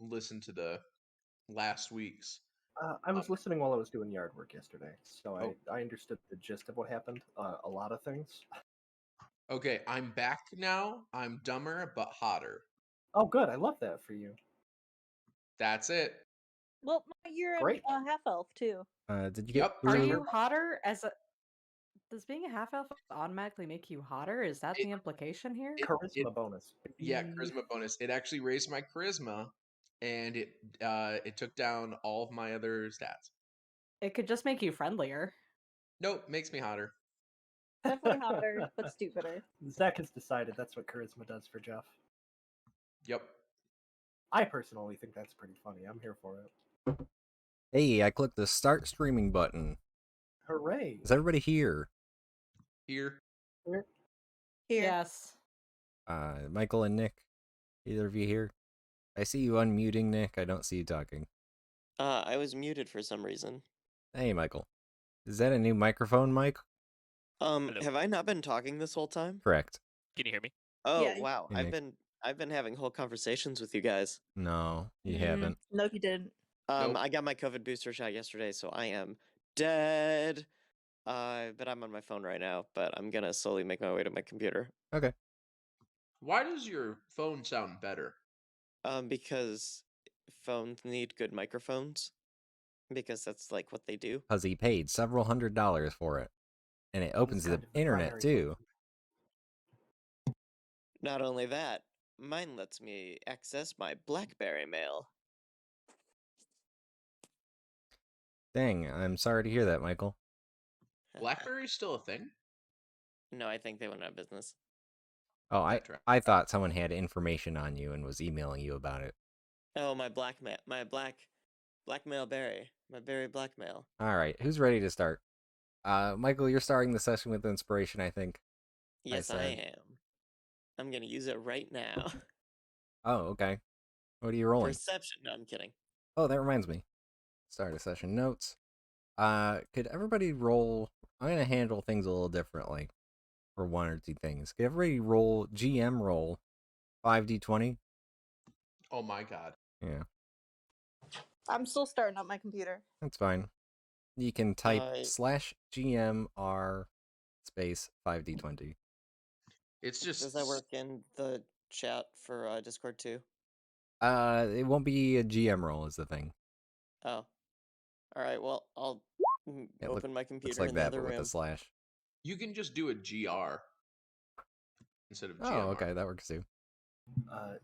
listen to the last week's. I was listening while I was doing yard work yesterday, so Oh. I understood the gist of what happened. A lot of things. Okay, I'm back now. I'm dumber but hotter. Oh, good. I love that for you. That's it. Well, you're Great. a half elf too. Did you get Yep. Are through? you hotter as a? Does being a half elf automatically make you hotter? Is that the implication here? Charisma bonus. Yeah, charisma bonus. It actually raised my charisma, and it took down all of my other stats. It could just make you friendlier. Nope, makes me hotter. Definitely hotter, but stupider. Zach has decided that's what charisma does for Jeff. Yep. I personally think that's pretty funny. I'm here for it. Hey, I clicked the start streaming button. Hooray! Is everybody here? Here. Here. Yes. Michael and Nick, either of you here? I see you unmuting, Nick. I don't see you talking. I was muted for some reason. Hey, Michael. Is that a new microphone, Mike? Hello. Have I not been talking this whole time? Correct. Can you hear me? Oh, Yeah. wow. Hey, Nick. I've been having whole conversations with you guys. No, you haven't. No, you didn't. Nope. I got my COVID booster shot yesterday, so I am dead. But I'm on my phone right now, but I'm gonna slowly make my way to my computer. Okay. Why does your phone sound better? Because phones need good microphones. Because that's like what they do. Because he paid several $100s for it. And it opens It's the kind of the internet, primary too. function. Not only that, mine lets me access my BlackBerry mail. Dang, I'm sorry to hear that, Michael. BlackBerry's still a thing? No, I think they went out of business. Oh, That's right. I thought someone had information on you and was emailing you about it. Oh, my blackmail berry. My berry blackmail. All right, who's ready to start? Michael, you're starting the session with inspiration, I think. Yes, I said. am. I'm gonna use it right now. Oh, okay. What are you rolling? Perception. No, I'm kidding. Oh, that reminds me. Start a session notes. Could everybody roll? I'm gonna handle things a little differently for one or two things. Could everybody roll GM roll 5d20? Oh my god. Yeah, I'm still starting up my computer. that's fine. You can type /GMR space 5d20. It's just. Does that work in the chat for Discord too? It won't be a GM roll is the thing. Oh. Alright, well, I'll open my computer Looks like in that, the but other with room. a slash. You can just do a GR instead of GMR. Oh, okay, that works too.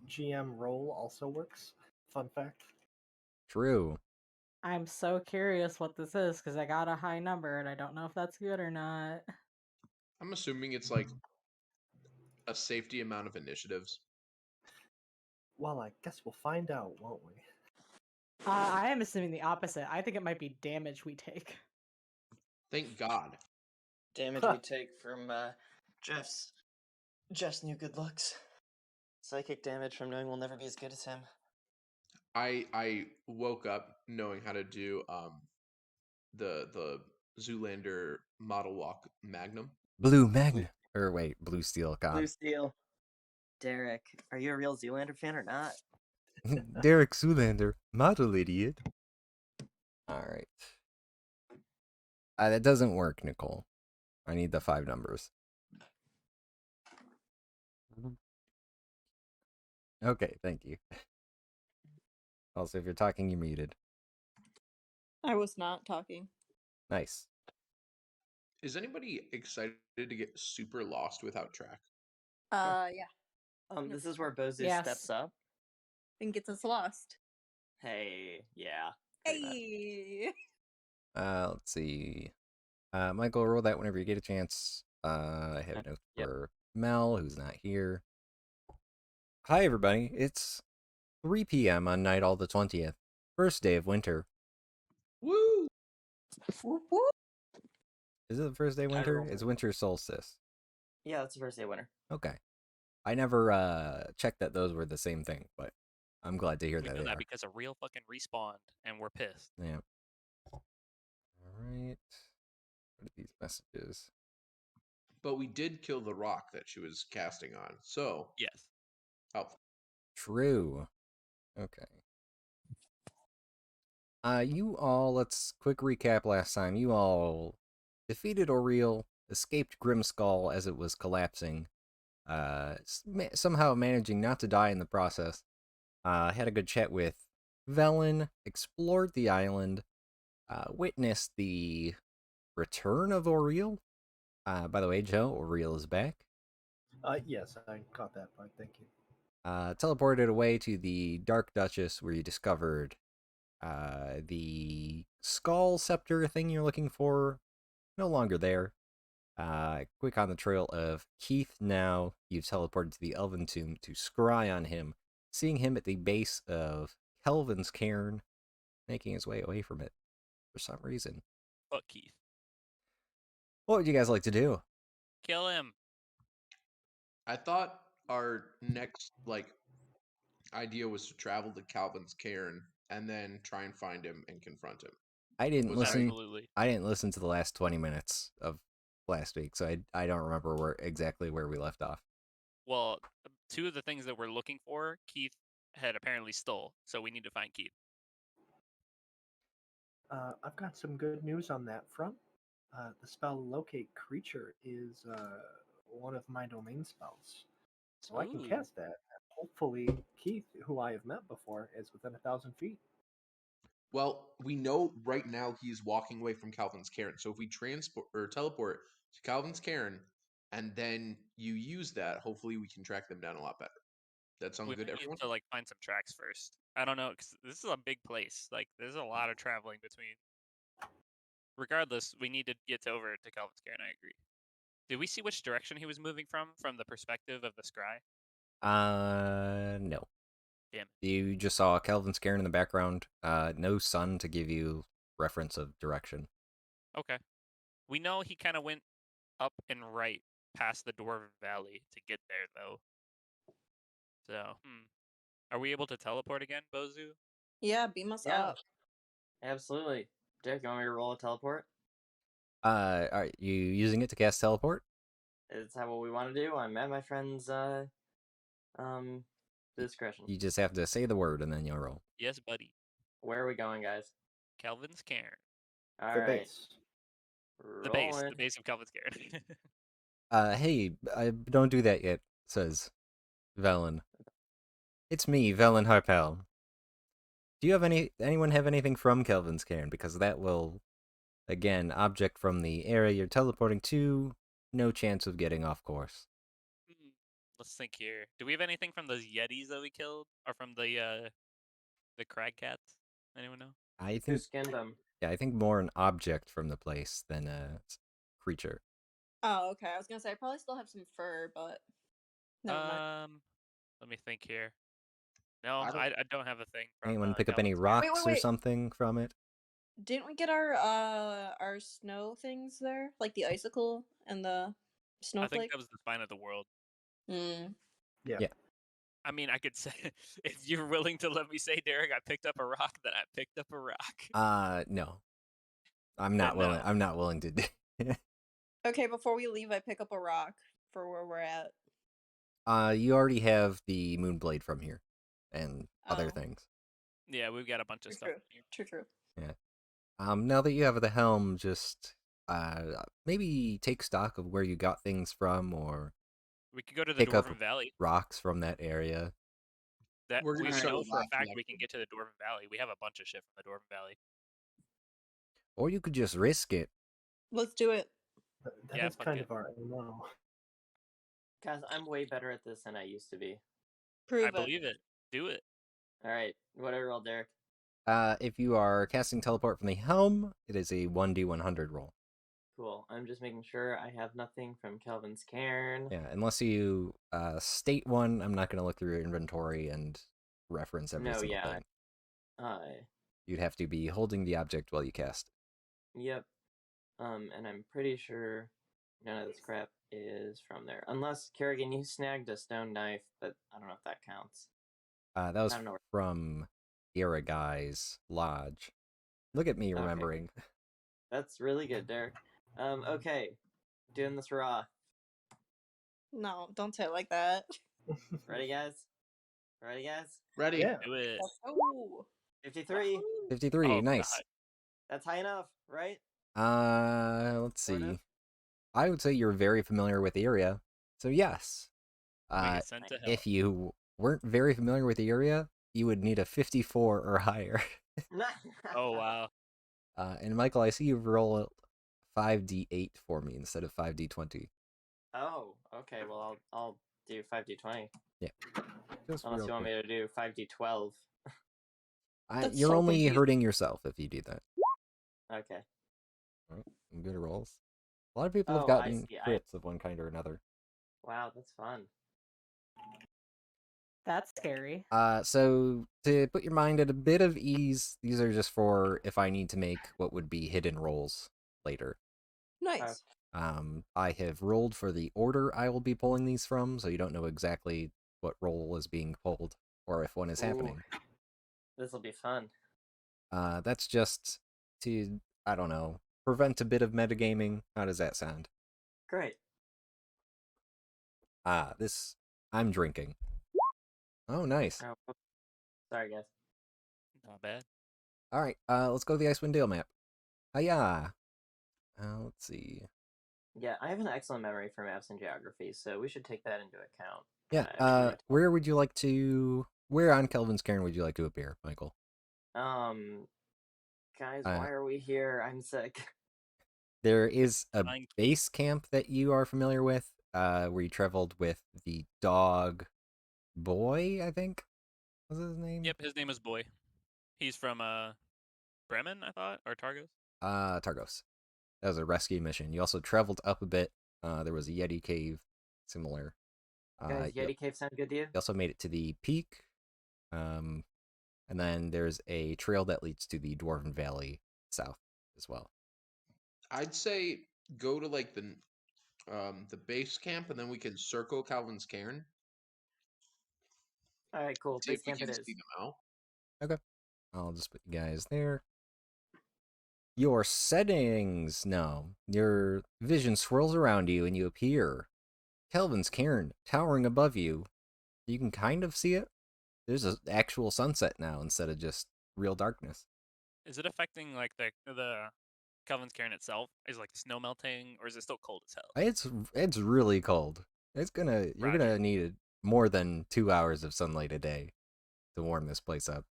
GM roll also works. Fun fact. True. I'm so curious what this is because I got a high number and I don't know if that's good or not. I'm assuming it's like a safety amount of initiatives. Well, I guess we'll find out, won't we? I am assuming the opposite. I think it might be damage we take. Thank God. Damage we take from Jeff's new good looks. Psychic damage from knowing we'll never be as good as him. I woke up knowing how to do the Zoolander model walk Magnum. Blue Magnum. Or wait, Blue Steel. God. Blue Steel. Derek, are you a real Zoolander fan or not? Derek Zoolander, model idiot. Alright. That doesn't work, Nicole. I need the 5 numbers. Okay, thank you. Also, if you're talking, you're muted. I was not talking. Nice. Is anybody excited to get super lost without track? Yeah. This is where Bozu Yes. steps up. And gets us lost. Hey, yeah. pretty much. Hey. Let's see. Michael, roll that whenever you get a chance. I have notes Yep. for Mel, who's not here. Hi, everybody. It's 3 p.m. on night all the 20th. First day of winter. Woo! Whoop, whoop. Is it the first day of winter? rolled It's it. winter solstice. Yeah, that's the first day of winter. Okay. I never checked that those were the same thing, but I'm glad to hear We that know they that are. because a real fucking respawned, and we're pissed. Yeah. All right. What are these messages? But we did kill the rock that she was casting on, so Yes. helpful. True. Okay. You all, let's quick recap last time. You all defeated Oriel, escaped Grimskull as it was collapsing, somehow managing not to die in the process. Had a good chat with Velen, explored the island, witnessed the return of Oriel. By the way, Joe, Oriel is back. Yes, I caught that part. Thank you. Teleported away to the Dark Duchess, where you discovered the skull scepter thing you're looking for. No longer there. Quick on the trail of Keith now. You've teleported to the Elven Tomb to scry on him, seeing him at the base of Kelvin's cairn, making his way away from it for some reason. Fuck Keith. What would you guys like to do? Kill him. I thought our next idea was to travel to Calvin's cairn and then try and find him and confront him. I didn't Was that listen. Absolutely. I didn't listen to the last 20 minutes of last week, so I don't remember exactly where we left off. Well, two of the things that we're looking for, Keith had apparently stole, so we need to find Keith. I've got some good news on that front. The spell Locate Creature is one of my domain spells. So I can Ooh. cast that. Hopefully, Keith, who I have met before, is within 1,000 feet. Well, we know right now he's walking away from Calvin's cairn. So if we transport or teleport to Calvin's cairn and then you use that, hopefully we can track them down a lot better. That sound We good, might everyone? need to find some tracks first. I don't know, because this is a big place. There's a lot of traveling between. Regardless, we need to get over to Calvin's Cairn. I agree. Did we see which direction he was moving from the perspective of the scry? No. Damn. You just saw Kelvin's cairn in the background. No sun to give you reference of direction. Okay. We know he kind of went up and right past the Dwarven Valley to get there, though. So, are we able to teleport again, Bozu? Yeah, beam us Yeah. up. Absolutely. Derek, you want me to roll a teleport? Are you using it to cast teleport? Is that what we want to do? I'm at my friend's discretion. You just have to say the word and then you'll roll. Yes, buddy. Where are we going, guys? Calvin's Cairn. All The right. base. The Rolling. base of Calvin's Cairn. Hey, don't do that yet, says Velen. It's me, Velen Harpel. Do you have anyone have anything from Kelvin's cairn? Because that will, again, object from the area you're teleporting to, no chance of getting off course. Let's think here. Do we have anything from those Yetis that we killed, or from the crag cats? Anyone know? I Who think, skinned them? yeah, I think more an object from the place than a creature. Oh, okay. I was gonna say I probably still have some fur, but never mind. Let me think here. No, I don't- I don't have a thing from. Anyone pick up any Calvin's Cairn. rocks or wait. something from it? Didn't we get our snow things there, like the icicle and the I snowflake? think that was the spine of the world. Mm. Yeah. Yeah. I mean, I could say, if you're willing to let me say, Derek, I picked up a rock, then I picked up a rock. No. I'm not Then willing. no. I'm not willing to do. Okay, before we leave, I pick up a rock for where we're at. You already have the Moonblade from here, and other Oh. things. Yeah, we've got a bunch of stuff. True. Yeah. Now that you have the helm, just maybe take stock of where you got things from, or We could go to the pick up Dwarven Valley. rocks from that area. That We're we gonna start know with for a left fact left. we can get to the Dwarven Valley. We have a bunch of shit from the Dwarven Valley. Or you could just risk it. Let's do it. That Yeah, is fuck kind it. of our MO. Guys, I'm way better at this than I used to be. Prove I it. believe it. Do it. All right. What did I roll, Derek? If you are casting teleport from the helm, it is a 1d100 roll. Cool. I'm just making sure I have nothing from Kelvin's cairn. Yeah, unless you state one, I'm not going to look through your inventory and reference every single thing. You'd have to be holding the object while you cast. Yep. And I'm pretty sure none of this crap is from there. Unless, Kerrigan, you snagged a stone knife, but I don't know if that counts. That was I don't know. from Iragai's lodge. Look at me remembering. Okay. That's really good, Derek. Okay. Doing this raw. No, don't say it like that. Ready, guys? Ready, guys? Ready? Yeah. Do it. Oh. 53. 53, Oh, nice. God. That's high enough, right? Let's Sort see. of? I would say you're very familiar with the area, so yes. I get sent to hell. If you weren't very familiar with the area, you would need a 54 or higher. Oh, wow. And Michael, I see you roll 5d8 for me instead of 5d20. Oh, okay. Well, I'll do 5d20. Yeah. Just Unless real you want quick. me to do 5d12. That's You're so only confusing. hurting yourself if you do that. Okay. Oh, good rolls. A lot of people have Oh, I gotten see. crits of one kind or another. Wow, that's fun. That's scary. So to put your mind at a bit of ease, these are just for if I need to make what would be hidden rolls later. Nice. I have rolled for the order I will be pulling these from, so you don't know exactly what roll is being pulled or if one is happening. This will be fun. That's just to, I don't know, prevent a bit of metagaming. How does that sound? Great. I'm drinking. Oh, nice. Oh, whoops. Sorry, guys. Not bad. All right, let's go to the Icewind Dale map. Hiya! Let's see. Yeah, I have an excellent memory for maps and geography, so we should take that into account. Yeah, Actually. where would you like to... Where on Kelvin's Cairn would you like to appear, Michael? Guys, why are we here? I'm sick. There is a Fine. base camp that you are familiar with, where you traveled with the dog boy, I think? Was his name? Yep, his name is Boy. He's from Bremen, I thought, or Targos. Targos. That was a rescue mission. You also traveled up a bit. There was a Yeti cave, similar. Guys, You Yeti Cave sound good to you? also made it to the peak. And then there's a trail that leads to the Dwarven Valley south as well. I'd say go to like the base camp, and then we can circle Calvin's Cairn. All right, cool. See if Base we camp it can is. see them out. Okay. I'll just put you guys there. Your settings. No. Your vision swirls around you and you appear. Kelvin's Cairn, towering above you. You can kind of see it. There's an actual sunset now instead of just real darkness. Is it affecting like the Kelvin's Cairn itself? Is like snow melting, or is it still cold as hell? It's really cold. You're Roger. gonna need more than 2 hours of sunlight a day to warm this place up.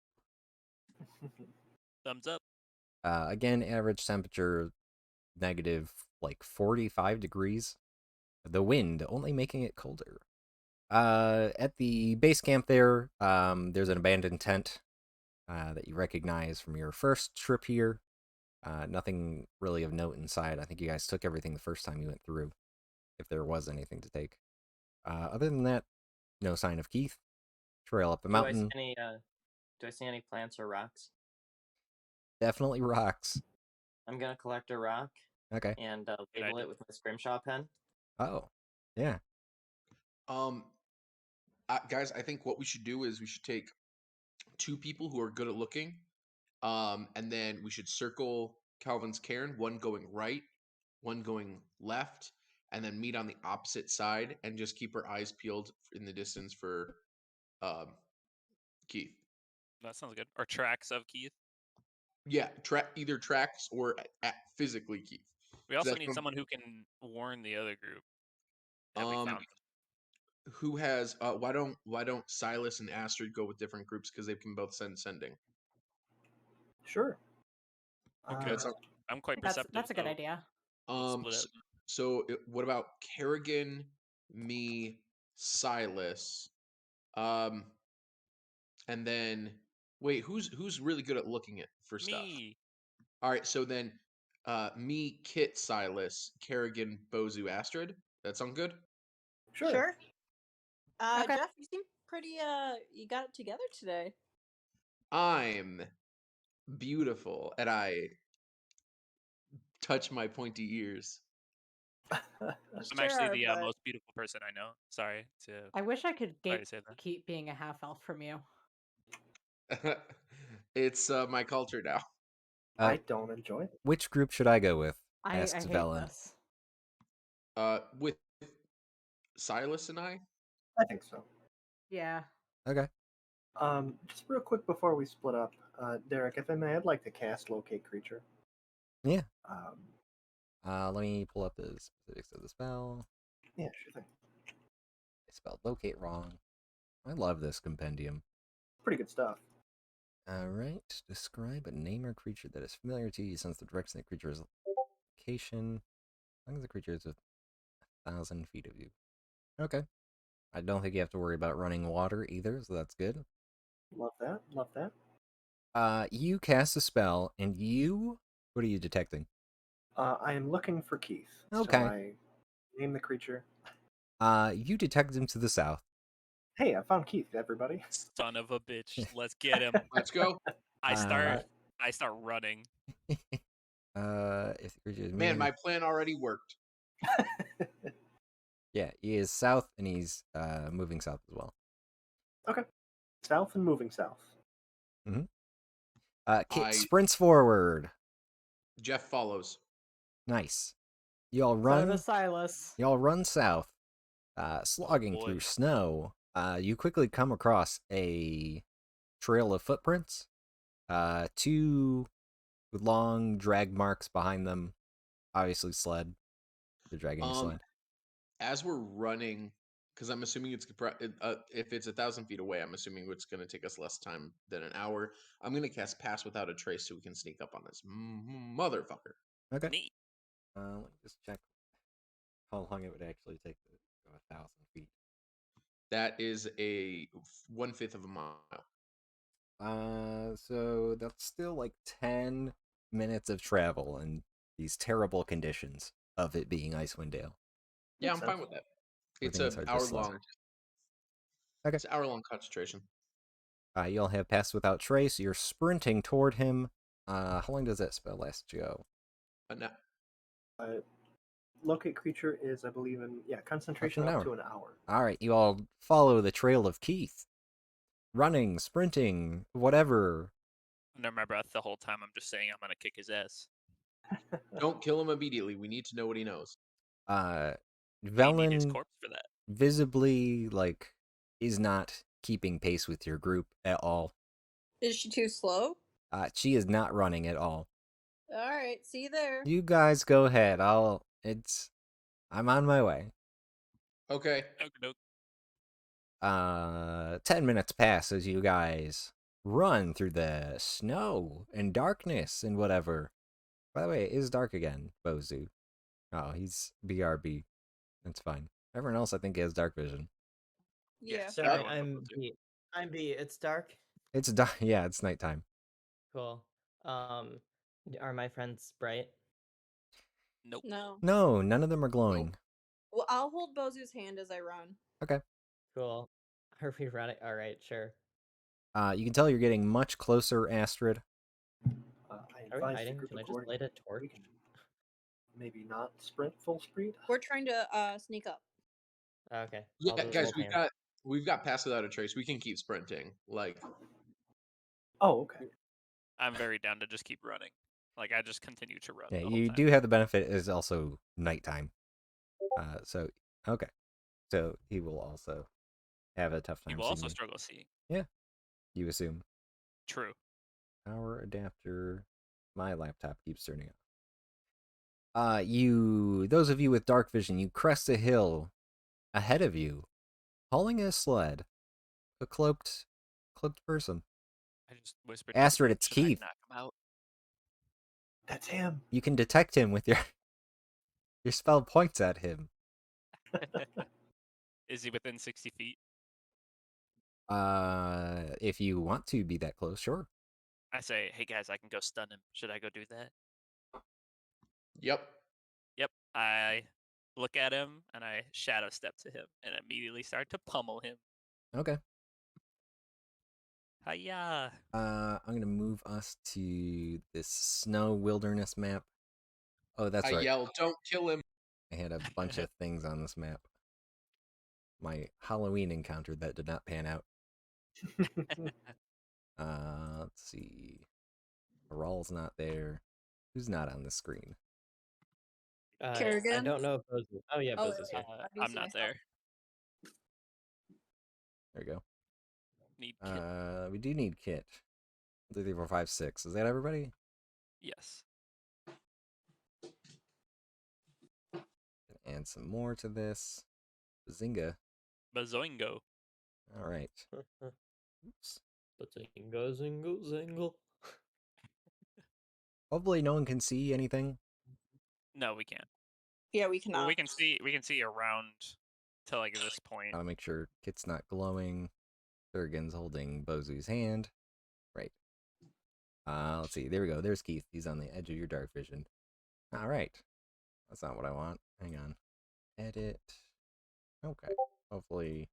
Thumbs up. Again, average temperature negative like 45 degrees. The wind only making it colder. At the base camp there's an abandoned tent that you recognize from your first trip here. Nothing really of note inside. I think you guys took everything the first time you went through, if there was anything to take. Other than that, no sign of Keith. Trail up the mountain. Do I see any plants or rocks? Definitely rocks. I'm gonna collect a rock Okay. and Good label idea. it with my scrimshaw pen. Oh, yeah. Guys, I think what we should do is we should take 2 people who are good at looking, and then we should circle Calvin's Cairn, one going right, one going left, and then meet on the opposite side and just keep our eyes peeled in the distance for Keith. That sounds good. Or tracks of Keith. Yeah, either tracks or physically Keith. We also need someone who can warn the other group that we found them. Who has why don't Silas and Astrid go with different groups because they can both send sending? Sure. Okay. I'm quite perceptive. That's a good idea. Split up. So what about Kerrigan, me, Silas, and then wait, who's really good at looking for stuff? Me. All right, so then me, Kit, Silas, Kerrigan, Bozu, Astrid. That sound good? Sure. Okay. Jeff, you seem pretty you got it together today. I'm beautiful, and I touch my pointy ears. I'm actually the most beautiful person I know. Sorry to. I wish I could Sorry to say that. keep being a half elf from you. It's my culture now. I don't enjoy it. Which group should I go with? I Asked hate Velen. this. With Silas and I. I think so. Yeah. Okay. Just real quick before we split up, Derek, if I may, I'd like to cast Locate Creature. Yeah. Um, Let me pull up the specifics of the spell. yeah, sure thing. I spelled locate wrong. I love this compendium. Pretty good stuff. Alright. Describe a name or creature that is familiar to you since the direction of the creature's location. As long as the creature is 1,000 feet of you. Okay. I don't think you have to worry about running water either, so that's good. Love that. Love that. You cast a spell, and what are you detecting? I am looking for Keith. Okay. So I name the creature. You detect him to the south. Hey, I found Keith, everybody. Son of a bitch. Let's get him. Let's go. I start running. If the creature is Man, moving, my plan already worked. yeah, he is south, and he's moving south as well. Okay. South and moving south. Kit sprints forward. Jeff follows. Nice. Y'all So run. does Silas. Y'all run south, slogging boy. through snow. You quickly come across a trail of footprints. Two with long drag marks behind them. Obviously, sled. They're dragging a sled. As we're running, because I'm assuming if it's 1,000 feet away, I'm assuming it's going to take us less time than an hour. I'm going to cast Pass Without a Trace so we can sneak up on this motherfucker. Okay. Neat. Let me just check how long it would actually take to go 1,000 feet. That is a 1/5 of a mile. So that's still like 10 minutes of travel in these terrible conditions of it being Icewind Dale. Yeah, Makes I'm fine sense. with that. It's Everything's an hard to slow. hour long. Okay. It's an hour-long concentration. You'll have Pass Without Trace. You're sprinting toward him. How long does that spell last, Joe? No, Locate Creature is, I believe, concentration an up hour. to an hour. All right, you all follow the trail of Keith. Running, sprinting, whatever. Under my breath the whole time. I'm just saying I'm gonna kick his ass. don't kill him immediately. We need to know what he knows. We need his Velen corpse for that. visibly, is not keeping pace with your group at all. Is she too slow? She is not running at all. All right, see you there. You guys go ahead. I'm on my way. Okay. 10 minutes pass as you guys run through the snow and darkness and whatever. By the way, it is dark again, Bozu. Oh, he's BRB. That's fine. Everyone else, I think, has dark vision. Yeah. Sorry, everyone I'm B. I'm B. It's dark. It's dark. Yeah, it's nighttime. Cool. Are my friends bright? Nope. No. No, none of them are glowing. Well, I'll hold Bozu's hand as I run. Okay. Cool. Are we running? All right, sure. You can tell you're getting much closer, Astrid. I Are we advise the hiding? group Can I just accordingly. light a torch? We can maybe not sprint full speed. We're trying to sneak up. Okay. Yeah, I'll just guys, hold hands. we've got Pass Without a Trace. We can keep sprinting. Oh, okay. I'm very down to just keep running. Like I just continue to run. Yeah, the whole you time. do have the benefit is also nighttime. Okay. So he will also have a tough time You will seeing also you. struggle seeing. You assume. True. Power adapter. My laptop keeps turning off. Those of you with dark vision, you crest a hill ahead of you, hauling a sled. A cloaked person. I just whispered. Astrid, it's Should I Keith. knock him out? That's him. You can detect him with your spell points at him. Is he within 60 feet? If you want to be that close, sure. I say, hey guys, I can go stun him. Should I go do that? Yep. Yep. I look at him and I shadow step to him and immediately start to pummel him. Okay. Hiya. I'm gonna move us to this snow wilderness map. Oh, that's I right. yell, "Don't kill him!" I had a bunch of things on this map. My Halloween encounter that did not pan out. Let's see. Aral's not there. Who's not on the screen? I Kerrigan? don't know if Bose. Oh yeah, Oh, Bose is okay. here. I'm not there. There we go. Need kit. We do need Kit. 2, 3, 4, 5, 6. Is that everybody? Yes. And some more to this. Bazinga. Bazoingo. All right. Oops. Bazinga, zingle, zingle. Hopefully no one can see anything. No, we can't. Yeah, we cannot. Well, we can see around to like this point. Gotta make sure Kit's not glowing. Durgan's holding Bozu's hand. Right. Let's see. There we go. There's Keith. He's on the edge of your dark vision. All right. That's not what I want. Hang on. Edit. Okay. Hopefully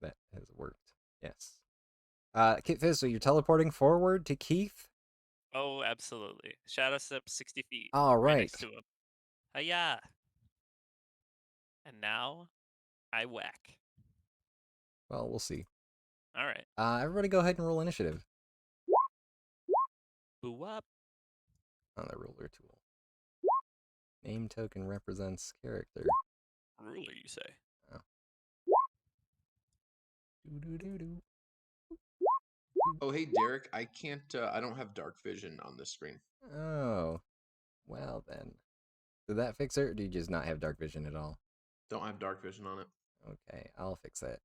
that has worked. Yes. Kit Fizz, so you're teleporting forward to Keith? Oh, absolutely. Shadow step 60 feet. All right right. next to him. Hiya. And now I whack. Well, we'll see. All right. Everybody go ahead and roll initiative Boo up. on the ruler tool. Name token represents character. Ruler, you say? Oh. Doo-doo-doo-doo. Oh, hey, Derek. I can't. I don't have dark vision on this screen. Oh. Well, then. Did that fix it, or do you just not have dark vision at all? Don't have dark vision on it. Okay, I'll fix that.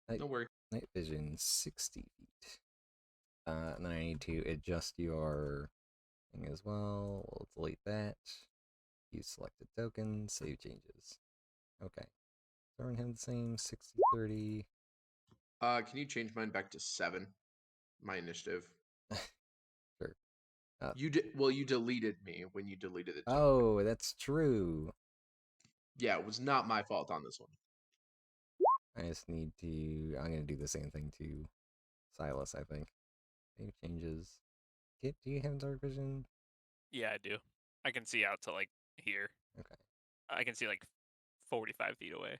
No worry. Night vision 60 feet. And then I need to adjust your thing as well. We'll delete that. Use selected token, save changes. Okay. Throwing him the same, 60, 30. Can you change mine back to 7? My initiative. Sure. You did. Well, you deleted me when you deleted it. Oh, that's true. Yeah, it was not my fault on this one. I just need to. I'm going to do the same thing to Silas, I think. Save changes. Kit, do you have dark vision? Yeah, I do. I can see out to like here. Okay. I can see like 45 feet away.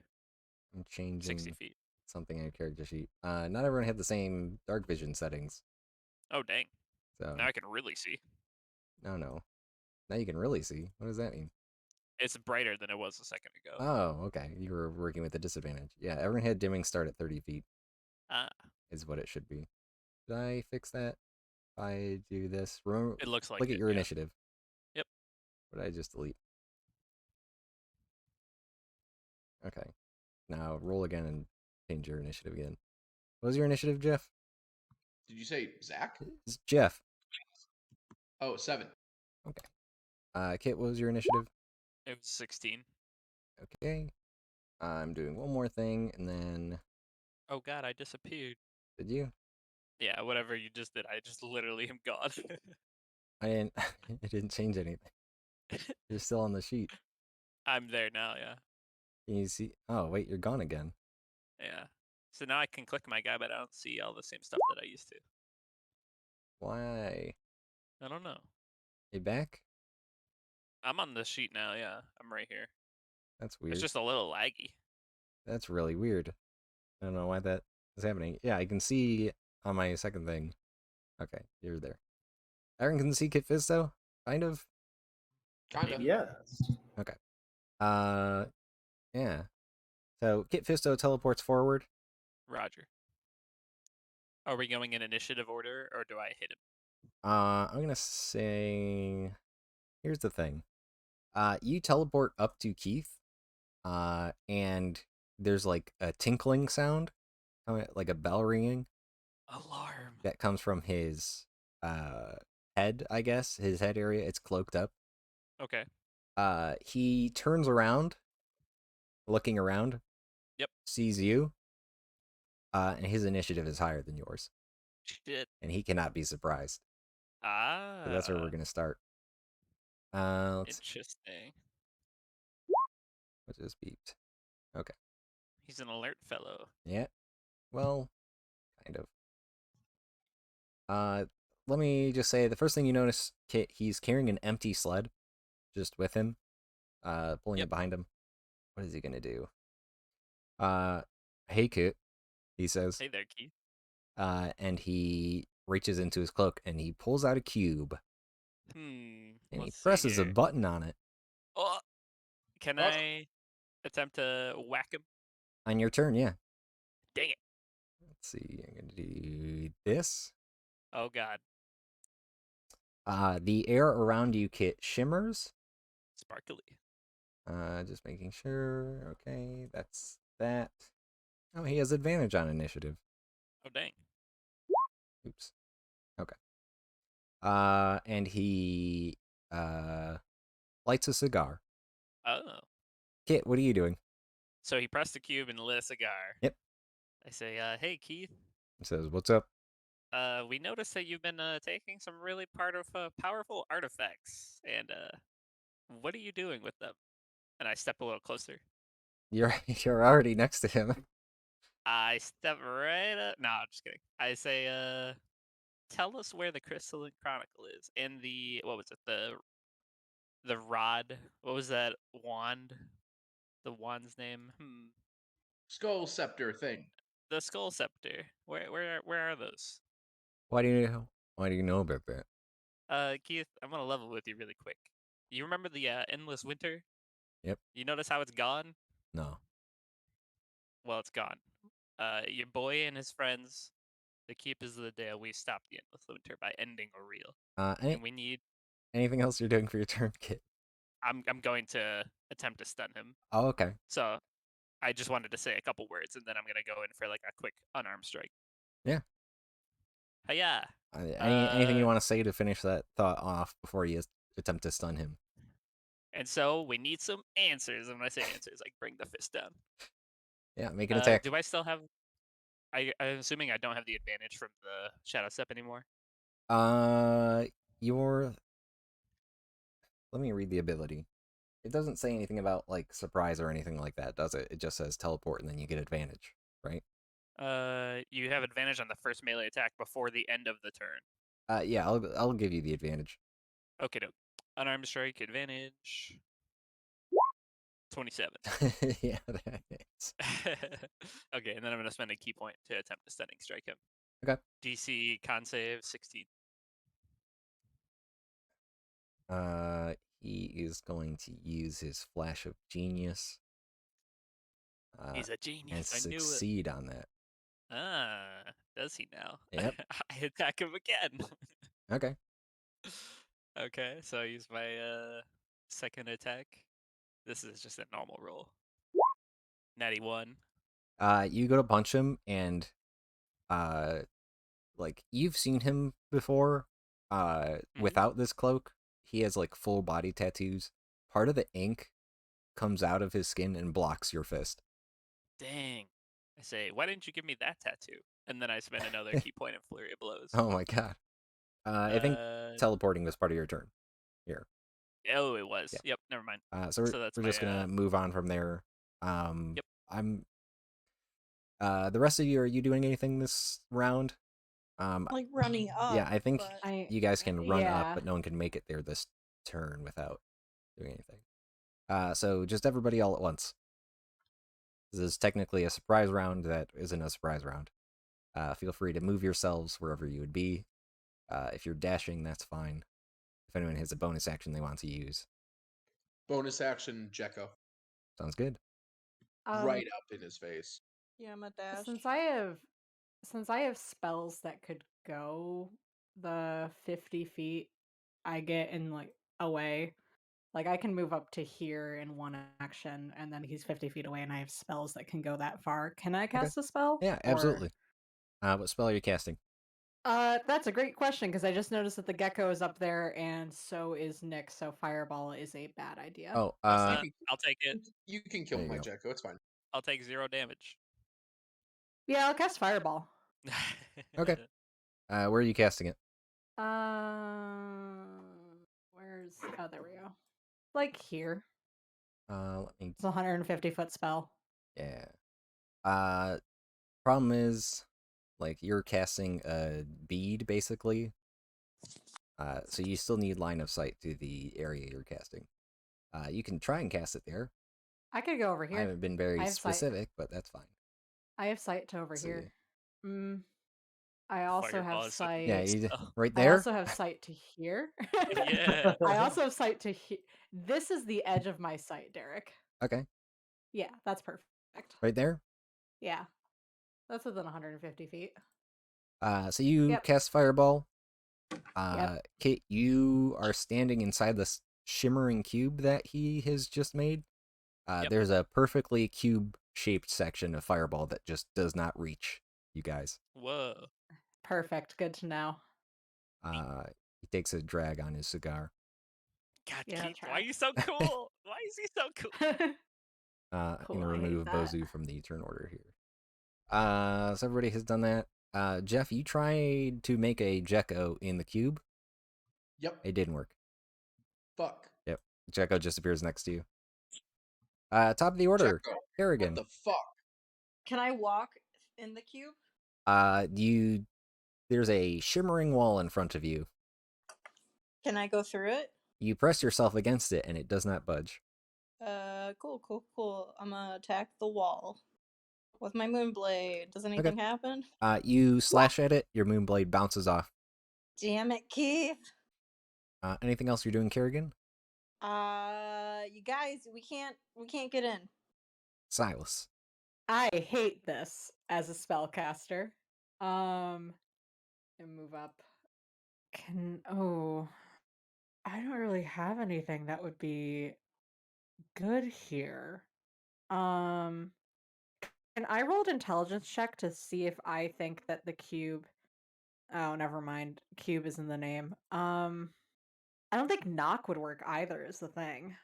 I'm changing 60 feet. something on your character sheet. Not everyone had the same dark vision settings. Oh, dang. So Now I can really see. no. Now you can really see. What does that mean? It's brighter than it was a second ago. Oh, okay. You were working with a disadvantage. Yeah, everyone had dimming start at 30 feet. Ah, Is what it should be. Did I fix that? If I do this, remember, it looks like look it, at your yeah. initiative. Yep. What did I just delete? Okay. Now roll again and change your initiative again. What was your initiative, Jeff? Did you say Zach? It's Jeff. Oh, 7. Okay. Kit, what was your initiative? It was 16. Okay. I'm doing one more thing, and then Oh god, I disappeared. did you? Yeah, whatever you just did, I just literally am gone. I didn't. I didn't change anything. You're still on the sheet. I'm there now, yeah. Can you see? Oh wait, you're gone again. Yeah. So now I can click my guy, but I don't see all the same stuff that I used to. Why? I don't know. You back? I'm on the sheet now, yeah. I'm right here. That's weird. It's just a little laggy. That's really weird. I don't know why that is happening. Yeah, I can see on my second thing. Okay, you're there. Aaron can see Kit Fizz though? Kind of? Kind of. Yes. Okay. Yeah. So Kit Fisto teleports forward. Roger. Are we going in initiative order, or do I hit him? I'm gonna say here's the thing. You teleport up to Keith, and there's like a tinkling sound, like a bell ringing Alarm. that comes from his head, I guess. His head area, it's cloaked up. Okay. He turns around, looking around. Yep. Sees you. And his initiative is higher than yours. Shit. And he cannot be surprised. Ah. So that's where we're gonna start. Let's Interesting. what just beeped? Okay. He's an alert fellow. Yeah. Well, kind of. Let me just say the first thing you notice, Kit, he's carrying an empty sled just with him. Pulling it behind him. What is he gonna do? Hey Kit, he says. Hey there, Keith. And he reaches into his cloak and he pulls out a cube. And he Let's presses see a here. button on it. Oh, can I attempt to whack him? On your turn, yeah. Dang it. Let's see, I'm gonna do this. Oh god. The air around you, Kit, shimmers. Sparkly. Just making sure. Okay, that's that. Oh, he has advantage on initiative. Oh dang. Oops. Okay. And he lights a cigar. Oh. Kit, what are you doing? So he pressed the cube and lit a cigar. Yep. I say, hey Keith. He says, "What's up?" We noticed that you've been taking some really powerful artifacts, and what are you doing with them? And I step a little closer. You're already next to him. I step right up. No, I'm just kidding. I say, tell us where the Crystalline Chronicle is, and what was it? The rod. What was that wand? The wand's name? Skull scepter thing. The Skull Scepter. Where are those? Why do you know about that? Keith, I'm gonna level with you really quick. You remember the endless winter? Yep. You notice how it's gone? No. Well, it's gone. Your boy and his friends, the Keepers of the Dale, we stopped the endless winter by ending a reel. And we need. Anything else you're doing for your turn, Kit? I'm going to attempt to stun him. Oh, okay. So, I just wanted to say a couple words, and then I'm gonna go in for like a quick unarmed strike. Yeah. Hiya. Anything you want to say to finish that thought off before you attempt to stun him? And so we need some answers. And when I say answers, like bring the fist down. Yeah, make an attack. Do I still have? I'm assuming I don't have the advantage from the shadow step anymore. Your. Let me read the ability. It doesn't say anything about like surprise or anything like that, does it? It just says teleport and then you get advantage, right? You have advantage on the first melee attack before the end of the turn. Yeah, I'll give you the advantage. Okay, no. Unarmed strike advantage. 27. Yeah, that is. Okay, and then I'm gonna spend a key point to attempt to stunning strike him. Okay. DC con save 16. He is going to use his flash of genius. He's a And genius. I knew it. succeed on that. Does he now? Yep. I attack him again. Okay. Okay, so I use my second attack. This is just a normal roll. Natty 1. You go to punch him and like you've seen him before without this cloak. He has like full body tattoos. Part of the ink comes out of his skin and blocks your fist. Dang. I say, why didn't you give me that tattoo? And then I spend another key point in Flurry of Blows. Oh my god. I think teleporting was part of your turn here. Oh, it was. Yeah. Yep, never mind. So we're just gonna move on from there. Yep. I'm the rest of you, are you doing anything this round? Like running up. Yeah, I think but- you guys can run Yeah. up, but no one can make it there this turn without doing anything. So just everybody all at once. This is technically a surprise round that isn't a surprise round. Feel free to move yourselves wherever you would be. If you're dashing, that's fine. If anyone has a bonus action they want to use. Bonus action, Jekko. Sounds good. Right up in his face. Yeah, I'm a dash. Since I have spells that could go the 50 feet I get in like away. Like I can move up to here in one action, and then he's 50 feet away, and I have spells that can go that far. Can I cast a spell? Yeah, absolutely. What spell are you casting? That's a great question because I just noticed that the gecko is up there, and so is Nick. So fireball is a bad idea. Oh, I'll take it. You can kill There you my go. Jekko. It's fine. I'll take 0 damage. Yeah, I'll cast fireball. Okay. Where are you casting it? Where's? Oh, there we go. Like here. Let me. It's a 150-foot spell. Yeah. Problem is, like, you're casting a bead, basically. So you still need line of sight to the area you're casting. You can try and cast it there. I could go over here. I haven't been very have sight. specific, but that's fine. I have sight to over Let's here. see. I also Fireball have is such a sight. Yeah, good you spell. right I there. also have sight to here. Yeah. I also have sight to here. This is the edge of my sight, Derek. Okay, Yeah, that's perfect. right there. Yeah, that's within 150 feet. So you Yep. cast fireball. Kit, you are standing inside this shimmering cube that he has just made. Yep. There's a perfectly cube-shaped section of Fireball that just does not reach you guys. Whoa. Perfect. Good to know. He takes a drag on his cigar. Yeah, God, Keith, that's why are you right. so cool? Why is he so cool? I'm Cool, gonna I hate remove that. Bozu from the turn order here. So everybody has done that. Jeff, you tried to make a Jekko in the cube. Yep. It didn't work. Fuck. Yep. Jekko just appears next to you. Top of the order, Jekko, Kerrigan. What the fuck? Can I walk in the cube? There's a shimmering wall in front of you. Can I go through it? You press yourself against it, and it does not budge. Cool. I'm gonna attack the wall with my moonblade. Does anything happen? You slash at it. Your moonblade bounces off. Damn it, Keith. Anything else you're doing, Kerrigan? You guys, we can't get in. Silas. I hate this as a spellcaster. And move up. I don't really have anything that would be good here. And I rolled intelligence check to see if I think that the cube. Oh, never mind. Cube is in the name. I don't think knock would work either. Is the thing.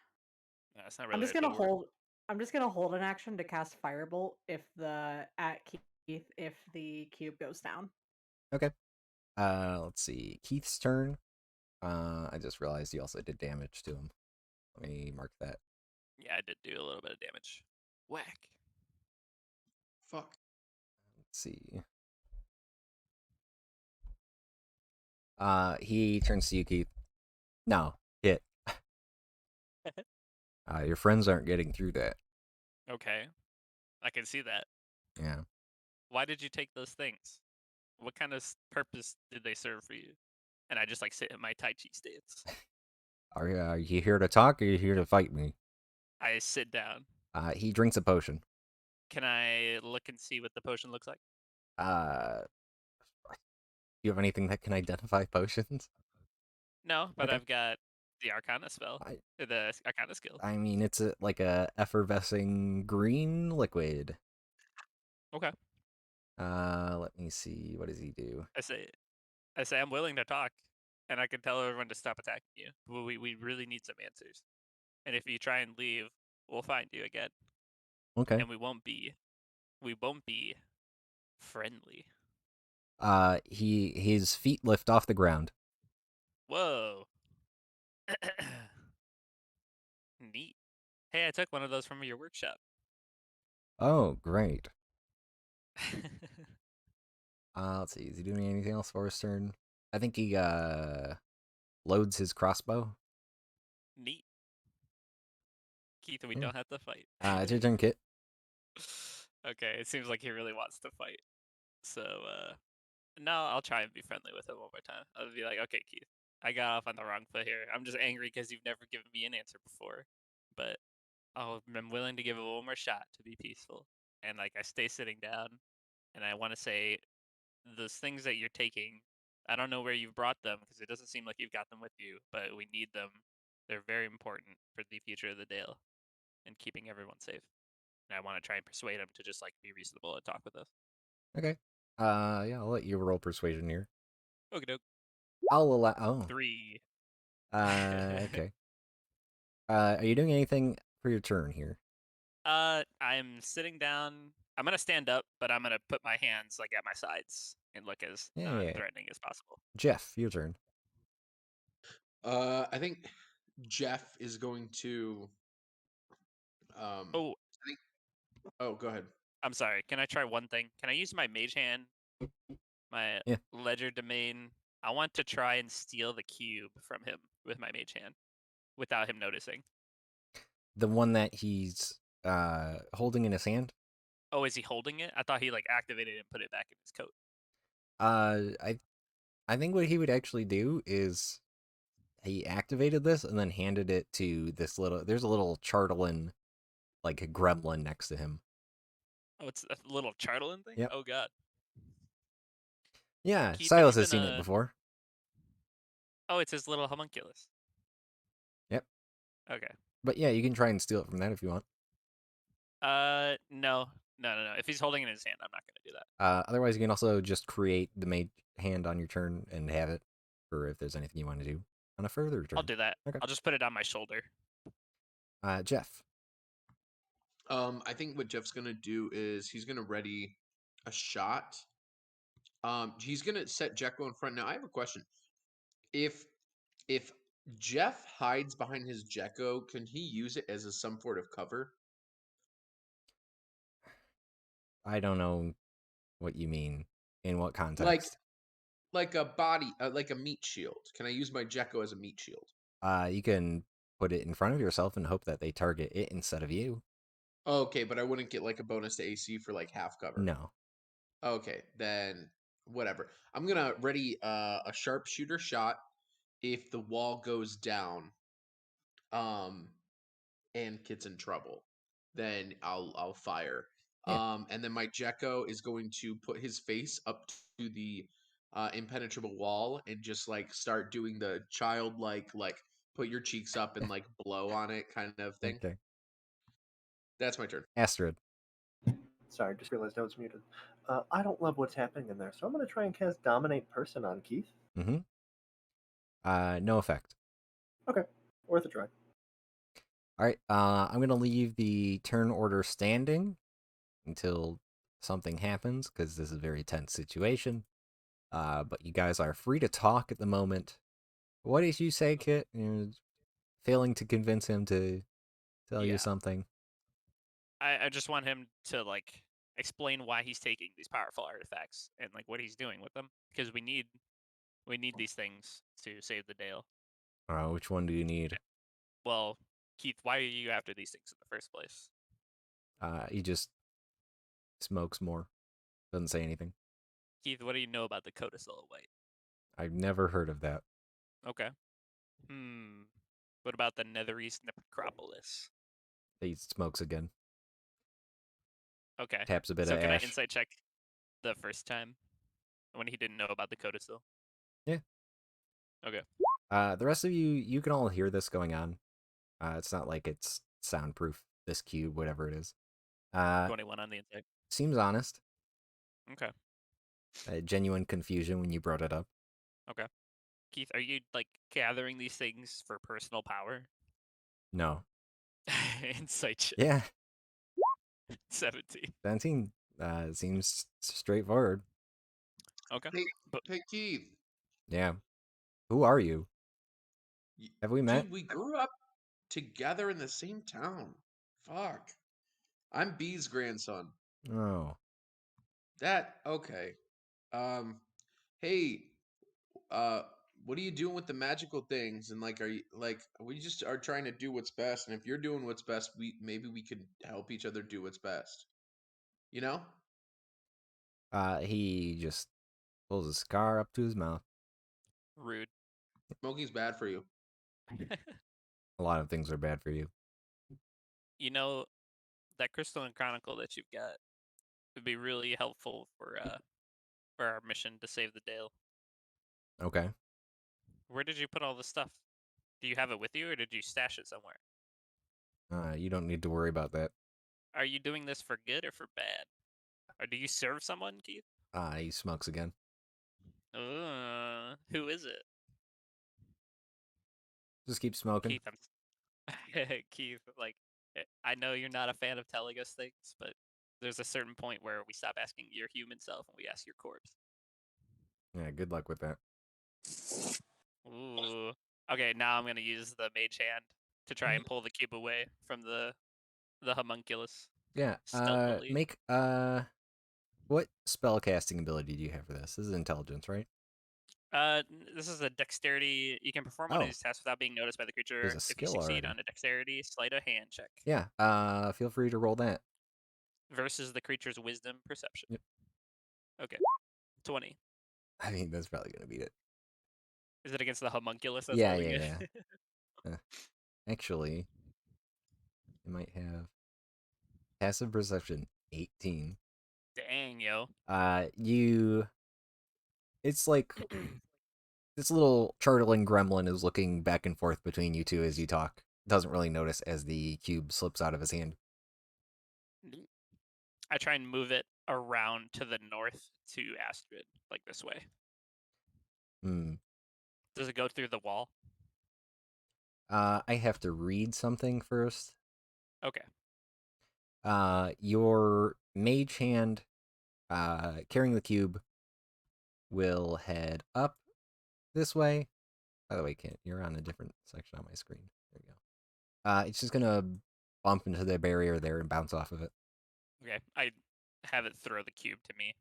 No, it's not really I'm just a gonna door. hold. I'm just gonna hold an action to cast Firebolt if the cube goes down. Okay. Let's see. Keith's turn. I just realized you also did damage to him. Let me mark that. Yeah, I did do a little bit of damage. Whack. Fuck. Let's see. He turns to you, Keith. No, hit. Your friends aren't getting through that. Okay. I can see that. Yeah. Why did you take those things? What kind of purpose did they serve for you? And I just like sit in my Tai Chi stance. Are you here to talk or are you here to fight me? I sit down. He drinks a potion. Can I look and see what the potion looks like? Do you have anything that can identify potions? No, but Okay. I've got the Arcana spell. The Arcana skill. I mean, it's like a effervescing green liquid. Okay. Let me see. What does he do? I say I'm willing to talk, and I can tell everyone to stop attacking you. But we really need some answers. And if you try and leave, we'll find you again. Okay. And we won't be friendly. His feet lift off the ground. Whoa. Neat. Hey, I took one of those from your workshop. Oh, great. Let's see. Is he doing anything else for his turn? I think he loads his crossbow. Neat. Keith, we Yeah. don't have to fight. It's your turn, Kit. Okay, it seems like he really wants to fight. So, no, I'll try and be friendly with him one more time. I'll be like, okay, Keith, I got off on the wrong foot here. I'm just angry because you've never given me an answer before. But I'm willing to give it one more shot to be peaceful. And, like, I stay sitting down, and I want to say, those things that you're taking, I don't know where you've brought them, because it doesn't seem like you've got them with you, but we need them. They're very important for the future of the Dale and keeping everyone safe. And I want to try and persuade him to just like be reasonable and talk with us. Okay. Yeah, I'll let you roll persuasion here. Okie doke. I'll allow. Oh. 3. Okay. Are you doing anything for your turn here? I'm sitting down. I'm gonna stand up, but I'm gonna put my hands like at my sides and look as non-threatening as possible. Jeff, your turn. I think Jeff is going to. Oh, go ahead. I'm sorry. Can I try one thing? Can I use my mage hand, my ledger domain? I want to try and steal the cube from him with my mage hand, without him noticing. The one that he's holding in his hand? Oh, is he holding it? I thought he like activated it and put it back in his coat. I think what he would actually do is he activated this and then handed it to this little. There's a little Chartlin, like a gremlin next to him. Oh, it's a little Chartlin thing? Yep. Oh god. Yeah, Keith, Silas has seen it before. Oh, it's his little homunculus. Yep. Okay. But yeah, you can try and steal it from that if you want. No. If he's holding it in his hand, I'm not gonna do that. Otherwise, you can also just create the mage hand on your turn and have it for if there's anything you want to do on a further turn. I'll do that. Okay. I'll just put it on my shoulder. Jeff. I think what Jeff's gonna do is he's gonna ready a shot. He's gonna set Jekko in front. Now I have a question. If Jeff hides behind his Jekko, can he use it as some sort of cover? I don't know what you mean. In what Like context? like a body, like a meat shield. Can I use my Jekko as a meat shield? You can put it in front of yourself and hope that they target it instead of you. Okay, but I wouldn't get like a bonus to AC for like half cover. No. Okay, then whatever. I'm gonna ready a sharpshooter shot if the wall goes down, and Kit's in trouble, then I'll fire. Yeah. And then my Jekko is going to put his face up to the impenetrable wall and just like start doing the childlike like put your cheeks up and like blow on it kind of thing. Okay. That's my turn. Astrid. Sorry, just realized I was muted. I don't love what's happening in there, so I'm going to try and cast Dominate Person on Keith. Mm-hmm. No effect. Okay, worth a try. All right. I'm gonna leave the turn order standing until something happens because this is a very tense situation. But you guys are free to talk at the moment. What did you say, Kit? You're failing to convince him to tell you Yeah. something. I just want him to like explain why he's taking these powerful artifacts and like what he's doing with them because we need these things to save the Dale. Which one do you need? Well, Keith, why are you after these things in the first place? He just smokes more. Doesn't say anything. Keith, what do you know about the codicil white? I've never heard of that. Okay. What about the Netherese necropolis? He smokes again. Okay. Taps a bit So of can I ash. insight check the first time when he didn't know about the codicil? Yeah. Okay. The rest of you can all hear this going on. It's not like it's soundproof, this cube, whatever it is. 21 on the insight. Seems honest. Okay. Genuine confusion when you brought it up. Okay. Keith, are you like gathering these things for personal power? No. Insight check. Yeah. 17. 17. Seems straightforward. Okay. Hey Keith. Yeah. Who are you? Have we met? Dude, we grew up together in the same town. Fuck. I'm B's grandson. Oh. Okay. Hey, what are you doing with the magical things? And like, are you like, we just are trying to do what's best. And if you're doing what's best, maybe we could help each other do what's best. You know? He just pulls a cigar up to his mouth. Rude. Smoking's bad for you. A lot of things are bad for you. You know, that crystalline chronicle that you've got would be really helpful for our mission to save the Dale. Okay. Where did you put all the stuff? Do you have it with you, or did you stash it somewhere? You don't need to worry about that. Are you doing this for good or for bad? Or do you serve someone, Keith? He smokes again. Who is it? Just keep smoking. Keith, Keith, like, I know you're not a fan of telling us things, but there's a certain point where we stop asking your human self and we ask your corpse. Yeah, good luck with that. Ooh. Okay, now I'm gonna use the mage hand to try and pull the cube away from the homunculus. Yeah. Stealthily. Make what spell casting ability do you have for this? This is intelligence, right? This is a dexterity. You can perform one of Oh. these tests without being noticed by the creature. There's a If you skill succeed already. on a dexterity, sleight of hand check Yeah. Feel free to roll that. versus the creature's wisdom perception. Yep. Okay. 20. I mean, that's probably gonna beat it. Is it against the homunculus that's Yeah, holding yeah, it? yeah. Actually, it might have passive perception 18. Dang, yo. It's like This little chortling gremlin is looking back and forth between you two as you talk. Doesn't really notice as the cube slips out of his hand. I try and move it around to the north to Astrid, like this way. Hmm. Does it go through the wall? I have to read something first. Okay. Your mage hand, carrying the cube, will head up this way. By the way, Kent, you're on a different section on my screen. There you go. It's just gonna bump into the barrier there and bounce off of it. Okay. I have it throw the cube to me.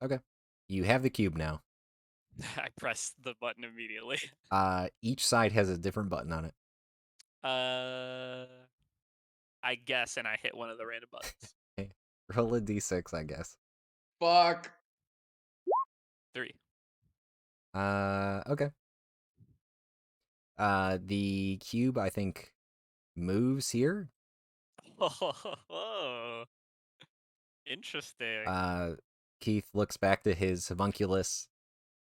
Okay. You have the cube now. I press the button immediately. Each side has a different button on it. I guess, and I hit one of the random buttons. Okay. Roll a d6, I guess. Fuck. 3. Okay. The cube, I think, moves here. Oh, interesting. Keith looks back to his homunculus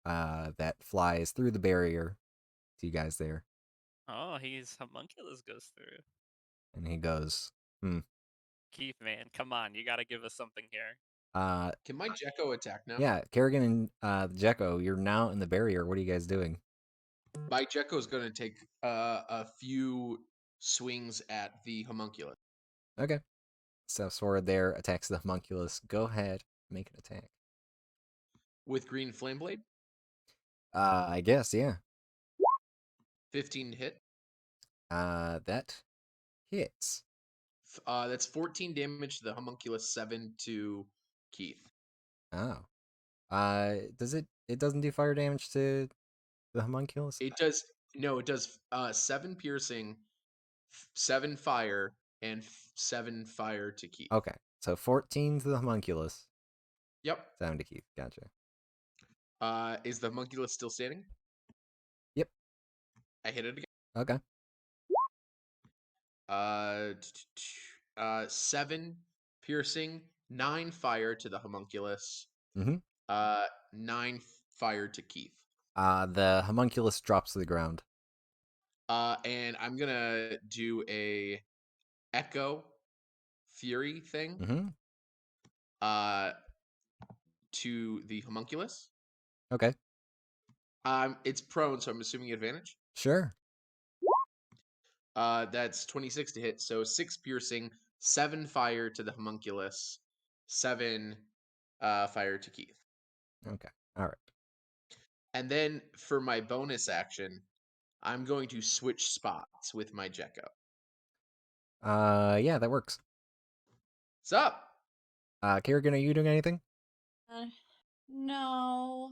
that flies through the barrier to you guys there. Oh, he's homunculus goes through. And he goes, Keith, man, come on, you gotta give us something here. Can my Gecko attack now? Yeah, Kerrigan and Jekko, you're now in the barrier. What are you guys doing? My Gecko's going to take a few swings at the homunculus. Okay. Steps forward there, attacks the homunculus. Go ahead, make an attack. With green flame blade? I guess, yeah. 15 to hit. That hits. That's 14 damage to the homunculus, 7 to Keith. Oh. Does it doesn't do fire damage to the homunculus? It does. No, it does 7 piercing, 7 fire, and 7 fire to Keith. Okay. So 14 to the homunculus. Yep. 7 to Keith. Gotcha. Is the homunculus still standing? Yep. I hit it again. Okay. 7 piercing, 9 fire to the homunculus. Mhm. 9 fire to Keith. The homunculus drops to the ground. And I'm gonna do a echo fury thing. Mhm. To the homunculus. Okay. It's prone, so I'm assuming advantage. Sure. That's 26 to hit, so 6 piercing, 7 fire to the homunculus, 7 fire to Keith. Okay. All right. And then for my bonus action, I'm going to switch spots with my Gecko. Yeah, that works. What's up? Kerrigan, are you doing anything? No.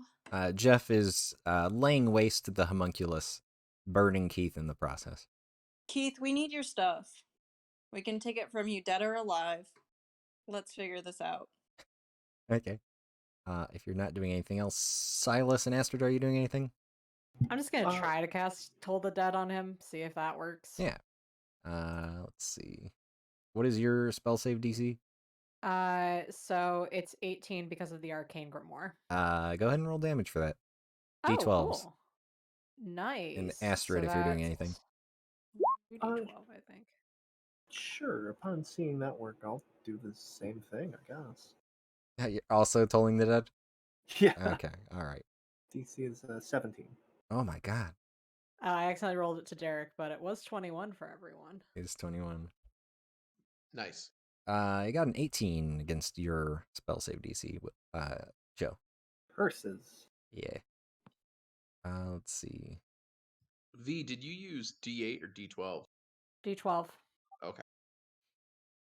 Jeff is laying waste to the homunculus, burning Keith in the process. Keith, we need your stuff. We can take it from you, dead or alive. Let's figure this out. Okay. If you're not doing anything else, Silas and Astrid, are you doing anything? I'm just gonna try to cast Toll the Dead on him, see if that works. Yeah. Let's see. What is your spell save DC? So it's 18 because of the Arcane Grimoire. Go ahead and roll damage for that. Oh, D12s. cool. Nice. And Astrid, if you're doing anything. 2d12, I think. Sure, upon seeing that work, I'll do the same thing, I guess. You're also tolling the dead? Yeah. Okay, alright. DC is 17. Oh my god. I accidentally rolled it to Derek, but it was 21 for everyone. It's 21. Nice. I got an 18 against your spell save DC, Joe. Purses. Yeah. Let's see. V, did you use D8 or D12? D12. Okay.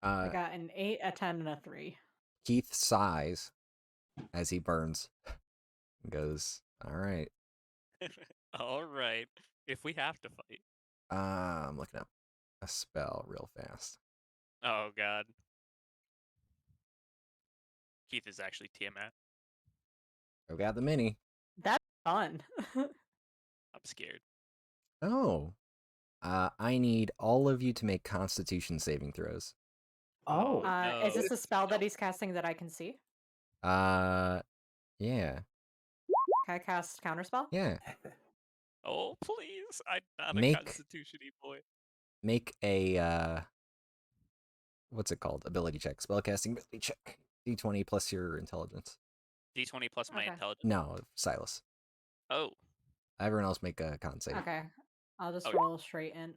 I got an 8, a 10, and a 3. Keith sighs as he burns. Goes, alright. Alright. If we have to fight. I'm looking up a spell real fast. Oh, God. Keith is actually Tiamat. I've got the mini. That's fun. I'm scared. Oh. I need all of you to make Constitution saving throws. Oh. no. Is this a spell that he's casting that I can see? Yeah. Can I cast Counterspell? Yeah. Oh, please. I'm not a Make- constitution-y boy. Make a what's it called? Ability check. Spellcasting ability check. D20 plus your intelligence. D20 plus my Okay. intelligence. No, Silas. Oh. Everyone else make a con save. Okay. I'll just Okay. roll straight int.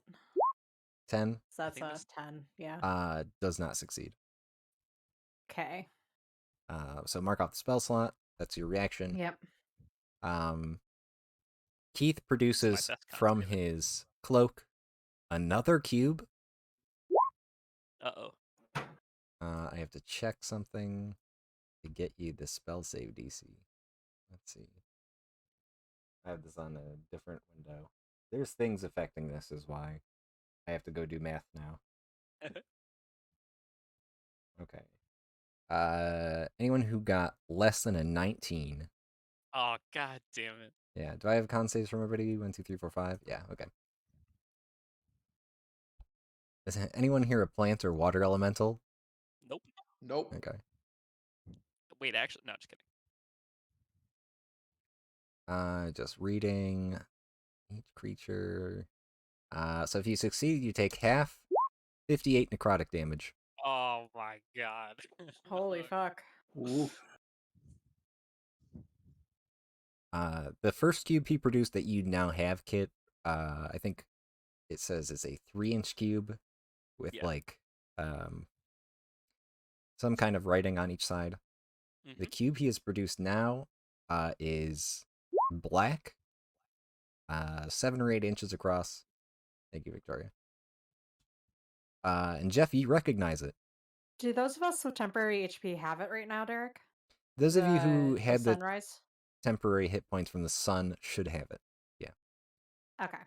10. So that's think a this- 10. Yeah. Does not succeed. Okay. So mark off the spell slot. That's your reaction. Yep. Keith produces best con from save ever. his cloak another cube. Uh-oh. I have to check something to get you the spell save DC. Let's see. I have this on a different window. There's things affecting this, is why I have to go do math now. Okay. Anyone who got less than a 19. Oh, god damn it. Yeah. Do I have con saves from everybody? 1, 2, 3, 4, 5? Yeah, okay. Is anyone here a plant or water elemental? Nope. Nope. Okay. Wait, actually, no, just kidding. Just reading each creature. So if you succeed, you take half 58 necrotic damage. Oh my god. Holy fuck. Ooh. The first cube he produced that you now have, Kit, I think it says it's a 3-inch cube with Yeah. like some kind of writing on each side. The Mhm. cube he has produced now is black, 7 or 8 inches across. Thank you, Victoria. And Jeff, you recognize it. Do those of us with temporary HP have it right now, Derek? Those of you who The had the sunrise? temporary hit points from the sun should have it. Yeah. Okay.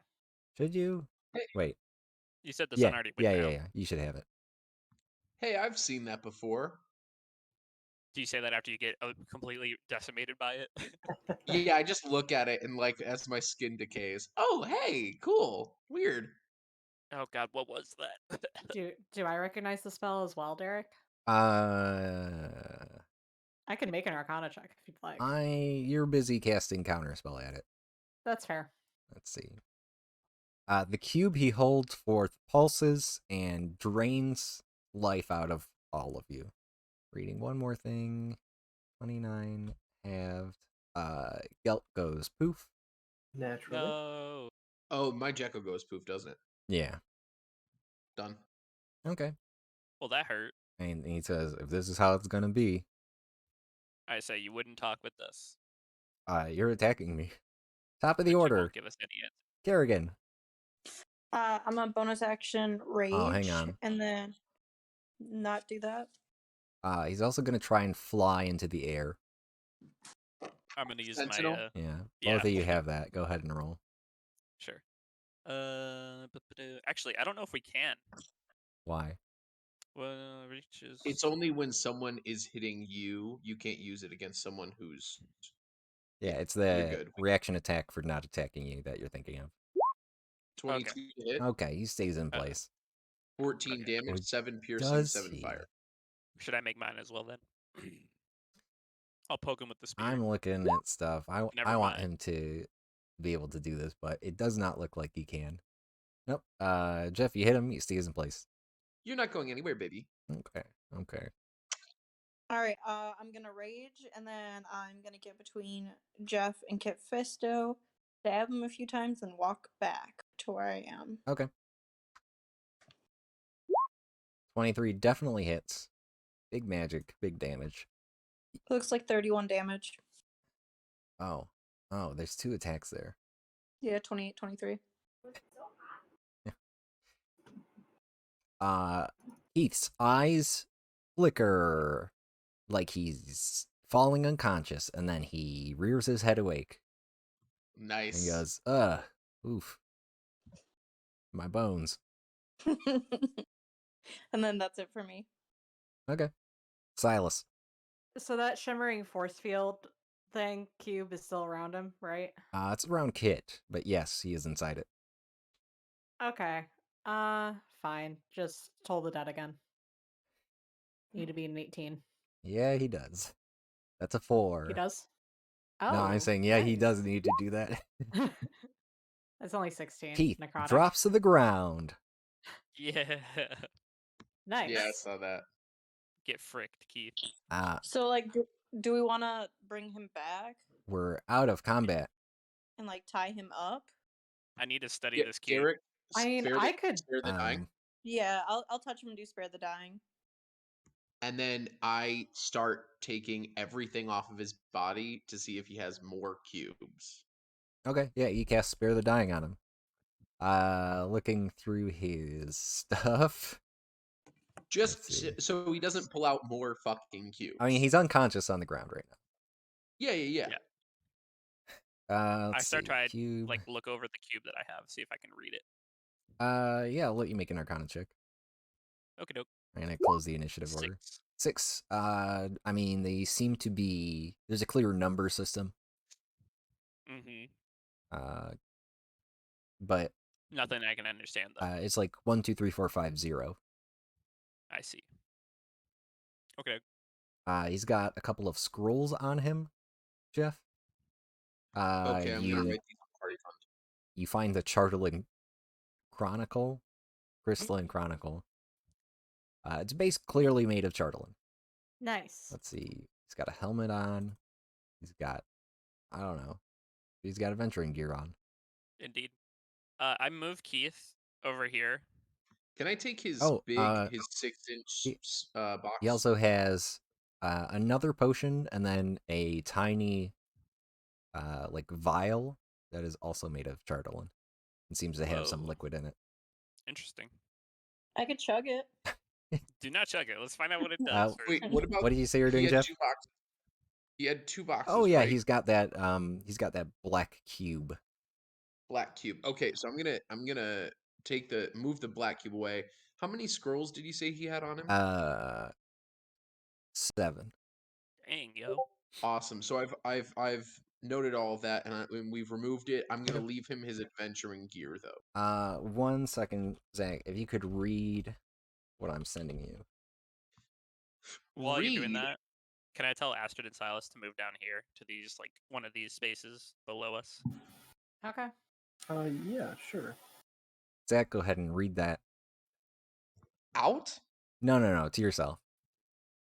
Should you? Wait. You said the Yeah. sun already went down. Yeah. You should have it. Hey, I've seen that before. Do you say that after you get completely decimated by it? Yeah, I just look at it and like as my skin decays. Oh, hey, cool, weird. Oh god, what was that? Do I recognize the spell as well, Derek? Uh, I can make an Arcana check if you'd like. You're busy casting counterspell at it. That's fair. Let's see. The cube he holds forth pulses and drains life out of all of you. Reading one more thing. 29 halved. Gelt goes poof. Naturally. No. Oh, my Jekyll goes poof, doesn't it? Yeah. Done. Okay. Well, that hurt. And he says, if this is how it's gonna be, I say you wouldn't talk with us. you're attacking me. Top of the But you order. won't give us any answer. Kerrigan. I'm a bonus action rage. Oh, hang on. And then not do that. He's also gonna try and fly into the air. I'm gonna use Sentinel? my Yeah. yeah. Both of you have that. Go ahead and roll. Sure. Actually, I don't know if we can. Why? Well, reaches. It's only when someone is hitting you, you can't use it against someone who's. Yeah, it's you're the good. reaction attack for not attacking you that you're thinking of. 22 to hit, Okay, he stays in place. 14 Okay. damage, Or 7 piercing, does 7 he? fire. Should I make mine as well then? I'll poke him with the spear. I'm looking at stuff. I Never want mind. him to be able to do this, but it does not look like he can. Nope. Jeff, you hit him, he stays in place. You're not going anywhere, baby. Okay. All right. I'm gonna rage, and then I'm gonna get between Jeff and Kit Fisto, stab him a few times, and walk back to where I am. Okay. 23 definitely hits. Big magic, big damage. Looks like 31 damage. Oh, there's 2 attacks there. Yeah, 28, 23. Heath's eyes flicker like he's falling unconscious, and then he rears his head awake. Nice. And he goes, oof. My bones. And then that's it for me. Okay. Silas. So that shimmering force field thing cube is still around him, right? It's around Kit, but yes, he is inside it. Okay. Fine. Just toll the dead again. Need to be an 18. Yeah, he does. That's a 4. He does? Oh. No, I'm saying, yeah, he nice. does need to do that. It's only 16. Keith necrotic. drops to the ground. Yeah. Nice. Yeah, I saw that. Get fricked, Keith. So, like, do we want to bring him back We're out of combat. and like tie him up? I need to study this cube. Garrett, I mean, spare I the, could- spare the dying. Yeah, I'll touch him and do spare the dying. And then I start taking everything off of his body to see if he has more cubes. Okay, yeah, you cast Spare the Dying on him. Looking through his stuff. Just see. so he doesn't pull out more fucking cubes. I mean, he's unconscious on the ground right now. Yeah. I start trying cube. like look over the cube that I have, see if I can read it. Yeah, I'll let you make an Arcana check. Okay, doke. I'm gonna close the initiative order. 6. I mean, they seem to be. There's a clear number system. But nothing I can understand though. It's like 1, 2, 3, 4, 5, 0. I see. Okay. He's got a couple of scrolls on him, Jeff. Okay, I'm gonna write these on party fund. You find the Chartling Chronicle, Crystalline Chronicle. It's base clearly made of Chartling. Nice. Let's see. He's got a helmet on. He's got, I don't know. He's got adventuring gear on. Indeed. I moved Keith over here. Can I take his his 6-inch box? He also has another potion and then a tiny like vial that is also made of Chartling. It seems to have some liquid in it. Interesting. I could chug it. Do not chug it. Let's find out what it does. Wait, what about? What did you say you're doing, Jeff? He had 2 boxes. Oh yeah, right? he's got that. He's got that black cube. Black cube. Okay, so I'm gonna move the black cube away. How many scrolls did you say he had on him? 7. Dang, yo. Awesome. So I've noted all of that, and we've removed it. I'm gonna leave him his adventuring gear though. 1 second, Zach. If you could read what I'm sending you. While you're doing that, can I tell Astrid and Silas to move down here to these like one of these spaces below us? Okay. Yeah, sure. Zach, go ahead and read that. Out? No, to yourself.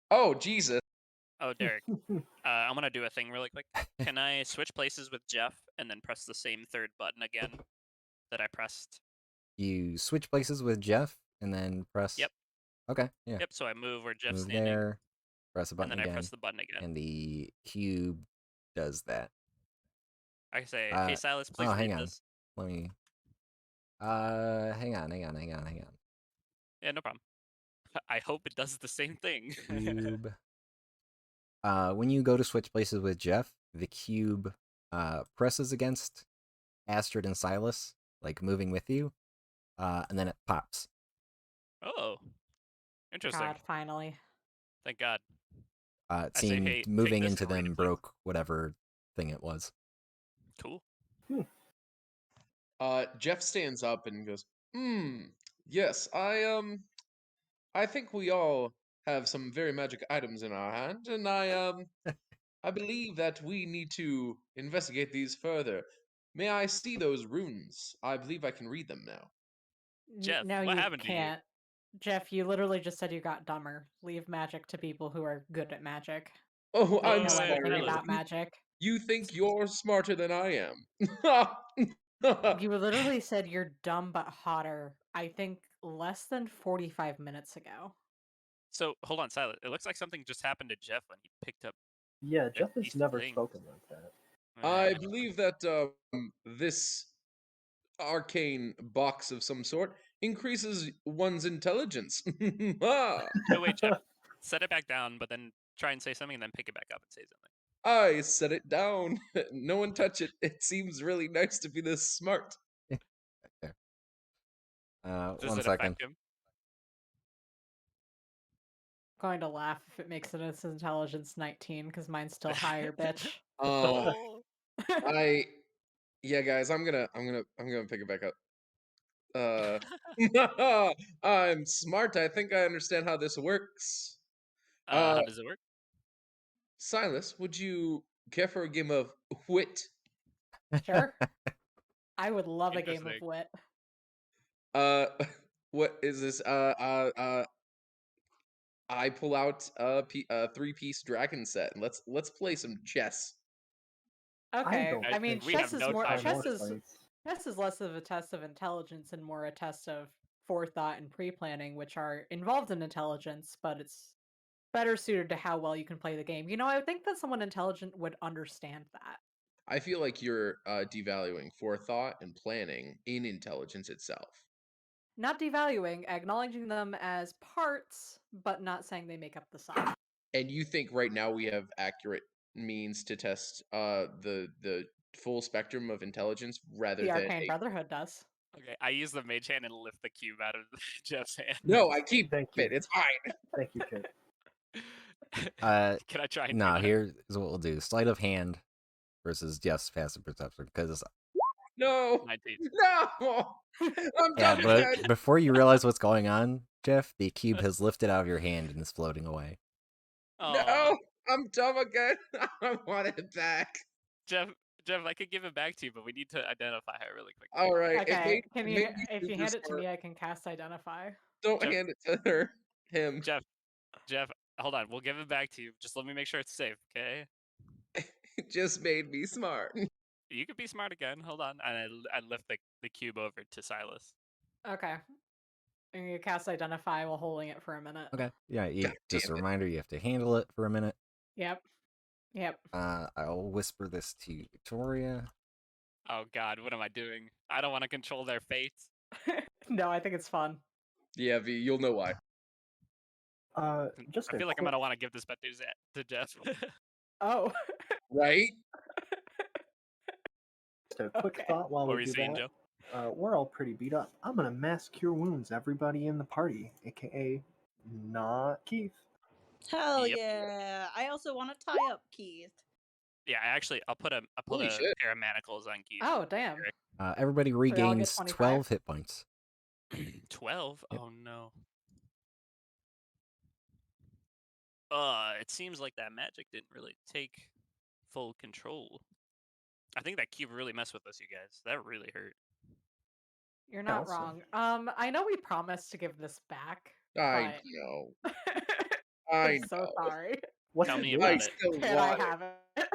Oh, Jesus. Oh, Derek. I'm gonna do a thing really quick. Can I switch places with Jeff and then press the same third button again that I pressed? You switch places with Jeff and then press. Yep. Okay. Yeah. Yep. So I move where Jeff's Move standing. there. Press a button and then again. I press the button again. And the cube does that. I say, "Hey Silas, please hang read on. this." Let me. Hang on. Yeah, no problem. I hope it does the same thing. Cube. When you go to switch places with Jeff, the cube presses against Astrid and Silas, like moving with you, and then it pops. Oh, interesting. God, finally. Thank God. It I say, seemed "Hey, take moving this into and read them it, please." broke whatever thing it was. Cool. Jeff stands up and goes, yes, I think we all have some very magic items in our hand, and I believe that we need to investigate these further. May I see those runes? I believe I can read them now. Jeff, no, what you happened to you? can't. Jeff, you literally just said you got dumber. Leave magic to people who are good at magic. Oh, They I'm know sorry. anything about magic. You think you're smarter than I am? You literally said you're dumb but hotter, I think, less than 45 minutes ago. So, hold on, Silas. It looks like something just happened to Jeff when he picked up. Yeah, Jeff has these never things. spoken like that. I believe that this arcane box of some sort increases one's intelligence. No, wait, Jeff. Set it back down, but then try and say something, and then pick it back up and say something. I set it down. No one touch it. It seems really nice to be this smart. There. Does 1 it second. affect him? Going to laugh if it makes it its intelligence 19 because mine's still higher, bitch. Oh. Yeah, guys, I'm gonna pick it back up. I'm smart. I think I understand how this works. How does it work? Silas, would you care for a game of wit? Sure. I would love a game of wit. What is this? I pull out a 3-piece dragon set and let's play some chess. Okay, don't I mean, we chess have is no more time. chess or is place. chess is less of a test of intelligence and more a test of forethought and pre-planning, which are involved in intelligence, but it's better suited to how well you can play the game. You know, I think that someone intelligent would understand that. I feel like you're devaluing forethought and planning in intelligence itself. Not devaluing, acknowledging them as parts, but not saying they make up the sum. And you think right now we have accurate means to test the full spectrum of intelligence rather The than Arcane Brotherhood does. Okay, I use the mage hand and lift the cube out of Jeff's hand. No, I keep Thank you. it. It's fine. Thank you, kid. Can I try and No, do that? here's what we'll do: sleight of hand versus just passive perception. Because No, 19. no, I'm yeah, done but again. before you realize what's going on, Jeff, the cube has lifted out of your hand and is floating away. No, I'm dumb again. I want it back. Jeff, I could give it back to you, but we need to identify her really quickly. All right. Okay, can it you? made me If you super hand it to smart. me, I can cast Identify. Don't Jeff- hand it to her. Him. Jeff, hold on. We'll give it back to you. Just let me make sure it's safe, okay? It just made me smart. You could be smart again. Hold on. And I lift the cube over to Silas. Okay. And you cast Identify while holding it for a minute. Okay. Yeah. God Just a damn it. reminder: you have to handle it for a minute. Yep. I'll whisper this to Victoria. Oh God, what am I doing? I don't want to control their fate. No, I think it's fun. Yeah, V, you'll know why. Just I a feel like I'm quick- gonna want to give this bet to Jeff. Oh. Right? Just a quick Okay. thought while What were we you do saying, that. Joe? We're all pretty beat up. I'm gonna mass cure wounds everybody in the party, aka not Keith. Hell Yep. yeah! I also want to tie up Keith. Yeah, I'll put a Holy shit. pair of manacles on Keith. Oh, damn. Everybody we all get regains 25? 12 hit points. 12? Yep. Oh no. It seems like that magic didn't really take full control. I think that cube really messed with us, you guys. That really hurt. You're not Also- wrong. I know we promised to give this back. I but... know. I'm I so know. sorry. What's Tell it me do? about I it. still Can I want it. have it?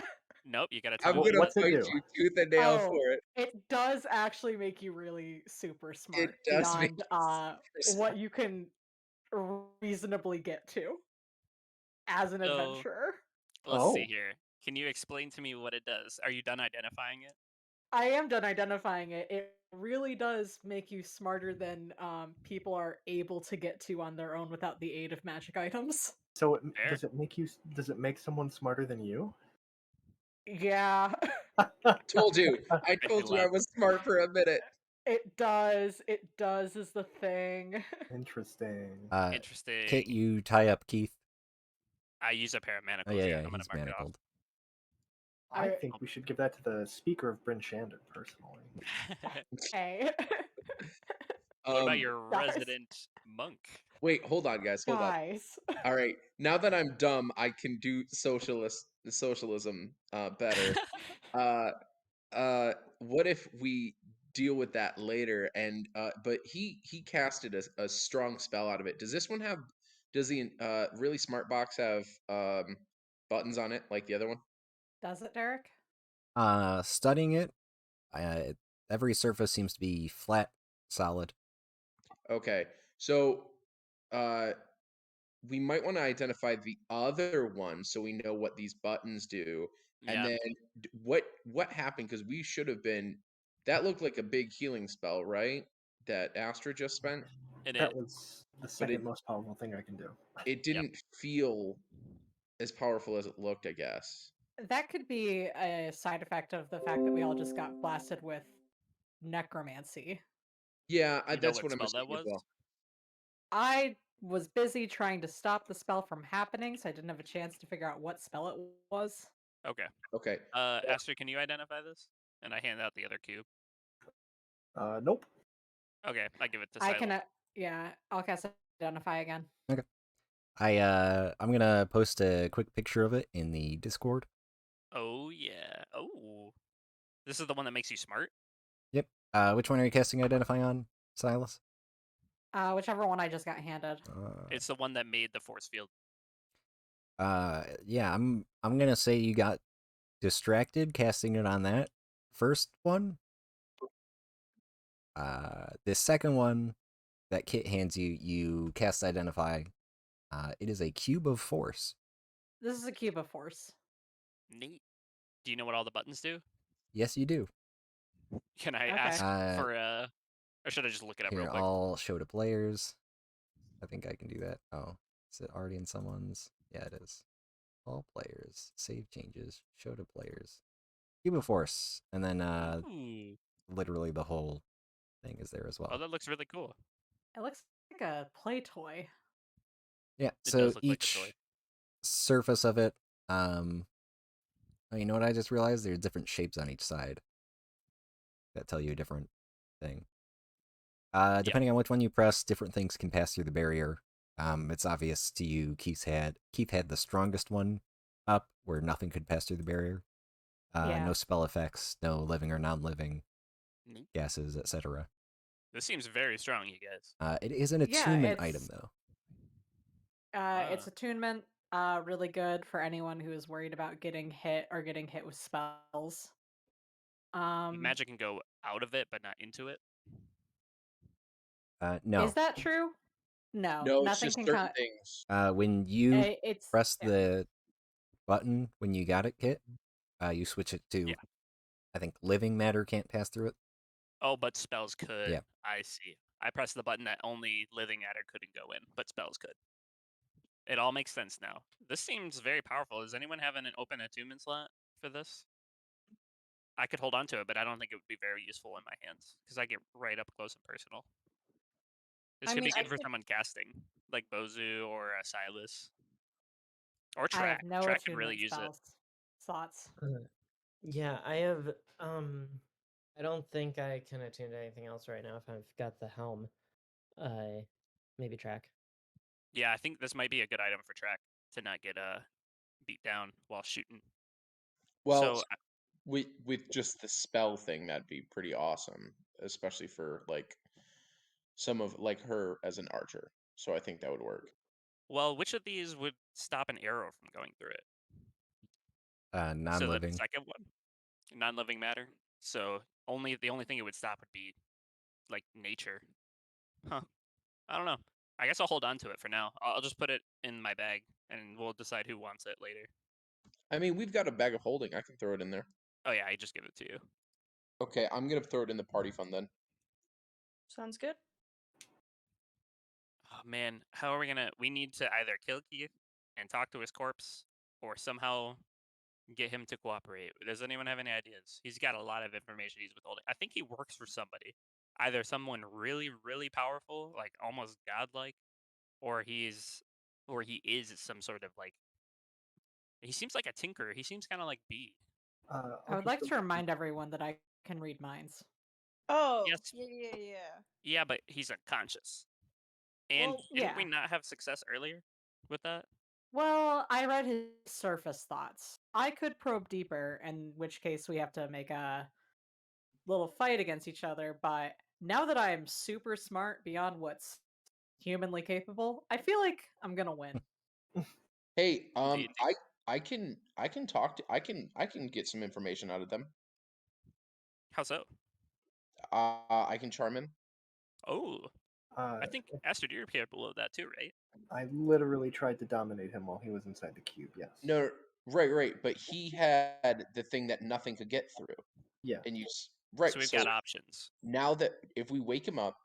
Nope, you gotta tell I'm me. gonna What's it fight do? you tooth and nail Oh, for it. it does actually make you really super smart does make beyond you super what you can reasonably get to as an So- adventurer. Let's see Oh. here. Can you explain to me what it does? Are you done identifying it? I am done identifying it. It really does make you smarter than people are able to get to on their own without the aid of magic items. So Fair. does it make someone smarter than you? Yeah, Told you. I I told you I love- was smart for a minute. it does. It does is the thing. Interesting. Interesting. Kit, you tie up Keith. I use a pair of Oh, manacles. yeah, I'm gonna he's mark manacled. I I- think we should give that to the speaker of Bryn Shandon, personally. it off. Hey, What about your guys. resident monk? Wait, hold on, guys. Hold on. guys. All right. Now that I'm dumb, I can do socialism better. What if we deal with that later? And but he casted a strong spell out of it. Does this one have? Does the really smart box have buttons on it like the other one? Does it, Derek? Studying it, every surface seems to be flat, solid. Okay, so we might want to identify the other one so we know what these buttons do, and Yeah. then what happened, because we should have been. That looked like a big healing spell, right? That Astra just spent. It That is. was the second most powerful thing I can do. It didn't feel as powerful as it looked, I guess. That could be a side effect of the fact that we all just got blasted with necromancy. Yeah, You know that's what what I'm spell that assuming as was? well. I was busy trying to stop the spell from happening, so I didn't have a chance to figure out what spell it was. Okay. Okay. Astrid, can you identify this? And I hand out the other cube. Nope. Okay, I give it to I Silas. can, yeah, I'll cast Identify again. I'm gonna post a quick picture of it in the Discord. Oh yeah. Oh. This is the one that makes you smart? Yep. Which one are you casting Identify on, Silas? Whichever one I just got handed. It's the one that made the force field. Yeah, I'm gonna say you got distracted casting it on that first one. The second one that Kit hands you, you cast Identify. It is a cube of force. This is a cube of force. Neat. Do you know what all the buttons do? Yes, you do. Can I Okay. ask for or should I just look it up Here, real quick? I'll show to players. I think I can do that. Oh, is it already in someone's? Yeah, it is. All players, save changes, show to players. Cube of force, and then Ooh. literally the whole thing is there as well. Oh, that looks really cool. It looks like a play toy. Yeah, It so does look like a each toy. surface of it, oh, you know what I just realized? There's different shapes on each side that tell you a different thing. Depending on which one you press, different things can pass through the barrier. It's obvious to you Keith had the strongest one up, where nothing could pass through the barrier. Yeah. No spell effects, no living or non-living Neat. gases, etc. This seems very strong, you guys. It is an Yeah, attunement item, though. It's attunement. Really good for anyone who is worried about getting hit or getting hit with spells. Magic can go out of it, but not into it. No. Is that true? No, No, it's nothing just can certain come. things. When you It's press the button when you got it, Kit, you switch it to, Yeah. I think, living matter can't pass through it. Oh, but spells could. Yeah. I see. I pressed the button that only living matter couldn't go in, but spells could. It all makes sense now. This seems very powerful. Does anyone have an open attunement slot for this? I could hold on to it, but I don't think it would be very useful in my hands because I get right up close and personal. This I could mean, be I good for think- someone casting, like Bozu or Silas. Or I Track. have no Track could really attunement use it. spells. Slots. Yeah, I have. I don't think I can attune to anything else right now. If I've got the helm, maybe track. Yeah, I think this might be a good item for Track to not get beat down while shooting. Well, So with just the spell thing, that'd be pretty awesome, especially for like some of like her as an archer. So I think that would work. well, which of these would stop an arrow from going through it? So Non-living. the second one, non-living matter. So the only thing it would stop would be like nature. Huh. I don't know. I guess I'll hold on to it for now. I'll just put it in my bag, and we'll decide who wants it later. I mean, we've got a bag of holding. I can throw it in there. Oh yeah, I just give it to you. Okay, I'm gonna throw it in the party fund then. Sounds good. Oh man, how are we gonna? We need to either kill Keith and talk to his corpse, or somehow get him to cooperate. Does anyone have any ideas? He's got a lot of information he's withholding. I think he works for somebody, either someone really, really powerful, like almost godlike, or he is some sort of like. He seems like a tinker. He seems kind of like B. I would like to remind everyone that I can read minds. Oh, Yes. yeah. Yeah, but he's unconscious. And Well, didn't we yeah. not have success earlier with that? Well, I read his surface thoughts. I could probe deeper, in which case we have to make a little fight against each other, but now that I am super smart beyond what's humanly capable, I feel like I'm gonna win. Hey, Do you think? I can talk to I can get some information out of them. How so? I can charm him. Oh, I think Astrid, you're capable of that too, right? I literally tried to dominate him while he was inside the cube. Yes. No, right, but he had the thing that nothing could get through. Yeah. And you right. So we've got options. Now that if we wake him up,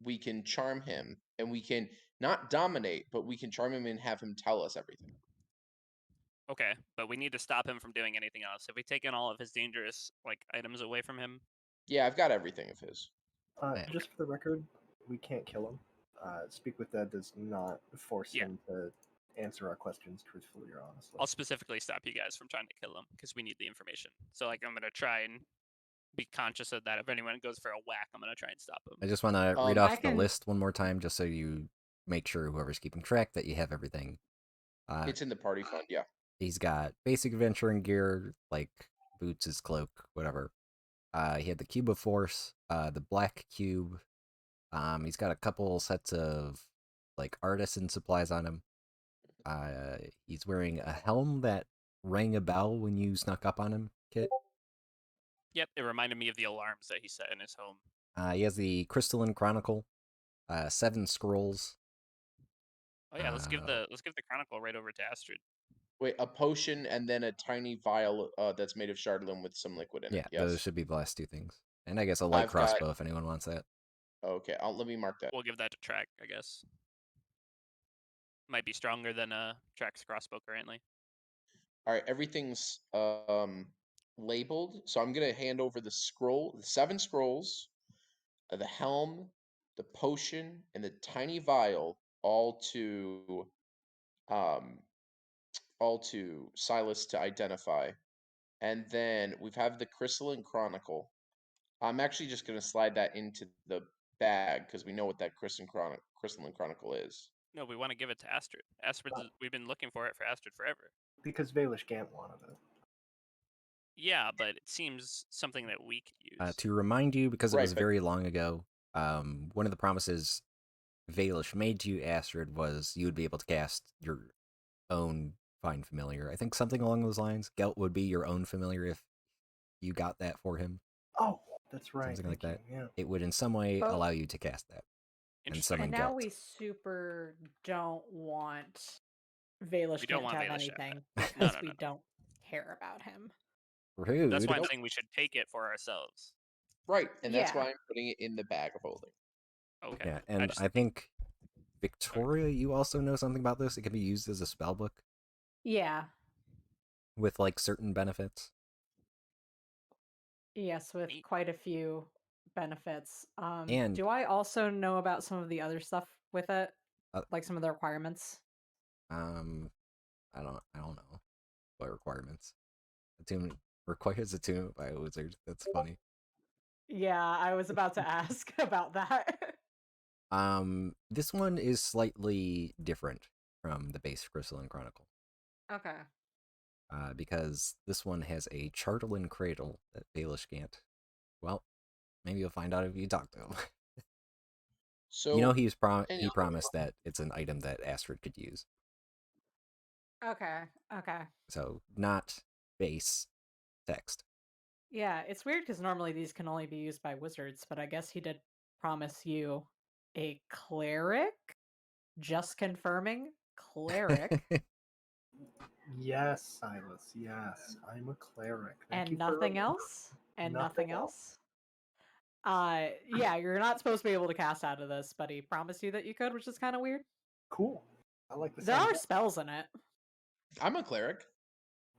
we can charm him, and we can not dominate, but we can charm him and have him tell us everything. Okay, but we need to stop him from doing anything else. Have we taken all of his dangerous like items away from him? Yeah, I've got everything of his. Just for the record, we can't kill him. Speak with Dead does not force him to answer our questions truthfully or honestly. I'll specifically stop you guys from trying to kill him because we need the information. So like I'm gonna try and be conscious of that. If anyone goes for a whack, I'm gonna try and stop him. I just want to read off the list one more time, just so you make sure whoever's keeping track that you have everything. It's in the party fund, yeah. He's got basic adventuring gear, like boots, his cloak, whatever. He had the Cube of Force, the Black Cube. He's got a couple sets of like artisan supplies on him. He's wearing a helm that rang a bell when you snuck up on him, Kit. Yep, it reminded me of the alarms that he set in his home. He has the Crystalline Chronicle, 7 scrolls. Oh yeah, let's give the chronicle right over to Astrid. Wait, a potion and then a tiny vial that's made of Chardonnay with some liquid in it. Yeah, those Yes. should be the last 2 things. And I guess a light I've got- crossbow if anyone wants that. Okay, let me mark that. We'll give that to Track, I guess. Might be stronger than Track's crossbow currently. All right, everything's labeled. So I'm gonna hand over the 7 scrolls, the helm, the potion, and the tiny vial, all to Silas to identify. And then we have the Crystalline Chronicle. I'm actually just gonna slide that into the bag because we know what that Crystalline Chronicle is. No, we want to give it to Astrid. We've been looking for it for Astrid forever. Because Valish Gant wanted it. Yeah, but it seems something that we could use. To remind you, because it Right, was but- very long ago, one of the promises Valish made to you, Astrid, was you would be able to cast your own Find Familiar. I think something along those lines. Gelt would be your own familiar if you got that for him. Oh, that's right. Something like thank that. you, Yeah. It would in some way But- allow you to cast that. And Interesting. summon And now Gelt. we super don't want Valish We don't Gant want to have Valish to have anything that. because No. we don't care about him. Rude. That's why I'm saying we should take it for ourselves. Right, and that's Yeah. why I'm putting it in the bag of holding. Okay. Yeah, and I think Victoria, you also know something about this. It can be used as a spell book Yeah. with like certain benefits. Yes, with Neat. quite a few benefits. And- do I also know about some of the other stuff with it? Uh, Like some of the requirements? I don't know what requirements. Attunement requires attunement by a wizard. That's funny. Yeah, I was about to ask about that. This one is slightly different from the base Crystalline Chronicle. Okay. Because this one has a Chartolin Cradle that Baelish Gant. Well, maybe you'll find out if you talk to him. So You know he and- promised that it's an item that Astrid could use. Okay. Okay. So not base text. Yeah, it's weird because normally these can only be used by wizards, but I guess he did promise you a cleric. Just confirming, cleric, Yes, Silas. Yes, I'm a cleric. Thank you and for nothing remembering. else. And Nothing nothing else. Yeah, you're not supposed to be able to cast out of this, but he promised you that you could, which is kind of weird. Cool. I like the There sound are of that. spells in it. I'm a cleric.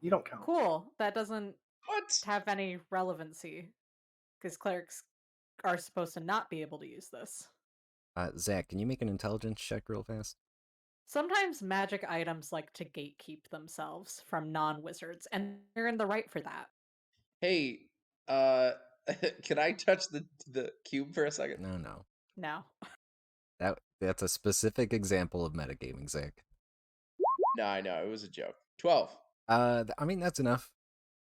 You don't count. Cool. That doesn't What? have any relevancy because clerics are supposed to not be able to use this. Zach, can you make an intelligence check real fast? Sometimes magic items like to gatekeep themselves from non-wizards, and they're in the right for that. Hey, can I touch the cube for a second? No. No. That's a specific example of metagaming, Zach. No, I know it was a joke. 12. I mean that's enough.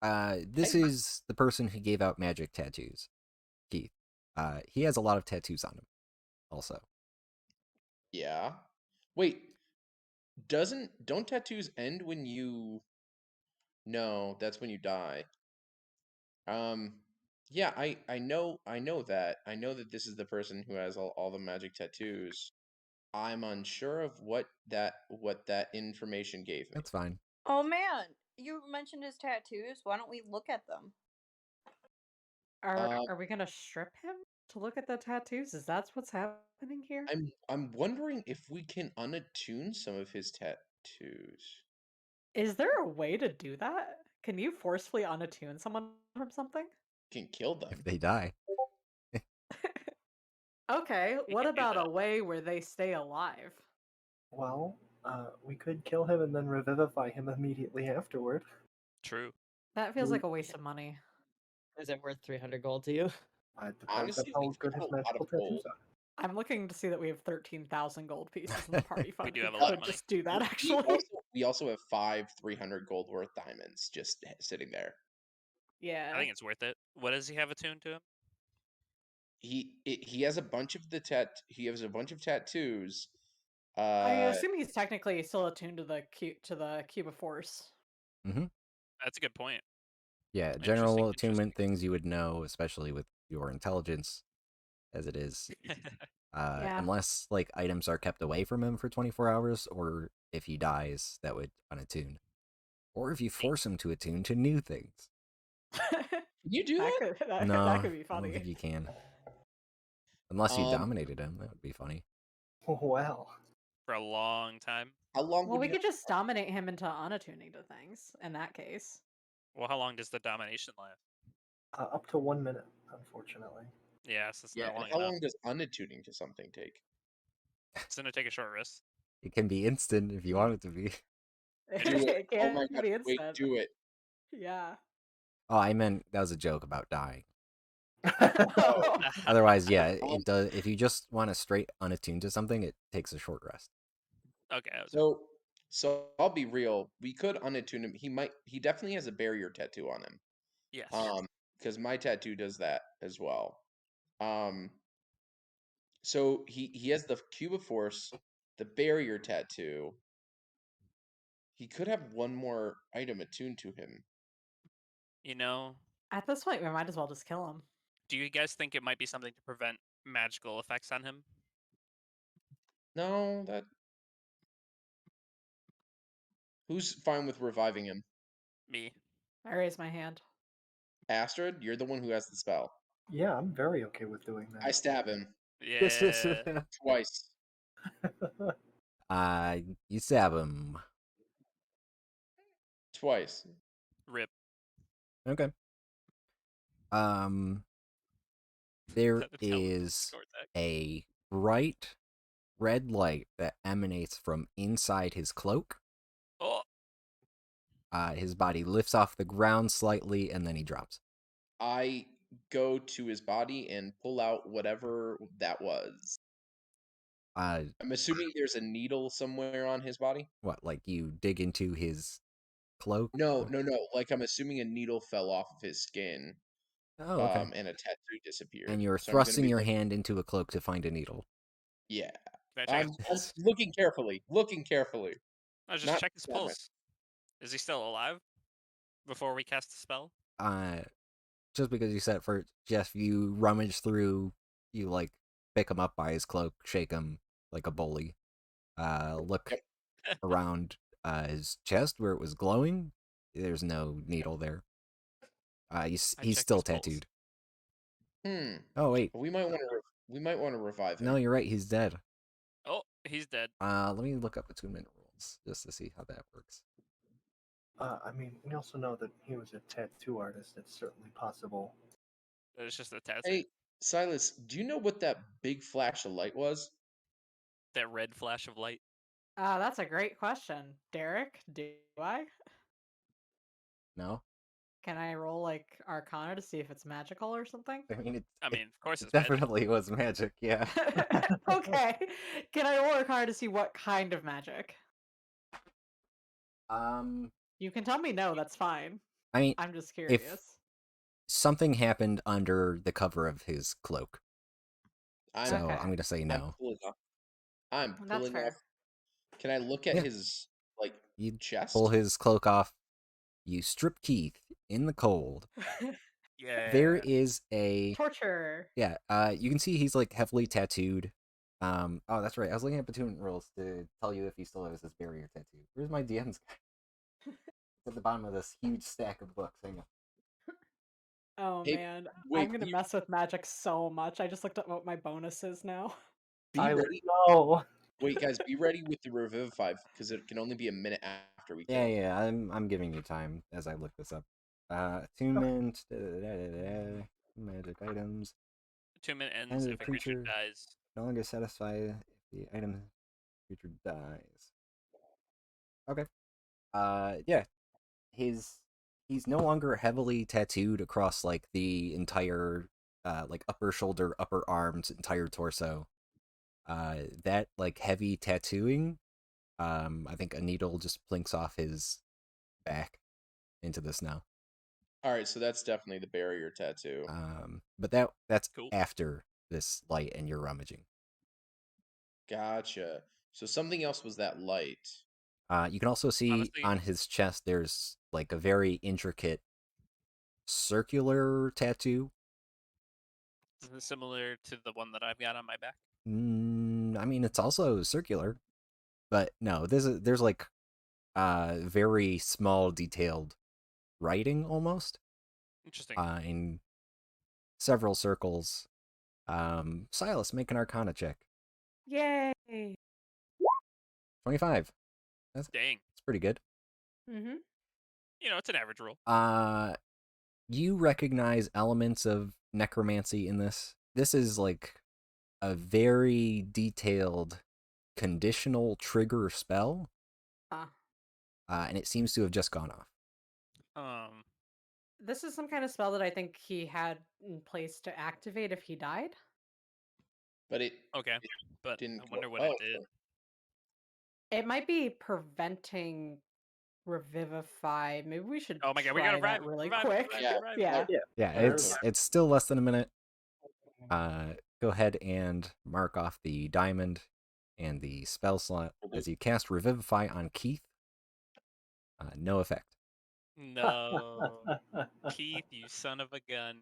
This Hey. is the person who gave out magic tattoos, Keith. He has a lot of tattoos on him, also. Yeah. Wait. Don't tattoos end when you? No, that's when you die. Yeah, I know that. I know that this is the person who has all the magic tattoos. I'm unsure of what that information gave me. That's fine. Oh man, you mentioned his tattoos. Why don't we look at them? Are we gonna strip him to look at the tattoos? Is that what's happening here? I'm wondering if we can unattune some of his tattoos. Is there a way to do that? Can you forcefully unattune someone from something? Can kill them. If they die. Okay, We what can do about a that. way where they stay alive? Well, we could kill him and then revivify him immediately afterward. True. That feels Mm. like a waste of money. Is it worth 300 gold to you? It depends Honestly, on we how good have his a lot magical of gold. tattoos are. I'm looking to see that we have 13,000 gold pieces in the party fund. do have a We lot of could money. just do that, We actually. we also have 5 300 gold worth diamonds just sitting there. Yeah. I think it's worth it. What does he have attuned to him? He has a bunch of he has a bunch of tattoos. I assume he's technically still attuned to the cube of force. Mm-hmm. That's a good point. Yeah, Interesting. general attunement things you would know, especially with your intelligence, as it is. Yeah. Unless like items are kept away from him for 24 hours, or if he dies, that would unattune. Or if you force him to attune to new things. Can you do that? No, that could be I funny. don't think you can. Unless you dominated him, that would be funny. Well, For a long time. How long? Well, would we you could just dominate him into unattuning to things in that case. Well, how long does the domination last? up to 1 minute, unfortunately. Yeah, so it's Yeah, not and long how enough. long does unattuning to something take? It's gonna take a short rest. It can be instant if you want it to be. Do it. It Oh can my god! be Wait, instant. do it. Yeah. Oh, I meant that was a joke about dying. Oh, Otherwise, yeah, it does. If you just want to straight unattune to something, it takes a short rest. Okay. So I'll be real. We could unattune him. He definitely has a barrier tattoo on him. Yes. Because my tattoo does that as well. So he has the cube of force, the barrier tattoo. He could have one more item attuned to him. You know, At this point, we might as well just kill him. do you guys think it might be something to prevent magical effects on him? No, who's fine with reviving him? Me. I raise my hand. Astrid, you're the one who has the spell. Yeah, I'm very okay with doing I that. stab him Yeah. twice. You stab him. Twice. Rip. Okay. There That is Cortex. a bright red light that emanates from inside his cloak. Oh, His body lifts off the ground slightly, and then he drops. I go to his body and pull out whatever that was. I'm assuming there's a needle somewhere on his body. What, like you dig into his cloak? No. Like I'm assuming a needle fell off of his skin. Oh, okay. And a tattoo disappeared. And you're So I'm gonna thrusting be your like, hand into a cloak to find a needle. yeah. can I check I'm looking carefully. I just Not check his stabbing. pulse. Is he still alive? Before we cast the spell? Just because you said it first, Jeff, you rummage through, you like pick him up by his cloak, shake him like a bully. Look around his chest where it was glowing. There's no needle there. He's still tattooed. Oh wait. We might want to revive him. No, you're right. He's dead. Oh, he's dead. Let me look up attunement rules just to see how that works. I mean, we also know that he was a tattoo artist. It's certainly possible. It's just a tattoo. Hey, Silas, do you know what that big flash of light was? That red flash of light. That's a great question. Derek, do I? No? Can I roll like Arcana to see if it's magical or something? I mean, of course it's definitely magic. was magic, yeah. Okay. Can I roll Arcana to see what kind of magic? You can tell me no, that's fine. I mean, I'm just curious. If something happened under the cover of his cloak. I'm going to say no. I'm That's pulling fair. off. Can I look at his chest? Pull his cloak off. You strip Keith in the cold. Yeah. There is a torture. Yeah, you can see he's like heavily tattooed. Oh, that's right. I was looking at attunement rules to tell you if he still has his barrier tattoo. Where's my DM's guy? It's at the bottom of this huge stack of books. Hang on. Oh Hey, man, wait, I'm gonna mess with magic so much. I just looked up what my bonus is now. Be ready. No. Wait, guys, be ready with the revivify because it can only be a minute after we kill him. Yeah, I'm giving you time as I look this up. Attunement, magic items. Attunement ends And if a creature dies. No longer satisfied if the item creature dies. Okay. Yeah. He's no longer heavily tattooed across like the entire like upper shoulder, upper arms, entire torso. That like heavy tattooing, I think a needle just plinks off his back into the snow. All right, so that's definitely the barrier tattoo. But that's Cool. after this light and you're rummaging. Gotcha. So something else was that light. You can also see Honestly- on his chest there's like a very intricate circular tattoo. Is this similar to the one that I've got on my back? I mean, it's also circular, but no, there's like very small, detailed writing almost Interesting. in several circles. Silas, make an Arcana check. Yay! 25. Dang. That's pretty good. Mm-hmm. You know, it's an average roll. You recognize elements of necromancy in this. This is like a very detailed conditional trigger spell, Huh. and it seems to have just gone off. This is some kind of spell that I think he had in place to activate if he died. But it Okay, but didn't I wonder go. what Oh, it did. It might be preventing revivify. Maybe we should Oh my god, we try gotta that revive, really revive, quick. revive, Yeah. revive. Yeah. Yeah, it's still less than a minute. Go ahead and mark off the diamond and the spell slot as you cast Revivify on Keith. No effect. No. Keith, you son of a gun.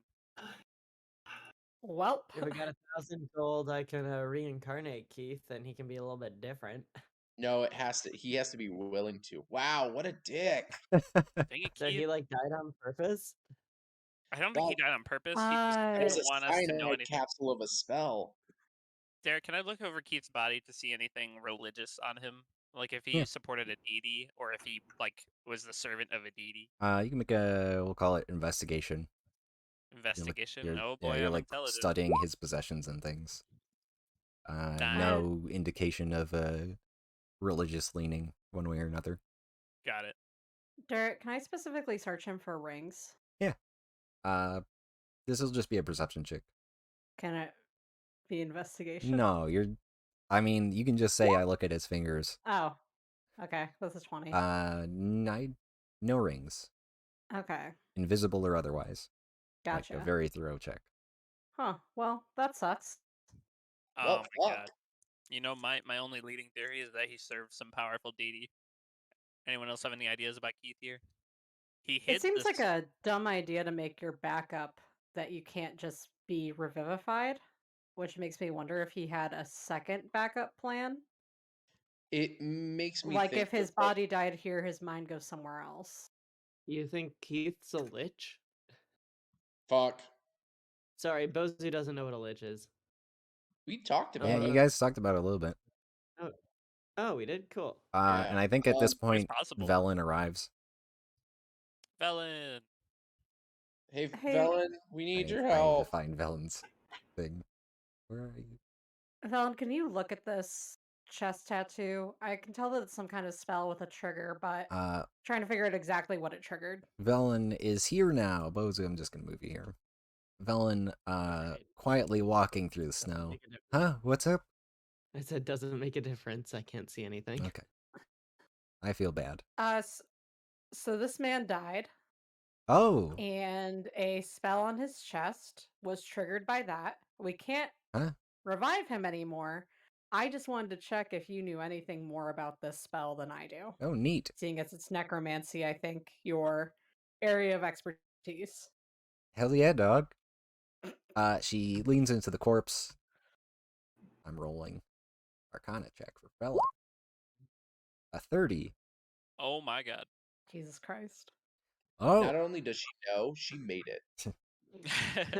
Welp. If we got 1,000 gold, I can reincarnate Keith, and he can be a little bit different. No, it has to. He has to be willing to. Wow, what a dick! Dang it, So Keith. he like died on purpose. I don't think he Well, died on purpose. He just That didn't was a want us to know cyanide anything. capsule of a spell. Derek, can I look over Keith's body to see anything religious on him? Like if he Yeah. supported a deity or if he like was the servant of a deity. You can make we'll call it investigation. Investigation. You're, Oh boy, you're I'm like intelligent. studying his possessions and things. Nice. No indication of a religious leaning one way or another. Got it. Derek, can I specifically search him for rings? Yeah. This will just be a perception check. Can it be investigation? No, I mean, you can just say I look at his fingers. Oh. Okay, this is 20. No rings. Okay. Invisible or otherwise. Gotcha. Like a very thorough check. Huh. Well, that sucks. Oh Well, my fuck. god. You know, my only leading theory is that he served some powerful deity. Anyone else have any ideas about Keith here? He hid It seems this. like a dumb idea to make your backup that you can't just be revivified, which makes me wonder if he had a second backup plan. It makes me Like think if his that, like, body died here, his mind goes somewhere else. You think Keith's a lich? fuck. Sorry, Bozu doesn't know what a lich is. We talked about Yeah, it. you guys talked about it a little bit. Oh, we did? Cool. And I think at this point, possible. Velen arrives. Velen. Hey, Hey. Velen, we need your I need to help. find Velen's thing. Where are you? Velen, can you look at this chest tattoo? I can tell that it's some kind of spell with a trigger, but trying to figure out exactly what it triggered. Velen is here now. Bozu, I'm just gonna move you here. Velen, quietly walking through the Doesn't snow. make a difference. Huh? What's up? I said doesn't make a difference. I can't see anything. Okay. I feel bad. So this man died, Oh. and a spell on his chest was triggered by that. We can't Huh? revive him anymore. I just wanted to check if you knew anything more about this spell than I do. Oh, neat. Seeing as it's necromancy, I think your area of expertise. Hell yeah, dog. She leans into the corpse. I'm rolling Arcana check for Velen. A 30. Oh my god. Jesus Christ. Oh. Not only does she know, she made it.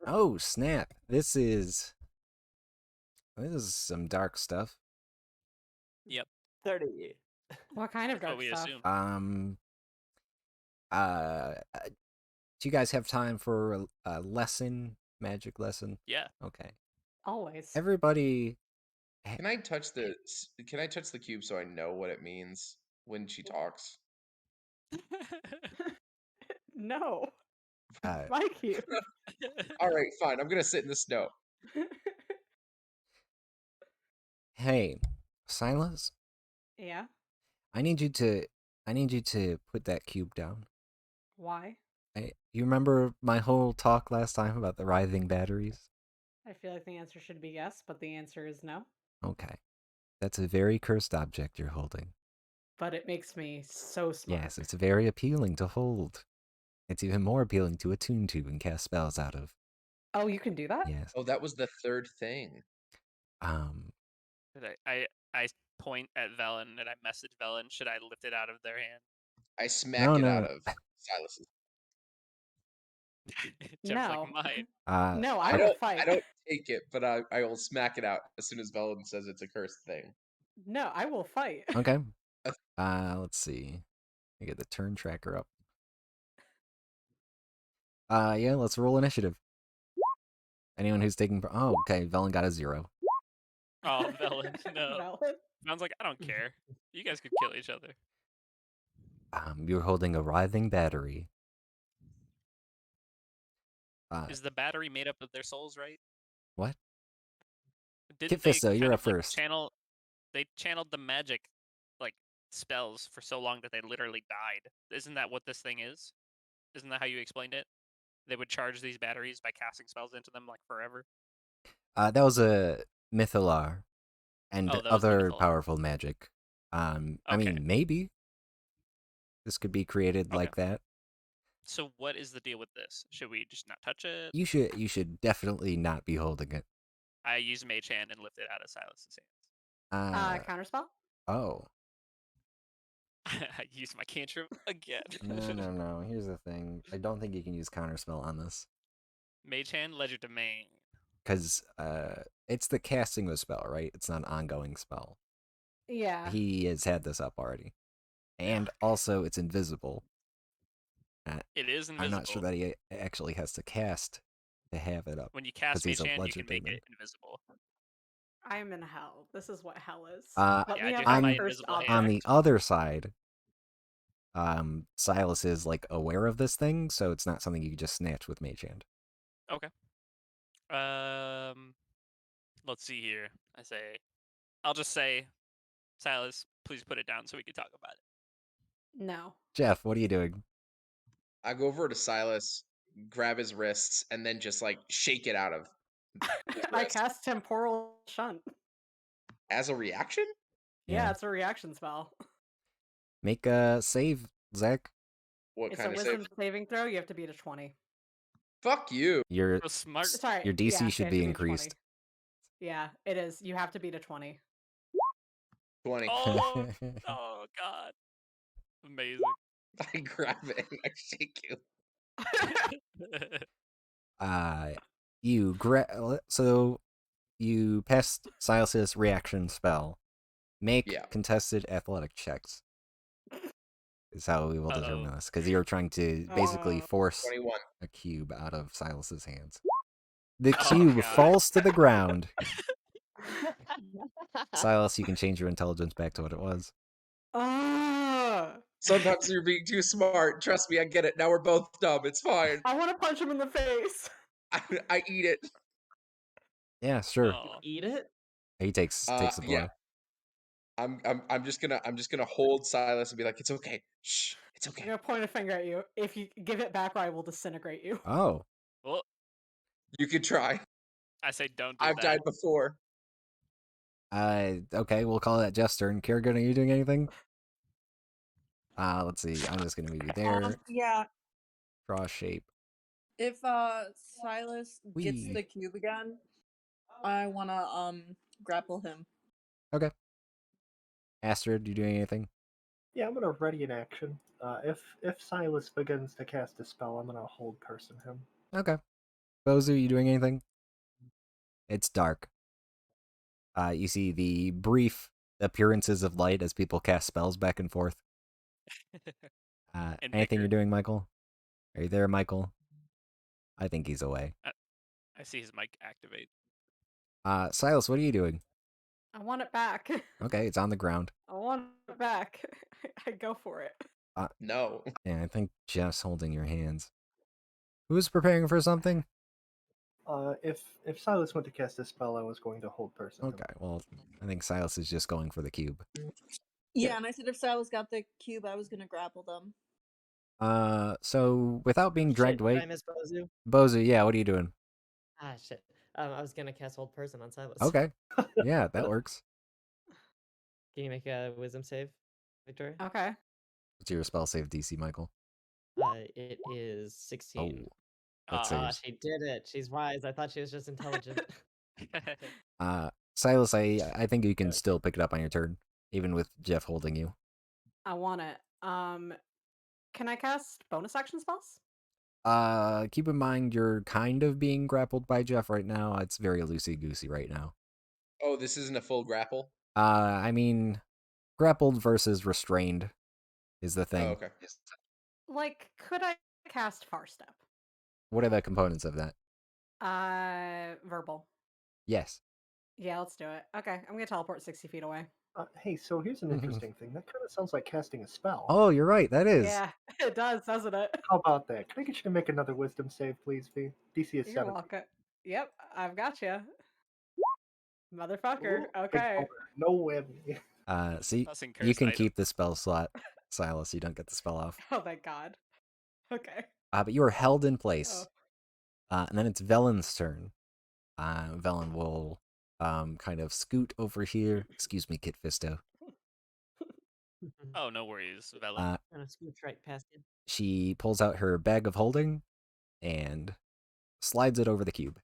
Oh, snap. This is some dark stuff. Yep. 30. What kind of That's what dark we stuff? assume. Do you guys have time for a lesson? Magic lesson? Yeah. Okay. Always. Everybody. Can I touch the cube so I know what it means when she talks? No. Uh, My cue. All right, fine. I'm gonna sit in the snow. Hey, Silas. Yeah. I need you to put that cube down. Why? You remember my whole talk last time about the writhing batteries? I feel like the answer should be yes, but the answer is no. Okay. That's a very cursed object you're holding. But it makes me so smart. Yes, it's very appealing to hold. It's even more appealing to attune to and cast spells out of. Oh, you can do that? Yes. Oh, that was the third thing. Should I point at Velen and I message Velen. Should I lift it out of their hand? I smack it out No. of Silas's. Jeff's like No. mine. No, I I will don't. fight. I don't take it, but I will smack it out as soon as Velen says it's a cursed thing. No, I will fight. Okay. Let's see. I get the turn tracker up. Yeah, let's roll initiative. Anyone who's taking... Oh, okay, Velen got a 0. Oh, Velen, no. Velen? Sounds like I don't care. You guys could kill each other. You're holding a writhing battery. Is the battery made up of their souls, right? What? Didn't Kit Fisto, they you're kind up of like first. they channeled the magic like spells for so long that they literally died. Isn't that what this thing is? Isn't that how you explained it? They would charge these batteries by casting spells into them like forever. That was a Mythalar and Oh, that was the other Mythalar. powerful magic. I mean, maybe this could be created like that. So what is the deal with this? Should we just not touch it? You should definitely not be holding it. I use Mage Hand and lift it out of Silas's hands. Counterspell? Oh. I use my cantrip again. No. Here's the thing. I don't think you can use counterspell on this. Mage Hand, Ledger Domain. Because it's the casting of a spell, right? It's not an ongoing spell. Yeah. He has had this up already. And also, it's invisible. It is invisible. I'm not sure that he actually has to cast to have it up. When you cast Mage Hand, you can make it invisible. I'm in hell. This is what hell is. Let me have my invisible hand. On the other side, Silas is like aware of this thing, so it's not something you can just snatch with Mage Hand. Okay. Let's see here. I'll just say, Silas, please put it down so we can talk about it. No. Jeff, what are you doing? I go over to Silas, grab his wrists, and then just like shake it out of his I wrist. cast Temporal Shunt. As a reaction? Yeah, it's a reaction spell. Make a save, Zach. What It's kind a of wisdom saving throw. You have to beat a 20. Fuck you. Your smart. Sorry, your DC yeah, should be increased. Yeah, it is. You have to beat a 20. 20. Oh, oh God. Amazing. I grab it and I shake you. So you passed Silas's reaction spell. Make contested athletic checks. Is how we will determine this, because you're trying to basically force 21. a cube out of Silas's hands. The cube falls to the ground. Silas, you can change your intelligence back to what it was. Sometimes you're being too smart. Trust me, I get it. Now we're both dumb. It's fine. I want to punch him in the face. I eat it. Yeah, sure. Eat it? He takes the blow. Yeah. I'm just gonna hold Silas and be like, it's okay. Shh, it's okay. I'm gonna point a finger at you. If you give it back, or I will disintegrate you. Oh. Well, you could try. I say don't do I've that. died before. Okay, we'll call that Jeff's turn. Kerrigan, are you doing anything? Let's see. I'm just gonna move you there. Yeah. Draw a shape. If Silas gets the cube again, I wanna grapple him. Okay. Astrid, you doing anything? Yeah, I'm gonna ready an action. If Silas begins to cast a spell, I'm gonna hold person him. Okay. Bozu, you doing anything? It's dark. You see the brief appearances of light as people cast spells back and forth. Anything you're doing, Michael? Are you there, Michael? I think he's away. I see his mic activate. Silas, what are you doing? I want it back. Okay, it's on the ground. I want it back. I go for it. No. Yeah, I think Jeff's holding your hands. Who's preparing for something? If Silas went to cast a spell, I was going to hold person. Okay, well, I think Silas is just going for the cube. Yeah, and I said if Silas got the cube, I was gonna grapple them. So without being Shit, dragged did away, I miss Bozu? Bozu, yeah, what are you doing? Ah, shit. I was gonna cast Hold Person on Silas. Okay. Yeah, that works. Can you make a Wisdom save, Victoria? Okay. What's your spell save DC, Michael? It is 16. Oh, that Ah, saves. she did it. She's wise. I thought she was just intelligent. Silas, I think you can still pick it up on your turn, even with Jeff holding you. I want it. Can I cast bonus action spells? Keep in mind you're kind of being grappled by Jeff right now. It's very loosey-goosey right now. Oh, this isn't a full grapple? I mean, grappled versus restrained is the thing. Oh, okay. Like, could I cast Far Step? What are the components of that? Verbal. Yes. Yeah, let's do it. Okay, I'm gonna teleport 60 feet away. Hey, so here's an interesting thing. That kind of sounds like casting a spell. Oh, you're right. That is. Yeah, it does, doesn't it? How about that? Can I get you to make another Wisdom save, please, V? DC is You're 7. welcome. Yep, I've got you. Motherfucker. Ooh, Okay. big boulder. No whammy. See, Tossing you cursed can item. keep the spell slot, Silas. You don't get the spell off. Oh, thank God. Okay. But you are held in place. Oh. And then it's Velen's turn. Velen will kind of scoot over here. Excuse me, Kit Fisto. Oh, no worries, Velen. Gonna scooch right past you. She pulls out her bag of holding and slides it over the cube.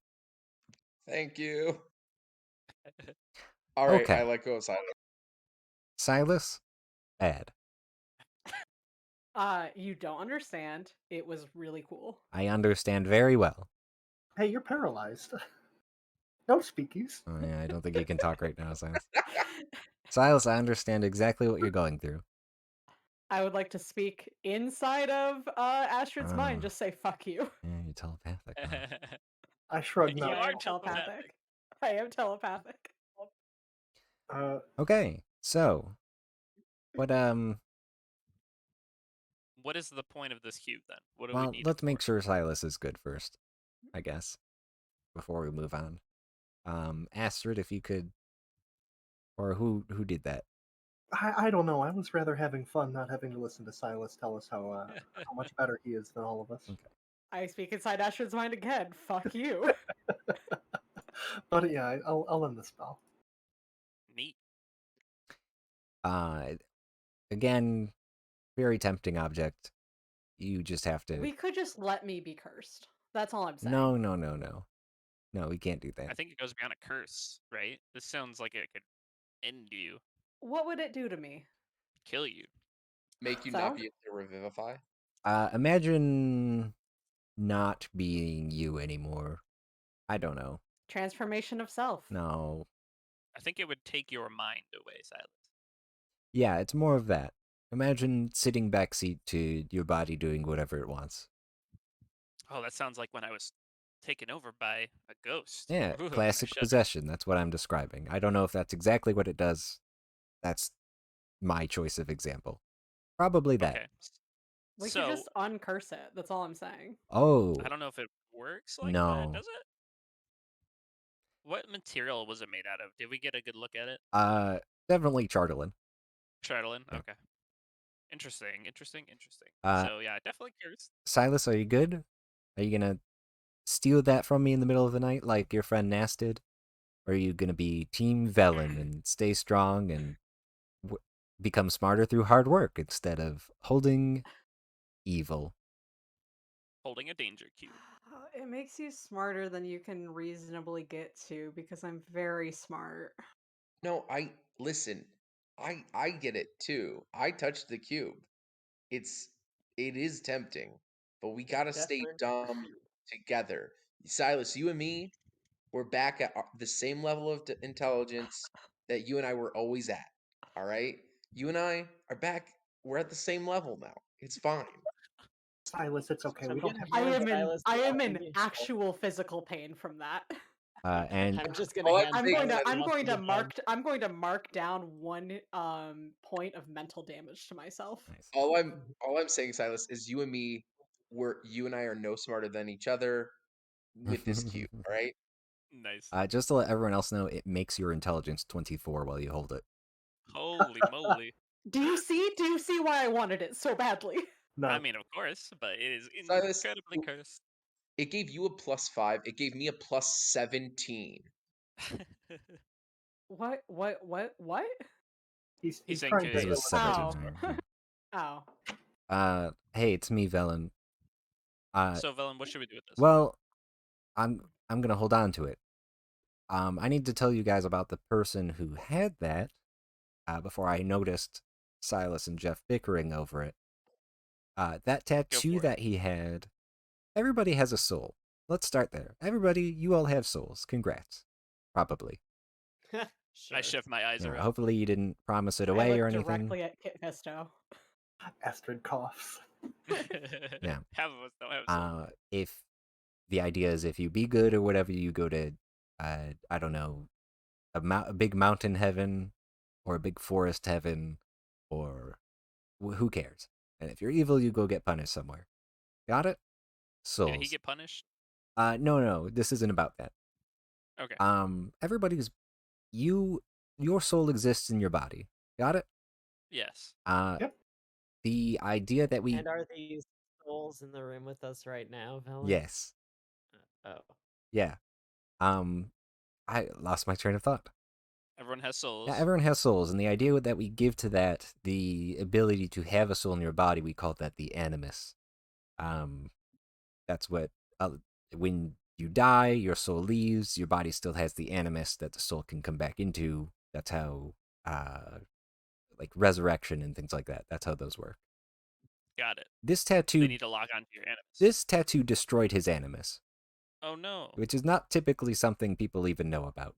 Thank you. All right, Okay. I let go of Silas. Silas, add. You don't understand. It was really cool. I understand very well. Hey, you're paralyzed. No speakies. Oh, yeah, I don't think you can talk right now, Silas. Silas, I understand exactly what you're going through. I would like to speak inside of Astrid's mind. Just say "fuck you." Yeah, you're telepathic. Huh? I shrug You no. are telepathic. I am telepathic. Okay, so what What is the point of this cube then? What do well, we need? let's make sure Silas is good first, I guess, before we move on. Astrid, if you could, or who did that? I don't know. I was rather having fun not having to listen to Silas tell us how much better he is than all of us. Okay. I speak inside Astrid's mind again. Fuck you. But yeah, I'll end the spell. Neat. Again, very tempting object. You just have to. We could just let me be cursed. That's all I'm saying. No. No, we can't do I that. think it goes beyond a curse, right? This sounds like it could end you, What would it do to me? kill you. Make you So? not be able to revivify? Imagine not being you anymore. I don't know. Transformation of self. No. I think it would take your mind away, Silas. Yeah, it's more of that. Imagine sitting backseat to your body doing whatever it wants. Oh, that sounds like when I was taken over by a ghost. Yeah, Ooh, classic I shudder. possession. That's what I'm describing. I don't know if that's exactly what it does. That's my choice of example. Probably that. Okay. We So, could just uncurse it. That's all I'm saying. Oh, I don't know if it works like no. that, does it? What material was it made out of? Did we get a good look at it? Definitely Charterlin. Charlatan? Yeah. Okay. Interesting. Uh, So, yeah, definitely curious. Silas, are you good? Are you gonna steal that from me in the middle of the night like your friend Nas did? Or are you gonna be Team Velen and stay strong and become smarter through hard work instead of holding evil? Holding a danger cube. It makes you smarter than you can reasonably get to because I'm very smart. No, listen. I get it too. I touched the cube. It is tempting, but we gotta stay Desperate. dumb together. Silas, you and me, we're back at the same level of intelligence that you and I were always at. All right, you and I are back. We're at the same level now. It's fine. Silas, it's okay. We I'm don't gonna have I hand am in Silas I the am in RPG. actual physical pain from that. And I'm just gonna All hand I'm I'm saying going is to that I'm Silas going the to gun. mark down 1 point of mental damage to myself. nice. all I'm saying, Silas, is you and me, you and I are no smarter than each other with this cube. All right. Nice. Just to let everyone else know, it makes your intelligence 24 while you hold it. Holy moly. Do you see why I wanted it so badly? No. I mean, of course, but it is Silas, incredibly cursed. it gave you a +5. It gave me a +17. What? He's He's saying trying to This was curious. illustrate. 17. Oh. Hey, it's me, Velen. So, Velen, what should we do with this? Well, I'm gonna hold on to it. I need to tell you guys about the person who had that before I noticed Silas and Jeff bickering over it. That Go tattoo for it. that he had, everybody has a soul. Let's start there. Everybody, you all have souls. Congrats. Probably. Sure. I shift my eyes around. Hopefully you didn't promise it I away look or anything. directly at Kit Fisto. Astrid coughs. Yeah. Half of us don't have souls. If the idea is if you be good or whatever, you go to, I don't know, a big mountain heaven or a big forest heaven or who cares? And if you're evil, you go get punished somewhere. Got it? Souls. Did he get punished? No, this isn't about that. Okay. Everybody's your soul exists in your body. Got it? Yes. Yep. The idea that we And are these souls in the room with us right now, Velen? Yes. Oh. Yeah. I lost my train of thought. Everyone has souls. Yeah, everyone has souls, and the idea that we give to that, the ability to have a soul in your body, we call that the animus. That's what when you die, your soul leaves, your body still has the animus that the soul can come back into. That's how like resurrection and things like that. That's how those work. Got it. This They tattoo need to log onto your animus. This tattoo destroyed his animus. Oh no. Which is not typically something people even know about.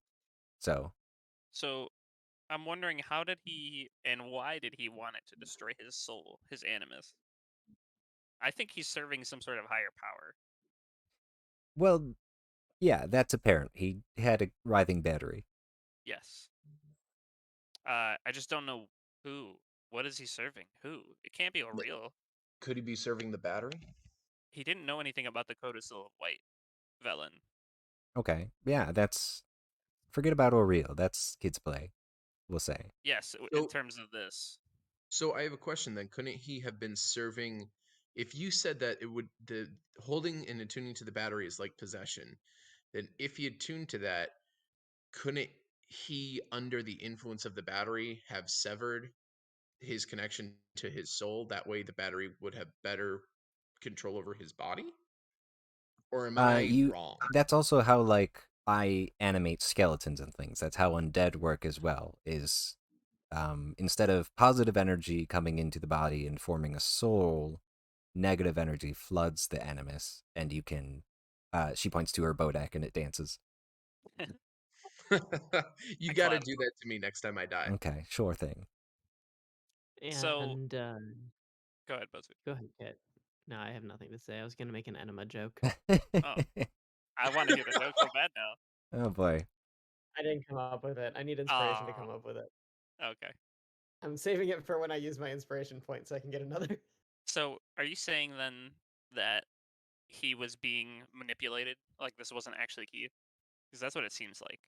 So I'm wondering, how did he and why did he want it to destroy his soul, his animus? I think he's serving some sort of higher power. well, yeah, that's apparent. He had a writhing battery. Yes. I just don't know who. What is he serving? Who? It can't be O'Real. Could he be serving the battery? He didn't know anything about the Codicil of White, Velen. Okay, yeah, that's forget about O'Real. That's kids play. We'll say. Yes, So- in terms of this. So I have a question then. Couldn't he have been serving? If you said that it would the holding and attuning to the battery is like possession, then if he attuned to that, couldn't he, under the influence of the battery, have severed his connection to his soul? That way, the battery would have better control over his body. Or am I wrong? That's also how like I animate skeletons and things. That's how undead work as well. Is instead of positive energy coming into the body and forming a soul, negative energy floods the animus, and you can. She points to her bodak and it dances. You I got to clap. do that to me next time I die. Okay, sure thing. So- And Go ahead, BuzzFeed. go ahead, Kit. No, I have nothing to say. I was gonna make an enema joke. I want to hear the joke so bad now. Oh boy. I didn't come up with it. I need inspiration to come up with it. Okay. I'm saving it for when I use my inspiration point so I can get another. So, are you saying then that he was being manipulated? Like this wasn't actually Keith? Because that's what it seems like.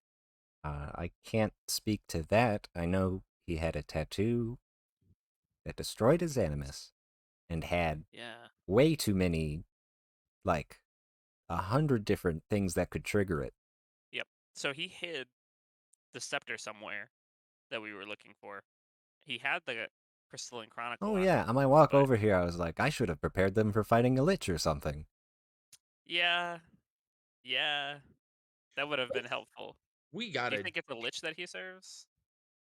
I can't speak to that. I know he had a tattoo that destroyed his animus and had Yeah. way too many, like 100 different things that could trigger it. Yep. So he hid the scepter somewhere that we were looking for. He had the Crystalline Chronicle. Oh on yeah, him, on my walk but- over here, I was like, I should have prepared them for fighting a lich or something. Yeah. That would have been helpful. We Do got you to. think it's a lich that he serves?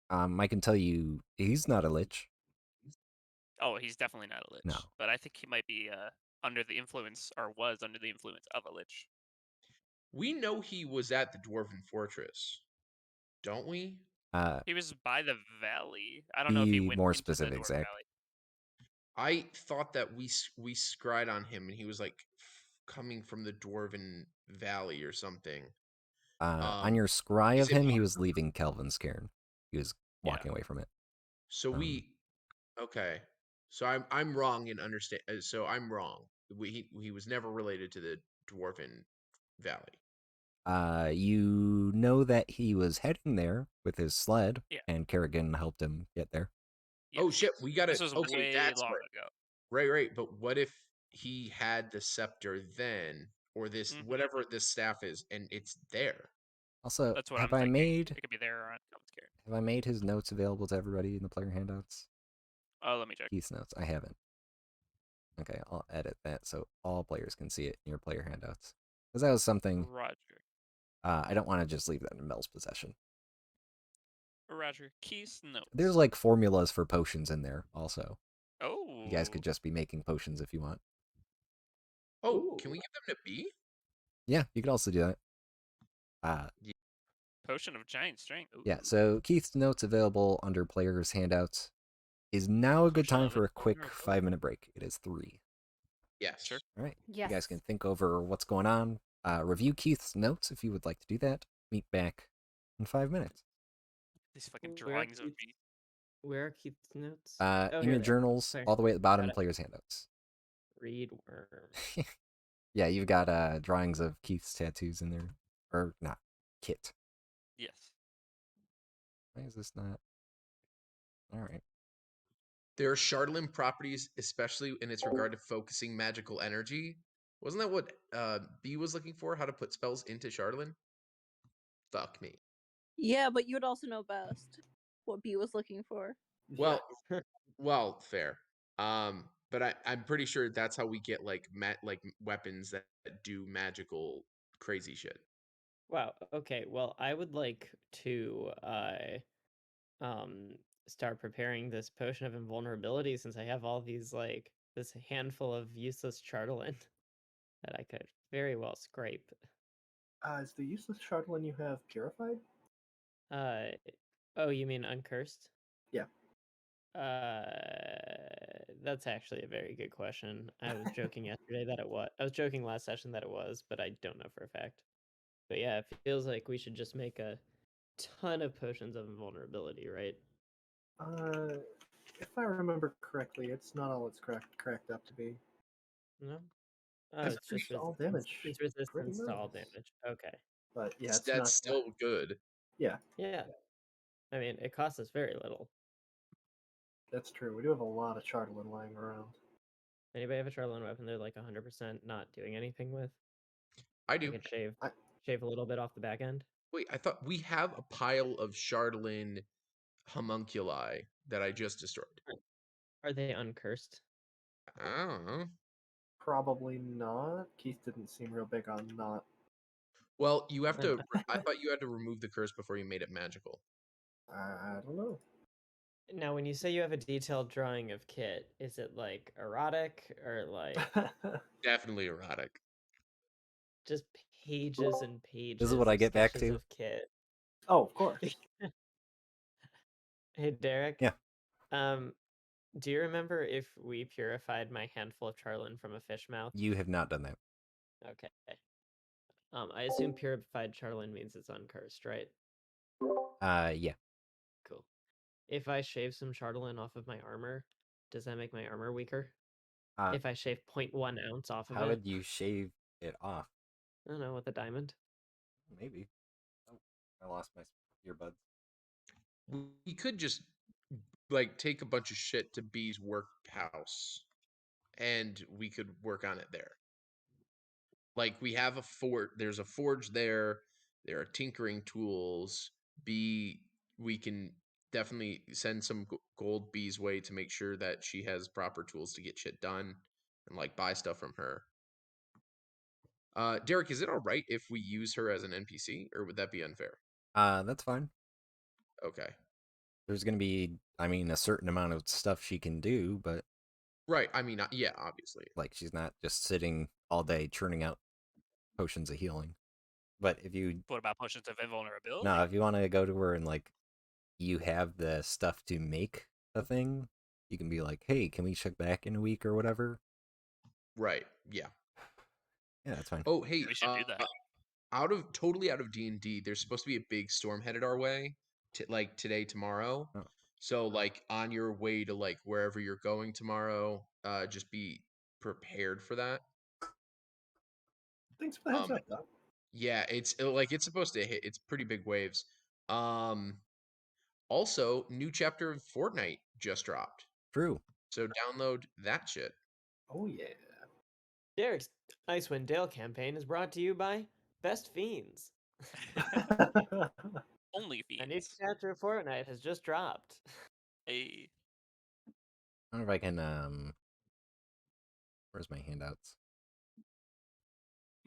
I can tell you, he's not a lich. Oh, he's definitely not a lich. No. But I think he might be under the influence, or was under the influence of a lich. We know he was at the Dwarven Fortress, don't we? He was by the valley. I don't know if he Be went more into specific, the Dwarven Zach. Valley. I thought that we scried on him, and he was like coming from the Dwarven Valley or something. On your scry is of it him, he was leaving Kelvin's cairn. He was walking away from it. So okay. So I'm wrong in understand. So I'm wrong. He was never related to the Dwarven Valley. You know that he was heading there with his sled, Yeah. and Kerrigan helped him get there. Oh Yes. shit, we got This to. was Okay, way that's long what. ago. Right. But what if he had the scepter then, or this Mhm. whatever this staff is, and it's there? Also, That's what have I'm I thinking. made It could be there or on Calvin's Cairn. have I made his notes available to everybody in the player handouts? Oh, let me check. Keith's notes. I haven't. Okay, I'll edit that so all players can see it in your player handouts. Because that was something Roger. I don't want to just leave that in Mel's possession. Roger. Keith's notes. There's like formulas for potions in there also. Oh. You guys could just be making potions if you want. Oh, can we give them to B? Yeah, you could also do that. Potion of giant strength. Ooh. Yeah, so Keith's notes available under players' handouts. Is now a good Potion time of for a quick invulnerability. 5-minute break. It is 3. Yes. Sure. All right. Yes. You guys can think over what's going on. Review Keith's notes if you would like to do that. Meet back in 5 minutes. These fucking Where are drawings of me. Where are Keith's notes? In here your they are. journals, Sorry. all the way at the bottom, Got it. players' handouts. Reed worm. Yeah, you've got drawings of Keith's tattoos in there. Or not. Kit. Yes. Why is this not? All right. There are Chardalyn properties, especially in its regard to focusing magical energy. Wasn't that what B was looking for? How to put spells into Chardalyn? Fuck me. Yeah, but you would also know best what B was looking for. Well, well, fair. But I'm pretty sure that's how we get like weapons that do magical crazy shit. Wow. Okay. Well, I would like to um start preparing this potion of invulnerability since I have all these this handful of useless Chardalyn that I could very well scrape. Is the useless Chardalyn you have purified? Uh oh, you mean uncursed? Yeah. That's actually a very good question. I was joking yesterday that it was. I was joking last session that it was, but I don't know for a fact. But yeah, it feels like we should just make a ton of potions of invulnerability, right? If I remember correctly, it's not all it's cracked up to be. No. Oh, It's it's just to all resistance. damage. It's Pretty resistance to all nice. damage. Okay. But yeah, it's That's not. still good. Yeah, Yeah. I mean, it costs us very little. that's true. We do have a lot of Chardalyn lying around. Anybody have a Chardalyn weapon they're like 100% not doing anything with? I do. I could shave I- shave a little bit off the back end. Wait, I thought we have a pile of Chardalyn homunculi that I just destroyed. Are they uncursed? I don't know. Probably not. Keith didn't seem real big on not. Well, you have to. I thought you had to remove the curse before you made it magical. I don't know. Now, when you say you have a detailed drawing of Kit, is it like erotic or like Definitely erotic. just pages and pages This is what I of get back sketches to. of Kit? Oh, of course. Hey, Derek. Yeah. Do you remember if we purified my handful of Charlin from a fish mouth? You have not done that. Okay. I assume purified Charlin means it's uncursed, right? Yeah. Cool. If I shave some Chardalyn off of my armor, does that make my armor weaker? If I shave 0.1 ounce off of How it? would you shave it off? I don't know, with a diamond. Maybe. Oh, I lost my earbuds. We could just take a bunch of shit to B's workhouse, and we could work on it there. Like we have a fort. There's a forge there. There are tinkering tools. B, we can definitely send some gold B's way to make sure that she has proper tools to get shit done and buy stuff from her. Derek, is it all right if we use her as an NPC, or would that be unfair? That's fine. Okay. There's gonna be, a certain amount of stuff she can do, but Right. I mean, yeah, obviously. she's not just sitting all day churning out potions of healing. But if you What about potions of invulnerability? no, if you want to go to her and you have the stuff to make the thing, you can be like, hey, can we check back in a week or whatever? Right. Yeah. Yeah, that's fine. Oh, hey, We should do that. Totally out of D&D, there's supposed to be a big storm headed our way today, tomorrow. Oh. So on your way to wherever you're going tomorrow, just be prepared for that. Thanks for the heads up, Doc. Yeah, it's supposed to hit. It's pretty big waves. Also, new chapter of Fortnite just dropped. True. So download that shit. Oh yeah. Derek's Icewind Dale campaign is brought to you by Best Fiends. Only A new fiends. chapter of Fortnite has just dropped. Hey, I wonder if I can. Where's my handouts?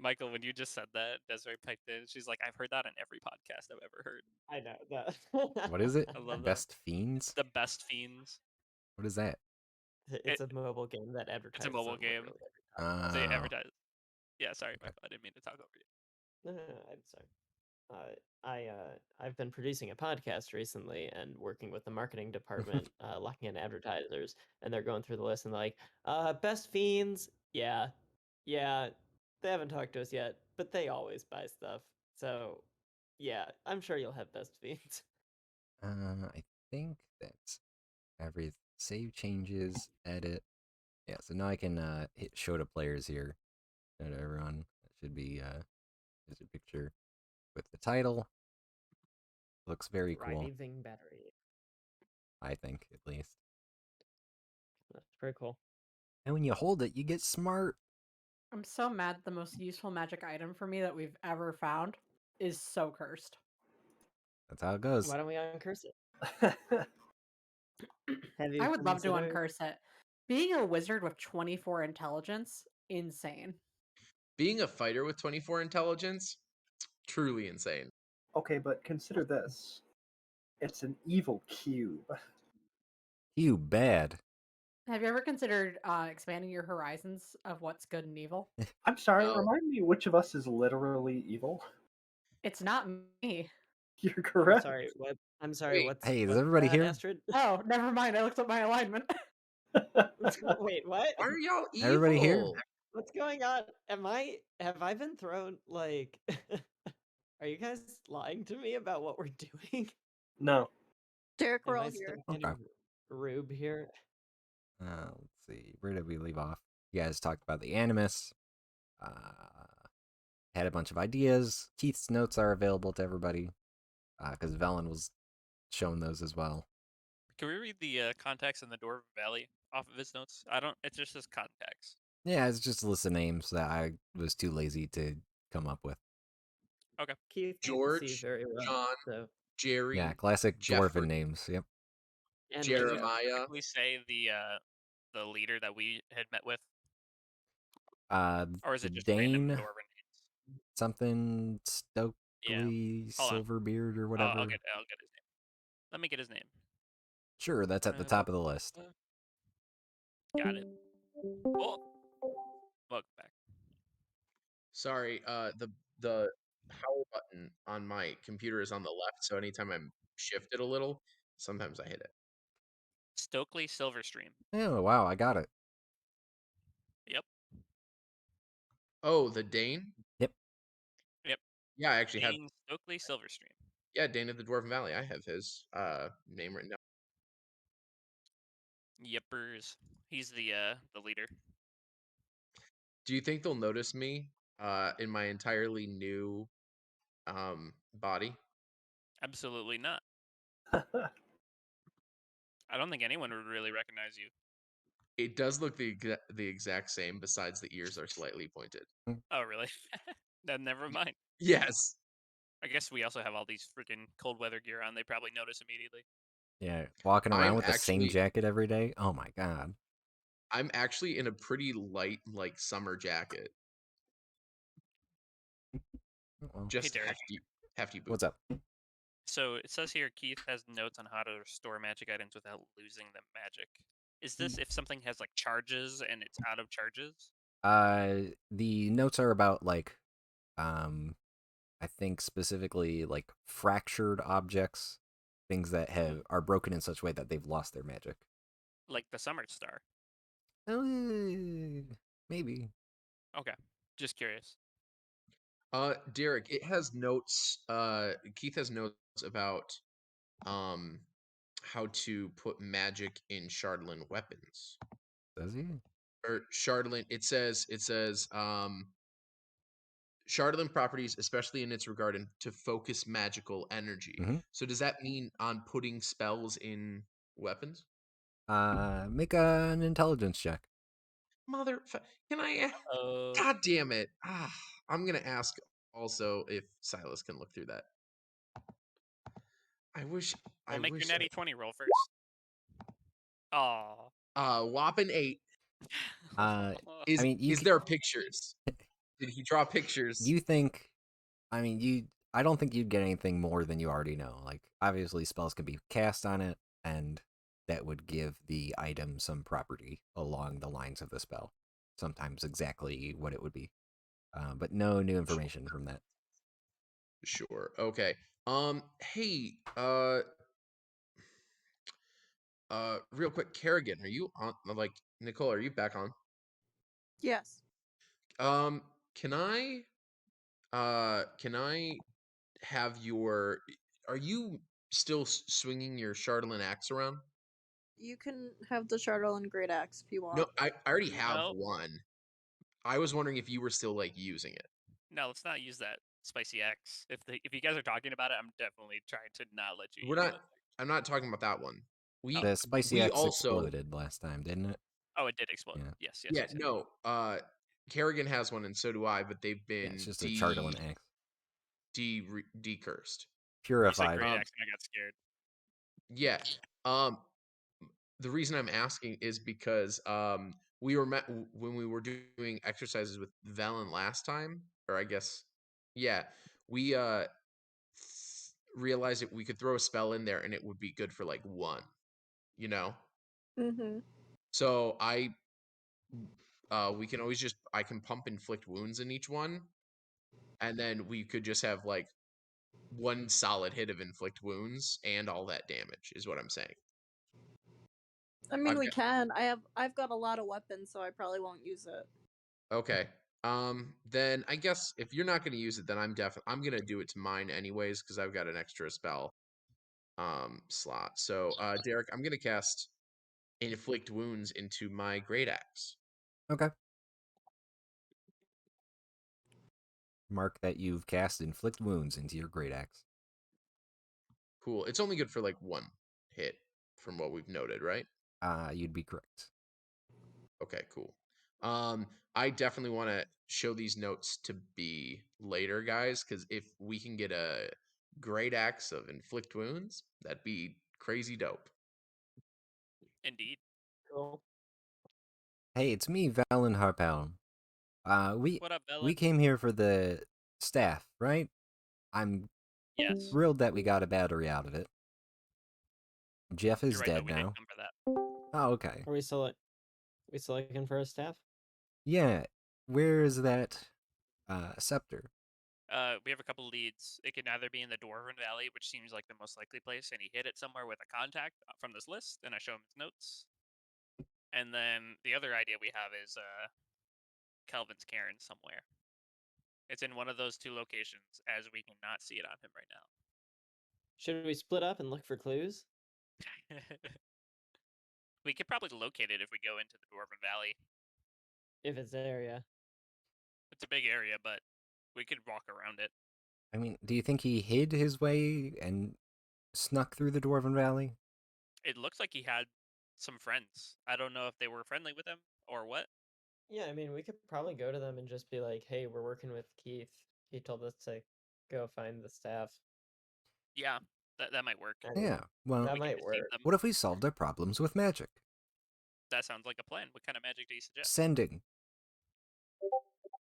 Michael, when you just said that, Desiree piped in. She's like, "I've heard that in every podcast I've ever heard." I know that. What is it? I love that. Best Fiends? The Best Fiends. What is that? It's a mobile game that advertises. It's a mobile on game. literally every They Oh, advertise. Yeah, sorry, okay. Michael. I didn't mean to talk over you. No, I'm sorry. I've been producing a podcast recently and working with the marketing department, locking in advertisers, and they're going through the list and like, Best Fiends, yeah, they haven't talked to us yet, but they always buy stuff, so yeah, I'm sure you'll have Best Fiends. I think that's every save changes, edit. Yeah, so now I can hit show to players here. Show to everyone. That should be there's a picture with the title. Looks very cool. Thriving battery. I think, at least. That's pretty cool. And when you hold it, you get smart. I'm so mad the most useful magic item for me that we've ever found is so cursed. That's how it goes. Why don't we uncurse it? Have you I would love to considered- uncurse it. Being a wizard with 24 intelligence, insane. Being a fighter with 24 intelligence, truly insane. Okay, but consider this. It's an evil cube. You bad. Have you ever considered expanding your horizons of what's good and evil? I'm sorry, No. remind me which of us is literally evil? It's not me. You're I'm correct. sorry, what? I'm sorry, Wait, what's hey, is what's everybody that, here? Astrid? Oh, never mind. I looked at my alignment. Wait, what? Why are y'all evil? Everybody here? What's going on? Have I been thrown like are you guys lying to me about what we're doing? No. Derek, we're Am all I here. still getting rube here? Let's see. Where did we leave off? You guys talked about the Animus. Had a bunch of ideas. Keith's notes are available to everybody because Velen was showing those as well. Can we read the contacts in the Dwarven Valley off of his notes? I don't. It just says contacts. Yeah, it's just a list of names that I was too lazy to come up with. Okay. Keith can't see George, very well. John, So Jerry, Yeah, classic Jeffrey, dwarven names. Yep. and Can you Leo. Jeremiah. specifically say the leader that we had met with, or is The it just random Dane, Dwarven names? something Stokely, Hold on. Silverbeard, or whatever. I'll get his name. Let me get his name. Sure, that's at the top of the list. Got it. Oh, welcome back. Sorry, the power button on my computer is on the left, so anytime I'm shifted a little, sometimes I hit it. Stokely Silverstream. Oh, wow, I got it. Yep. Oh, the Dane? Yep. Yeah, I actually have. Dane Stokely Silverstream. Yeah, Dane of the Dwarven Valley. I have his name written down. Yippers. He's the leader. Do you think they'll notice me in my entirely new body? Absolutely not. I don't think anyone would really recognize you. It does look the exact same, besides the ears are slightly pointed. Oh, really? Then never mind. Yes. I guess we also have all these freaking cold weather gear on. They probably notice immediately. Yeah, walking around I'm with the same actually- jacket every day. Oh my god. I'm actually in a pretty light, like, summer jacket. Well, Just Derek. hefty boots. what's up? So it says here Keith has notes on how to restore magic items without losing the magic. Is this if something has like charges and it's out of charges? The notes are about like, I think specifically like fractured objects, things that are broken in such a way that they've lost their magic. Like the Summer Star. Maybe. Okay. Just curious. Derek, it has notes. Keith has notes about how to put magic in Shardlin weapons. Does he? Or Shardlin. It says Shardlin properties, especially in its regard to focus magical energy. Mhm. So does that mean on putting spells in weapons? Make an intelligence check. Can I? Oh, God damn it! I'm gonna ask also if Silas can look through that. I wish. we'll make your wish. natty 20 roll first. Oh. Whopping 8. I Is mean, is there pictures? Did he draw pictures? you think? I mean, I don't think you'd get anything more than you already know. Like, obviously, spells can be cast on it, and that would give the item some property along the lines of the spell. Sometimes exactly what it would be, but no new information from that. Sure. Okay. Hey. Real quick, Kerrigan, are you on? Like, Nicole, are you back on? Yes. Um, can I? Can I have your? Are you still swinging your Chardolin axe around? You can have the shuttle and great axe if you No, want. I already have No. one. I was wondering if you were still like using it. No, let's not use that spicy X. If you guys are talking about it, I'm definitely trying to not let you We're use not. it. I'm not talking about that one. We The spicy we X also. exploded last time, didn't it? Oh, it did explode. Yeah. Yes. Yeah. No. Kerrigan has one, and so do I. But they've Yeah, it's been just a Chardolin X. decursed. You said Purified. great X, and I got scared. Yeah. The reason I'm asking is because we were met when we were doing exercises with Valen last time, or I guess, yeah, we realized that we could throw a spell in there and it would be good for like one, you know. Mm-hmm. So we can always I can pump inflict wounds in each one, and then we could just have like one solid hit of inflict wounds and all that damage is what I'm saying. I mean, I've we got- can. I've got a lot of weapons, so I probably won't use it. Okay. Then I guess if you're not going to use it, then I'm going to do it to mine anyways because I've got an extra spell slot. So, Derek, I'm going to cast inflict wounds into my great axe. Okay. Mark that you've cast inflict wounds into your great axe. Cool. It's only good for like one hit from what we've noted, right? You'd be correct. Okay, cool. I definitely want to show these notes to be later, guys, because if we can get a great axe of inflict wounds, that'd be crazy dope. Indeed. Cool. Hey, it's me, Valen Harpel. What up, we Velen? came here for the staff, right? I'm Yes. thrilled that we got a battery out of it. Jeff is You're right, though. dead We now. didn't come for that. Oh, okay. Are we still looking for a staff? Yeah. Where is that scepter? We have a couple leads. It can either be in the Dwarven Valley, which seems like the most likely place, and he hid it somewhere with a contact from this list, and I show him his notes. And then the other idea we have is Kelvin's Cairn somewhere. It's in one of those two locations, as we cannot see it on him right now. Should we split up and look for clues? We could probably locate it if we go into the Dwarven Valley. If it's there, yeah. It's a big area, but we could walk around it. I mean, do you think he hid his way and snuck through the Dwarven Valley? It looks like he had some friends. I don't know if they were friendly with him or what. Yeah, I mean, we could probably go to them and just be like, hey, we're working with Keith. He told us to go find the staff. Yeah, that might work. I mean, Yeah. Well, that We can might deceive work. them. what if we solved our problems with magic? That sounds like a plan. What kind of magic do you suggest? Sending.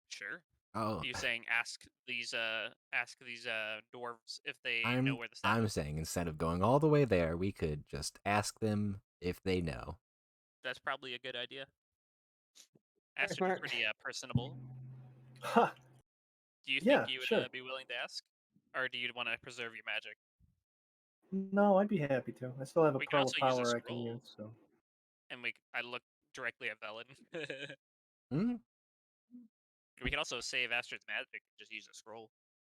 Sure. Oh, You saying ask these dwarves if they know I'm where the staff I'm is? saying instead of going all the way there, we could just ask them if they know. That's probably a good idea. Alright, Aster, Mark. pretty personable. Ha! Do you Yeah, think you would sure. be willing to ask, or do you want to preserve your magic? No, I'd be happy to. I still have a We can pearl of also use a power I can scroll. use, so. And I look directly at Velen. Hmm? We can also save Aster's magic and just use a scroll.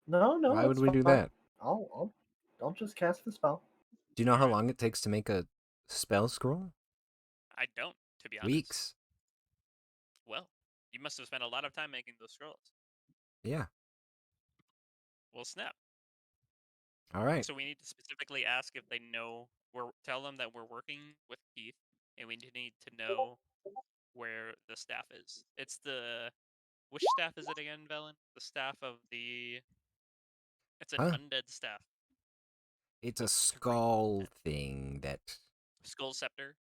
No, Why would that's we do fine. that? I'll just cast the spell. Do you know how Alright. long it takes to make a spell scroll? I don't, to be honest. Weeks. Well, you must have spent a lot of time making those scrolls. Yeah. Well, snap. All right. So we need to specifically ask if they know. Tell them that we're working with Keith, and we need to know where the staff is. It's the which staff is it again, Velen? The staff of the. It's an Huh? undead staff. It's a skull thing that, Skull scepter.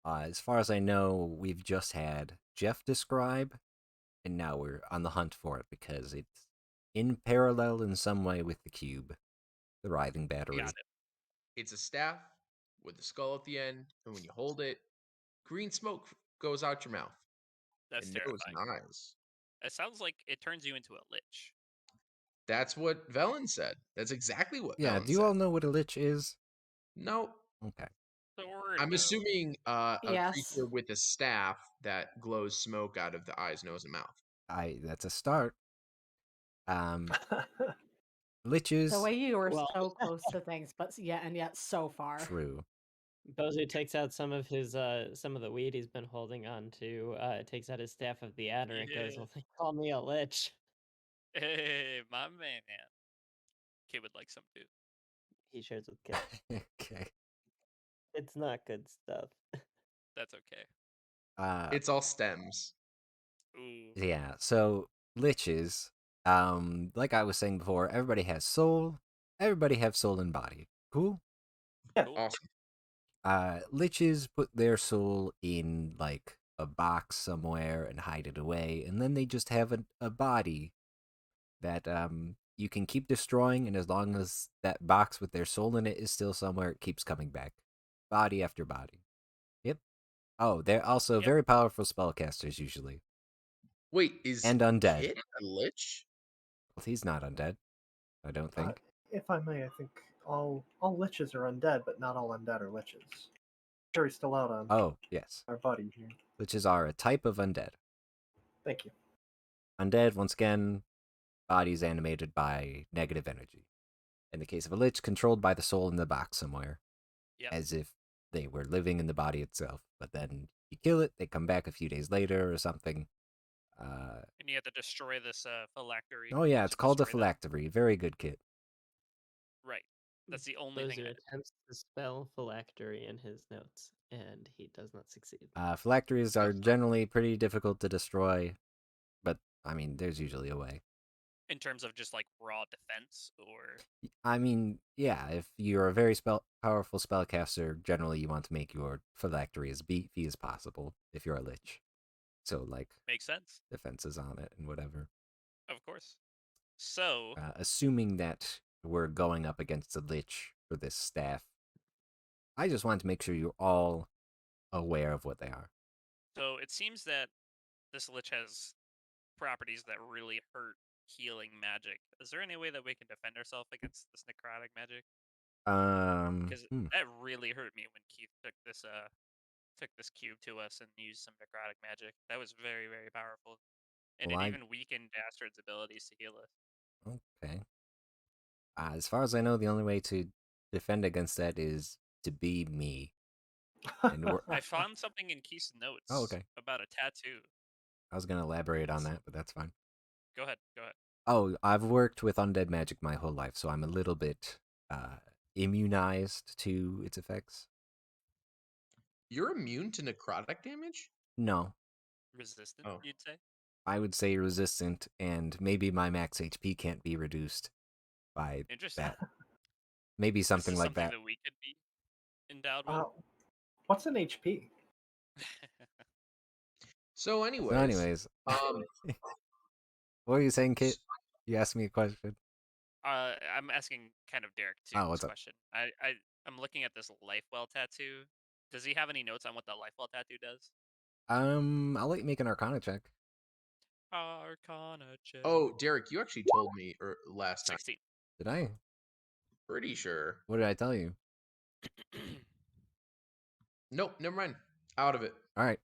as far as I know, we've just had Jeff describe, and now we're on the hunt for it because it's in parallel in some way with the cube, the writhing battery. Got it. It's a staff with a skull at the end, and when you hold it, green smoke goes out your mouth. That's and nose terrifying. and eyes. It sounds like it turns you into a lich. That's what Velen said. That's exactly what Yeah, Velen do you said. all know what a lich is? No. Okay. I'm assuming a Yes. creature with a staff that glows smoke out of the eyes, nose, and mouth. That's a start. Liches. The way you were Well- so close to things, but yet so far. True. Bozu takes out some of his some of the weed he's been holding on to, takes out his staff of the adder and goes, Yeah. "Well, they call me a lich." Hey, my man. Kid would like some too. He shares with Kit. Okay. It's not good stuff. That's okay. It's all stems. Ooh. Yeah, so liches, like I was saying before, everybody has soul. Everybody have soul and body. Cool? Yeah. Cool. Awesome. Liches put their soul in like a box somewhere and hide it away, and then they just have a body that you can keep destroying, and as long as that box with their soul in it is still somewhere, it keeps coming back. Body after body. Yep. Oh, they're also very powerful spellcasters usually. Wait, is And undead. Kit a lich? Well, he's not undead, I don't think. If I may, I think all liches are undead, but not all undead are liches. Jury's still out on Oh, yes. our buddy here. Liches are a type of undead. Thank you. Undead, once again, bodies animated by negative energy. In the case of a lich, controlled by the soul in the box somewhere. Yep. As if they were living in the body itself. But then you kill it, they come back a few days later or something. And you have to destroy this phylactery. Oh yeah, to it's called a destroy them. phylactery. Very good, Kit. Right. That's the only thing. Bozu attempts to spell phylactery in his notes, and he does not succeed. Phylacteries are generally pretty difficult to destroy, but I mean, there's usually a way. In terms of just like raw defense, or I mean, yeah, if you're a very powerful spellcaster, generally you want to make your phylactery as beefy as possible if you're a lich. So, like, makes sense. defenses on it and whatever. Of course. So, assuming that we're going up against a lich for this staff, I just want to make sure you're all aware of what they are. so it seems that this lich has properties that really hurt healing magic. Is there any way that we can defend ourselves against this necrotic magic? Because that really hurt me when Keith took this cube to us and used some necrotic magic. That was very, very powerful, and Well, it even weakened Astrid's abilities to heal us. Okay. As far as I know, the only way to defend against that is to be me. And I found something in Keith's notes. Oh, okay. About a tattoo. I was going to elaborate on that, but that's fine. Go ahead. Go ahead. Oh, I've worked with undead magic my whole life, so I'm a little bit immunized to its effects. You're immune to necrotic damage? No. Resistant, you'd say? I would say resistant, and maybe my max HP can't be reduced by Interesting. that. Maybe something like that. Something that we could be endowed with. What's an HP? So, anyways, what were you saying, Kit? You asked me a question. I'm asking kind of Derek too. Oh, what's up? Question. I'm looking at this Lifewell tattoo. Does he have any notes on what the Lifewell tattoo does? I'll let you make an Arcana check. Arcana check. Oh, Derek, you actually told me last time. 16. Did I? Pretty sure. What did I tell you? Nope, never mind. Out of it. All right.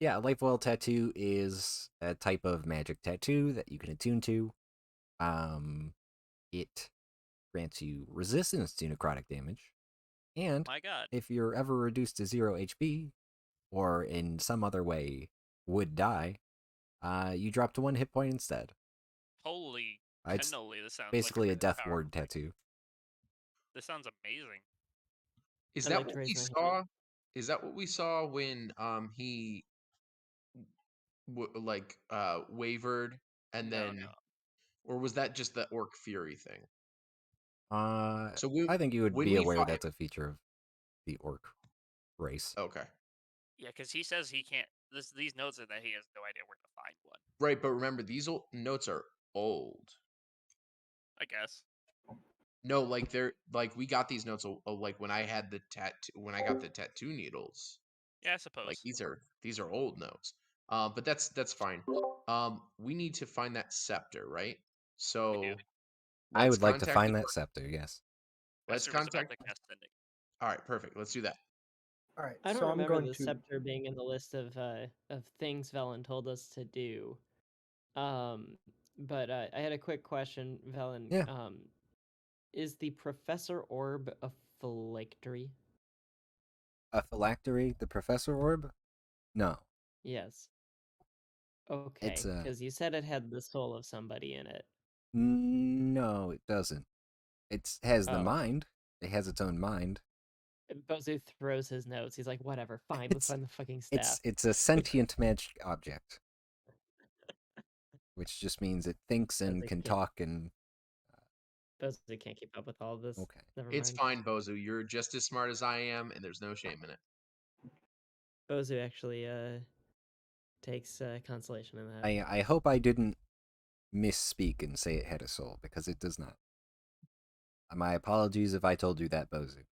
Yeah, Lifewell tattoo is a type of magic tattoo that you can attune to. It grants you resistance to necrotic damage, and My God. if you're ever reduced to 0 HP, or in some other way would die, you drop to 1 hit point instead. Holy It's cannoli! This sounds basically like a death ward tattoo. This sounds amazing. Is I'd that like to what we raise my saw hand. Is that what we saw when he wavered and No, then, no. or was that just the Orc Fury thing? I So think you would when be we aware fought that's a feature of the orc race. Okay. Yeah, because he says he can't. These notes are that he has no idea where to find one. Right, but remember these notes are old. I guess. No, like they're like we got these notes like when I had the when I got the tattoo needles. Yeah, I Like suppose. these are old notes. But that's fine. We need to find that scepter, right? We So do. I let's would like to contact find the that scepter. Yes. let's Esther was about contact. to cast sending. All right, perfect. Let's do that. All right, I don't so I'm remember going the to. scepter being in the list of things Velen told us to do. But I had a quick question, Velen. Yeah. Is the Professor Orb a phylactery? A phylactery, the professor orb? No. Yes. It's Okay, because you said it had the soul of somebody in it. no, it doesn't. It has the Oh. mind. It has its own mind. Bozu throws his notes. He's like, whatever, fine, let's find the fucking staff. It's a sentient magic object, which just means it thinks and Bozu can can't- talk and. Bozu can't keep up with all of this. Okay. Never It's mind. fine, Bozu. You're just as smart as I am, and there's no shame in it. Bozu actually takes consolation in that. I hope I didn't misspeak and say it had a soul, because it does not. My apologies if I told you that, Bozu.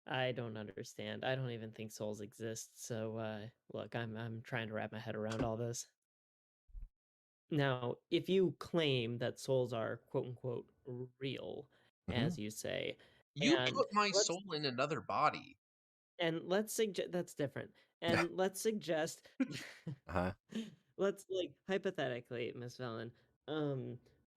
I don't understand. I don't even think souls exist. So look, I'm trying to wrap my head around all this. Now, if you claim that souls are quote unquote real, as you say, You and put my let's soul in another body. and let's suggest that's different. And let's suggest Uh-huh. let's like hypothetically, Miss Velen,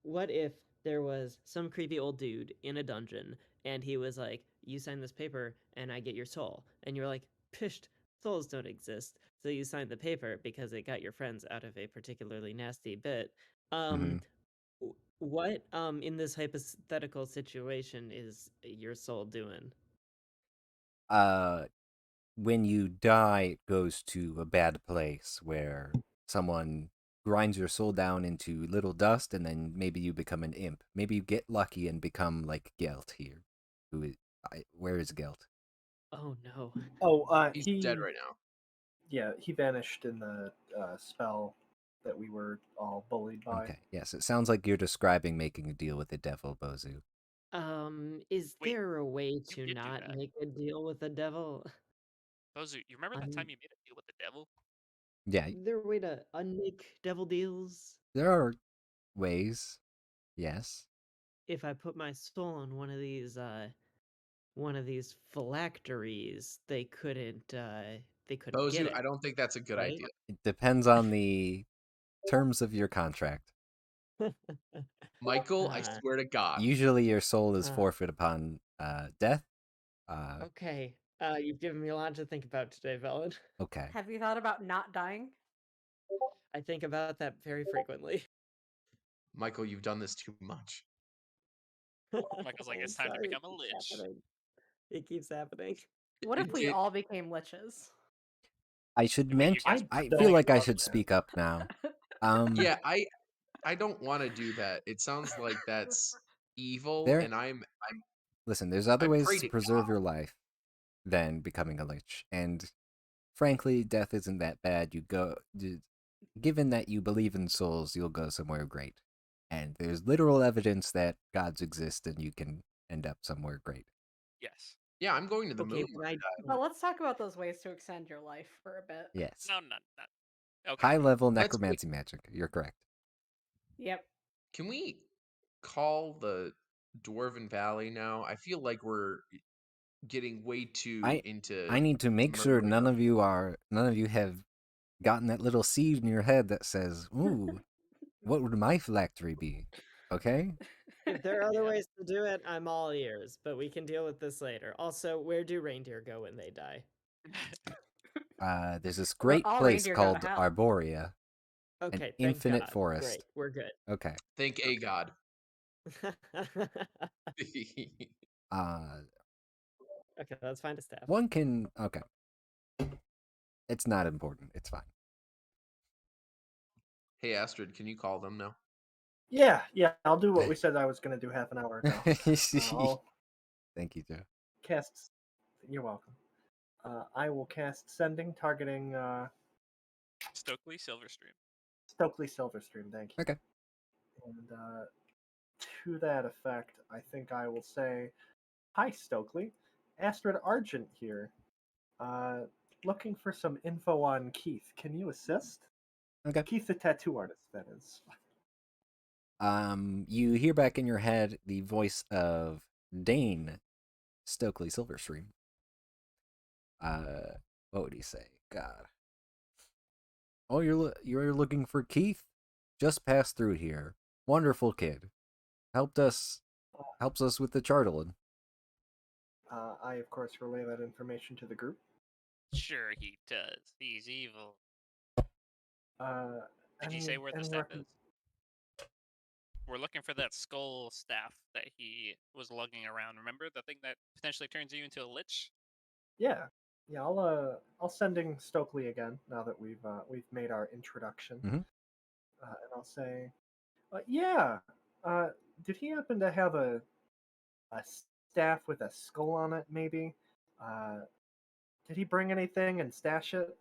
what if there was some creepy old dude in a dungeon and he was like, you sign this paper and I get your soul. And you're like, pisht, souls don't exist. So you signed the paper because it got your friends out of a particularly nasty bit. Mhm. What in this hypothetical situation is your soul doing? When you die, it goes to a bad place where someone grinds your soul down into little dust, and then maybe you become an imp. Maybe you get lucky and become like Gelt here. Where is Gelt? Oh no. Oh, He's he dead right now. Yeah, he vanished in the spell that we were all bullied by. Okay, yes, it sounds like you're describing making a deal with the devil, Bozu. Is Wait, there a way you to did do not that. make a deal with the devil? Bozu, you remember that time you made a deal with the devil? Yeah, Is there a way to unmake devil deals? there are ways. Yes. If I put my soul on one of these phylacteries, they couldn't get Bozu, it. I don't think that's a good right? idea. It depends on the terms of your contract. Michael, I swear to God. Usually your soul is uh, forfeit upon death. Okay. You've given me a lot to think about today, Velen. Okay. Have you thought about not dying? I think about that very frequently. Michael, you've done this too much. Michael's like, I'm it's time to sorry, become a it keeps lich. happening. It keeps happening. What if It we did- all became liches? I should Wait, you mention. guys I I don't feel like I love should that. speak up now. Yeah, I don't want to do that. It sounds like that's evil, There- and I'm Listen, there's other I ways pray to to preserve God. your life than becoming a lich, and frankly, death isn't that bad. Given that you believe in souls, you'll go somewhere great, and there's literal evidence that gods exist, and you can end up somewhere great. Yes. Yeah, I'm going to the Okay, moon. when I But let's talk about those ways to extend your life for a bit. Yes. No, not. Okay. High level Let's necromancy magic. You're correct. Yep. Can we call the Dwarven Valley now? I feel like we're getting way too into. I need to make sure murdering none of you have gotten that little seed in your head that says, "Ooh, what would my phylactery be?" Okay? If there are other ways to do it, I'm all ears, but we can deal with this later. Also, where do reindeer go when they die? There's this great all place reindeer go to called hell. Arborea, Okay, an thank infinite God. forest. Great, we're good. Okay. Thank a God. Uh, Okay, that's fine to staff. one can. Okay. It's not important. It's fine. Hey, Astrid, can you call them now? Yeah, I'll do what we said I was going to do half an hour ago. I'll Thank you, Joe. cast. You're welcome. I will cast sending, targeting Stokely Silverstream. Stokely Silverstream. Thank you. Okay. And to that effect, I think I will say, "Hi, Stokely. Astrid Argent here. Looking for some info on Keith. Can you assist?" Okay. Keith, the tattoo artist, that is. You hear back in your head the voice of Dane Stokely Silverstream. What would he say? God. Oh, you're looking for Keith? Just passed through here. Wonderful kid. Helps us with the chartling. I, of course, relay that information to the group. Sure he does. He's evil. Did you say where the staff is? We're looking for that skull staff that he was lugging around. Remember the thing that potentially turns you into a lich? Yeah. I'll sending Stokely again now that we've made our introduction. Mhm. And I'll say, yeah. Did he happen to have a staff with a skull on it? Maybe. Did he bring anything and stash it,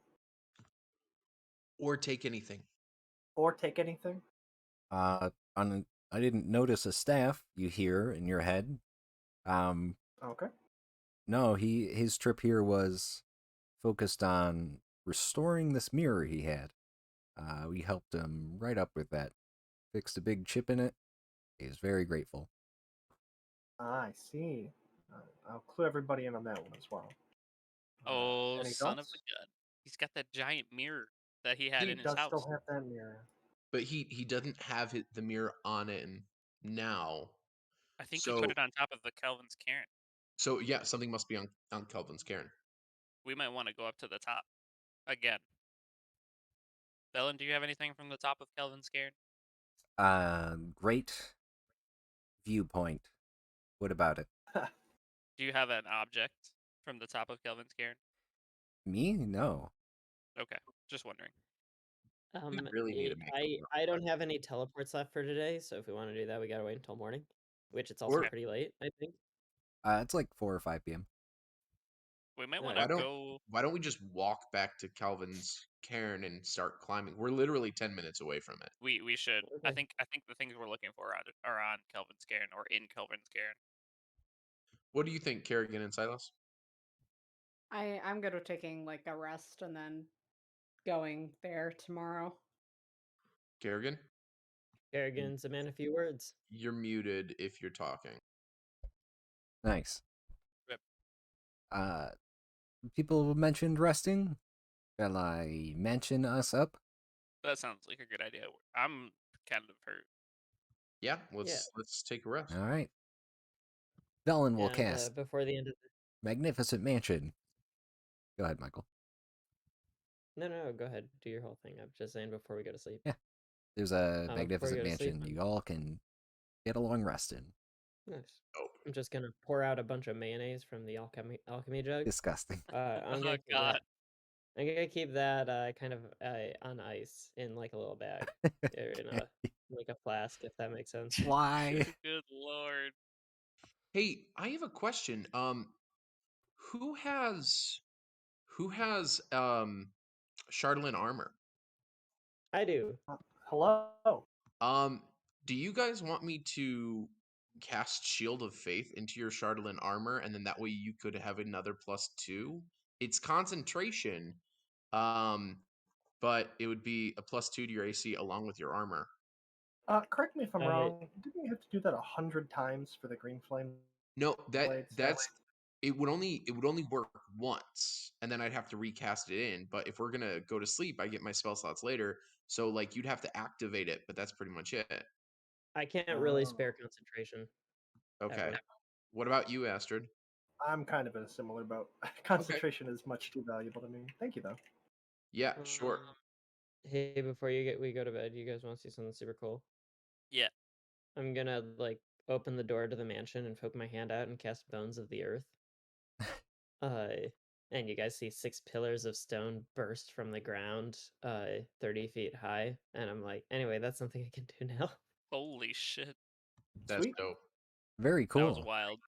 Or take anything? or take anything? I didn't notice a staff. You hear in your head. Okay. No, his trip here was focused on restoring this mirror he had. We helped him right up with that. Fixed a big chip in it. He was very grateful. I see. I'll clue everybody in on that one as well. Oh, Any son of thoughts? a gun. He's got that giant mirror that he had He in his does house. still have that mirror. But he doesn't have the mirror on it now. I think he put it on top of the Kelvin's cairn. So yeah, something must be on Kelvin's cairn. We might want to go up to the top again. Bellin, do you have anything from the top of Kelvin's cairn? Great viewpoint. What about it? Do you have an object from the top of Kelvin's cairn? Me? No. Okay, just wondering. Really need to make I don't have any teleports left for today, so if we want to do that, we gotta wait until morning, which it's also Or- pretty late, I think. It's like 4 or 5 p.m. We might Alright. want to go. Why don't we just walk back to Calvin's cairn and start climbing? We're literally 10 minutes away from it. We should. I Okay. think the things we're looking for are on Kelvin's cairn or in Kelvin's cairn. What do you think, Kerrigan and Silas? I'm good with taking like a rest and then going there tomorrow. Kerrigan, Kerrigan's a man of few words. you're muted if you're talking. Nice. Rip. People mentioned resting. Shall I mention us up? That sounds like a good idea. I'm kind of hurt. Yeah, let's take a rest. All right. Velen will And cast before the end of the... Magnificent Mansion. Go ahead, Michael. No, go ahead. Do your whole thing. I'm just saying before we go to sleep. Yeah. There's a Before we Magnificent go to sleep, Mansion. You all can get along resting. Nice. Oh. I'm just gonna pour out a bunch of mayonnaise from the alchemy jug. Disgusting. I'm Oh gonna God. I'm gonna keep that kind of on ice in like a little bag, or in a like a flask, if that makes sense. Why? Good Lord. Hey, I have a question. Who has Chardolin armor? I do. Hello. Do you guys want me to cast Shield of Faith into your Chardolin armor, and then that way you could have another +2? It's concentration, but it would be a +2 to your AC along with your armor. Correct me if I'm wrong. Didn't you have to do that 100 times for the green flame? No, Blades, that's it would only work once, and then I'd have to recast it in. But if we're gonna go to sleep, I get my spell slots later, so like you'd have to activate it, but that's pretty much it. I can't really Oh. spare concentration. Okay. Ever. What about you, Astrid? I'm kind of in a similar boat. Concentration is much too valuable to me. Thank you, though. Yeah, sure. Hey, before we go to bed, you guys want to see something super cool? Yeah. I'm gonna like open the door to the mansion and poke my hand out and cast Bones of the Earth. and you guys see 6 pillars of stone burst from the ground, 30 feet high. And I'm like, anyway, that's something I can do now. Holy shit. That's Sweet. dope. Very That was cool. wild.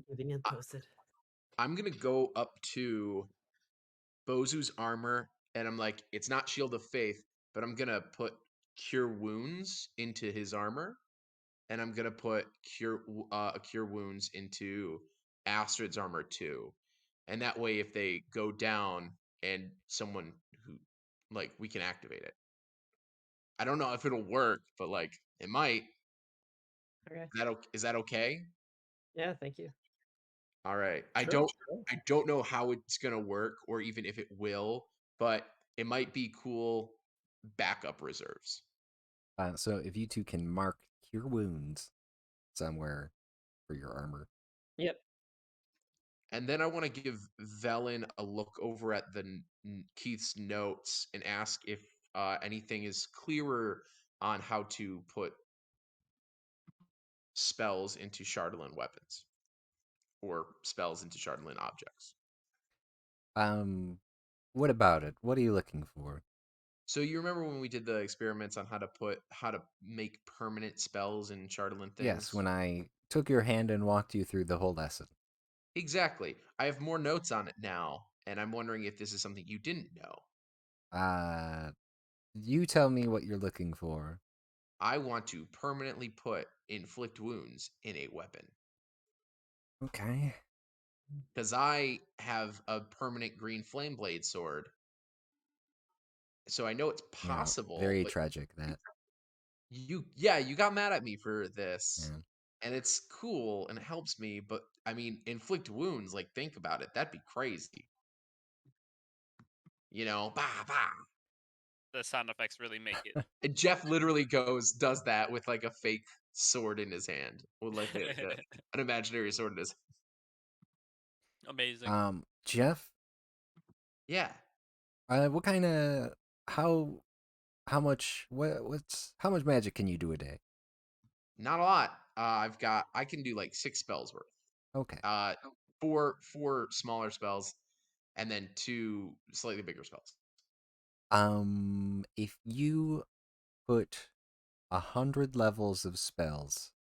Giving it posted. I'm gonna go up to Bozu's armor, and I'm like, it's not Shield of Faith, but I'm gonna put Cure Wounds into his armor, and I'm gonna put Cure Wounds into Astrid's armor too, and that way, if they go down and someone who, like, we can activate it. I don't know if it'll work, but like, it might. Okay. Is that okay? Yeah, thank you. All right. Sure. I don't know how it's gonna work or even if it will, but it might be cool backup reserves. So if you two can mark Cure Wounds somewhere for your armor. Yep. And then I want to give Velen a look over at the Keith's notes and ask if anything is clearer on how to put spells into Chardalyn weapons or spells into Chardalyn objects. What about it? What are you looking for? So you remember when we did the experiments on how to make permanent spells in Chardalyn things? Yes, when I took your hand and walked you through the whole lesson. Exactly. I have more notes on it now, and I'm wondering if this is something you didn't know. You tell me what you're looking for. I want to permanently put inflict wounds in a weapon. Okay. Because I have a permanent green flame blade sword. So I know it's Yeah, possible. very but tragic that. you got mad at me for this. Yeah. And it's cool and it helps me, but I mean, inflict wounds, like think about it. That'd be crazy. You know, bah bah. The sound effects really make it. And Jeff literally does that with like a fake sword in his hand. With like an imaginary sword in his. Amazing. Jeff, Yeah. what kind of how much how much magic can you do a day? Not a lot. I can do like 6 spells worth. Okay. Four smaller spells, and then 2 slightly bigger spells. If you put 100 levels of spells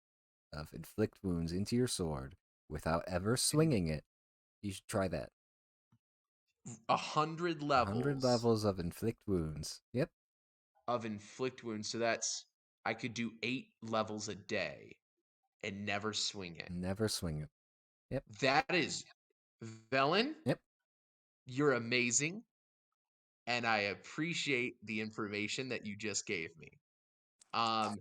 of inflict wounds into your sword without ever swinging it, you should try that. 100 100 levels of inflict wounds. Yep. of inflict wounds. So that's I could do 8 levels a day and never swing it. Never swing it. Yep. That is Velen. Yep. You're amazing, and I appreciate the information that you just gave me. And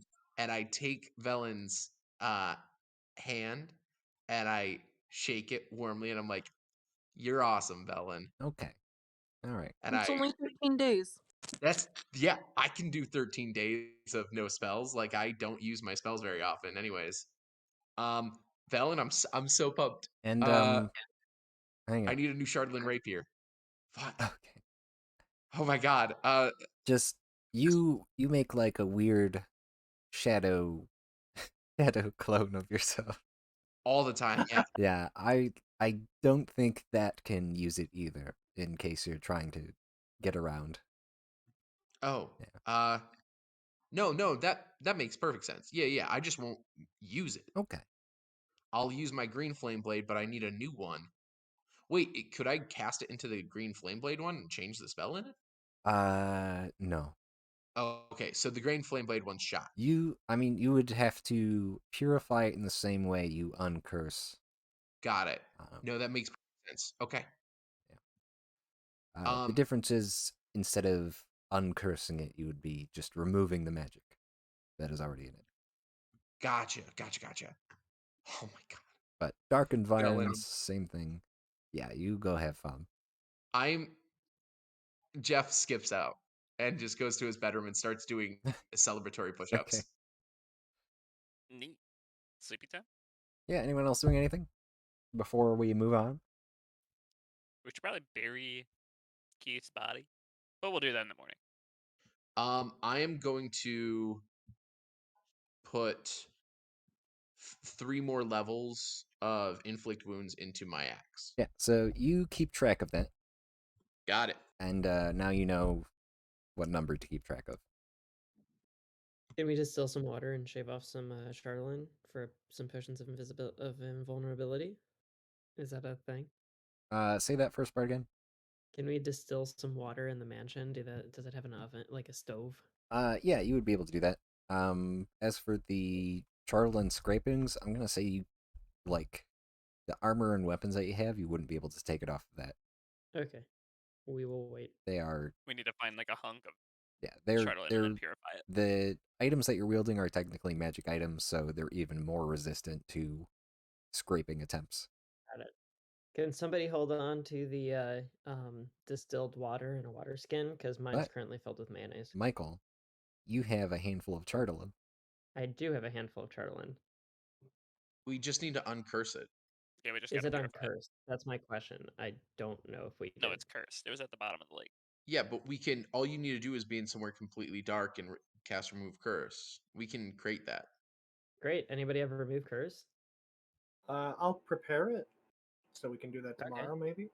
I take Velen's hand and I shake it warmly, and I'm like, "You're awesome, Velen." Okay. All right. And It's only 13 days. I can do 13 days of no spells. Like I don't use my spells very often, anyways. Velen, I'm so pumped. And hang I on. need a new Chardalyn rapier. Fuck. Okay. Oh my god. Just you make like a weird shadow clone of yourself. All the time. Yeah. Yeah, I don't think that can use it either in case you're trying to get around. Oh. Yeah. No, that makes perfect sense. Yeah. I just won't use it. Okay. I'll use my green flame blade, but I need a new one. Wait, could I cast it into the green flame blade one and change the spell in it? No. Oh, okay. So the green flame blade one's shot. You would have to purify it in the same way you uncurse. Got it. Um, No, that makes sense. Okay. The difference is instead of uncursing it, you would be just removing the magic that is already in it. Gotcha. Oh my god. But darkened Velen. violence, same thing. Yeah, you go have fun. Jeff skips out and just goes to his bedroom and starts doing celebratory push-ups. Okay. Neat. Sleepy time? Yeah, anyone else doing anything before we move on? We should probably bury Keith's body, but we'll do that in the morning. I am going to put 3 more levels of inflict wounds into my axe. Yeah, so you keep track of that, Got it. and now you know what number to keep track of. Can we distill some water and shave off some charlatan for some potions of invulnerability? Is that a thing? Say that first part again. Can we distill some water in the mansion? Does it have an oven, like a stove? Yeah, you would be able to do that. As for the charlatan scrapings, I'm gonna say you like the armor and weapons that you have, you wouldn't be able to take it off of that. Okay, we will wait. They are We need to find like a hunk of they're charlotte and they're then purify it. the items that you're wielding are technically magic items, so they're even more resistant to scraping attempts. Got it. Can somebody hold on to the distilled water in a water skin? Because mine's But- currently filled with mayonnaise. Michael, you have a handful of charlatan. I do have a handful of charlatan. We just need to uncurse it. Yeah, we just Is gotta it purify it. uncursed? That's my question. I don't know if we No, did. it's cursed. It was at the bottom of the lake. Yeah, but we can. All you need to do is be in somewhere completely dark and cast remove curse. We can create that. Great. Anybody ever remove curse? I'll prepare it so we can do that Okay. tomorrow, maybe.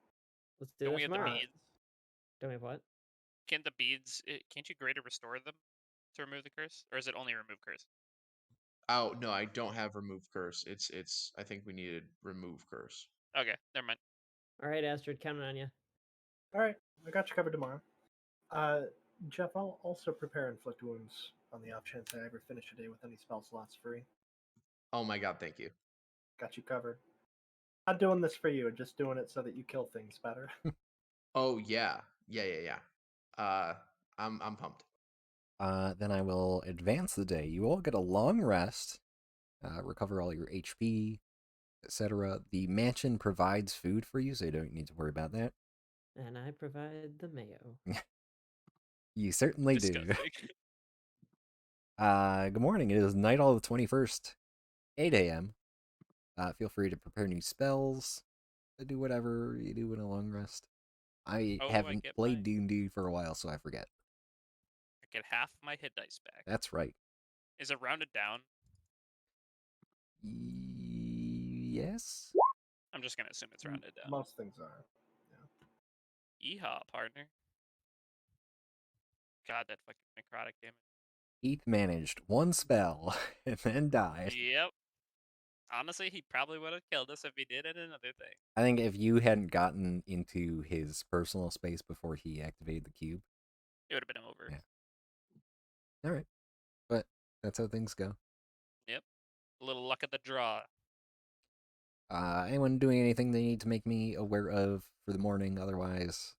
Let's do Don't that we have the tomorrow. beads? Don't we have what? Can't the beads? Can't you greater restore them to remove the curse, or is it only remove curse? Oh no, I don't have remove curse. It's. I think we needed remove curse. Okay, never mind. All right, Astrid, counting on you. All right, I got you covered tomorrow. Jeff, I'll also prepare inflict wounds on the off chance I ever finish a day with any spell slots free. Oh my god, thank you. Got you covered. Not doing this for you, just doing it so that you kill things better. Oh yeah, yeah. I'm pumped. Then I will advance the day. You all get a long rest, recover all your HP, etc. The mansion provides food for you, so you don't need to worry about that. And I provide the mayo. You certainly do. Disgusting. Good morning. It is night all the 21st, 8 a.m. Feel free to prepare new spells, do whatever you do in a long rest. I Oh, I haven't get played my- D&D for a while, so I forget. I get half my hit dice back. That's right. Is it rounded down? Yes? I'm just gonna assume it's rounded down. Most things are. Yeehaw, partner. God, that fucking necrotic damage. Heath managed one spell and then died. Yep. Honestly, he probably would have killed us if he did it another thing. I think if you hadn't gotten into his personal space before he activated the cube. It would have been over. Yeah. Alright. But that's how things go. Yep. A little luck of the draw. Anyone doing anything they need to make me aware of for the morning? Otherwise,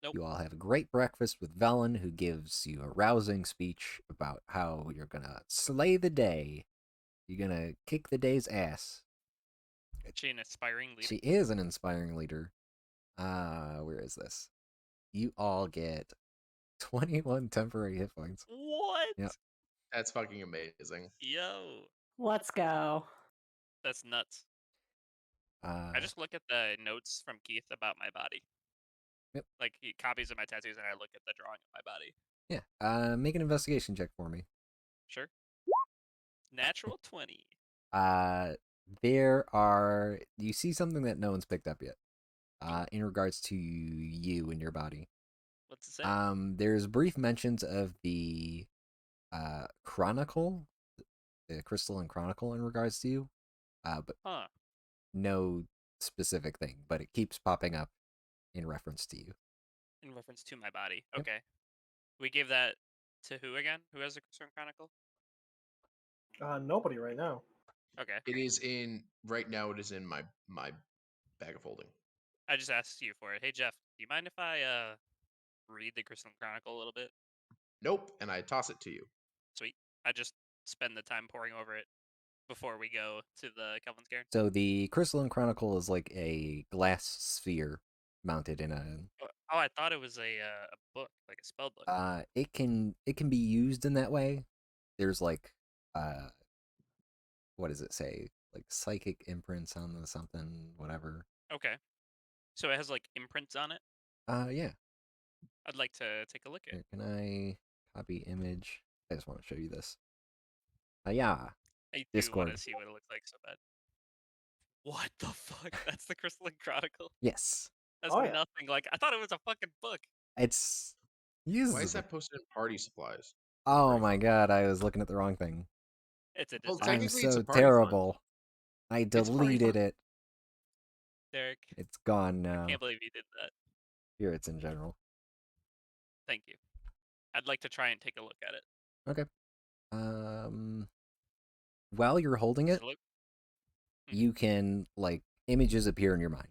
Nope. you all have a great breakfast with Velen, who gives you a rousing speech about how you're gonna slay the day. You're gonna kick the day's ass. Is she an aspiring leader? She is an inspiring leader. Where is this? You all get 21 temporary hit points. What? Yep. That's fucking amazing. Yo. Let's go. That's nuts. Uh, I just look at the notes from Keith about my body. Yep. Like he copies of my tattoos and I look at the drawing of my body. yeah. Make an investigation check for me. Sure. Natural 20. You see something that no one's picked up yet. In regards to you and your body. What's it say? There's brief mentions of the chronicle, the crystalline chronicle in regards to you. But Huh. no specific thing, but it keeps popping up in reference to you. In reference to my body. Yep. Okay. We gave that to who again? Who has the Crystal Chronicle? Nobody right now. Okay. It is in right now. It is in my bag of holding. I just asked you for it. Hey Jeff, do you mind if I read the Crystal Chronicle a little bit? Nope, and I toss it to you. Sweet. I just spend the time poring over it before we go to the Kelvin's Cairn. So the crystalline chronicle is like a glass sphere mounted in a. Oh, I thought it was a book, like a spell book. It can be used in that way. There's like what does it say? Like psychic imprints on the something, whatever. Okay. So it has like imprints on it. Yeah. I'd like to take a look at Here, it. can I copy image? I just want to show you this. Yeah. I do want Discord. to see what it looks like so bad. What the fuck? That's the Crystalline Chronicle. Yes. That's Oh, yeah. nothing like. I thought it was a fucking book. It's Why is usable. that posted in party supplies? Oh Pretty my fun. god, I was looking at the wrong thing. It's a Well, design. I'm technically, it's a so party fund. terrible. I It's party deleted fund. it. Derek, It's gone I now. can't believe you did that. Here it's in general. Thank you. I'd like to try and take a look at it. Okay. While you're holding Does it, it look? you can like images appear in your mind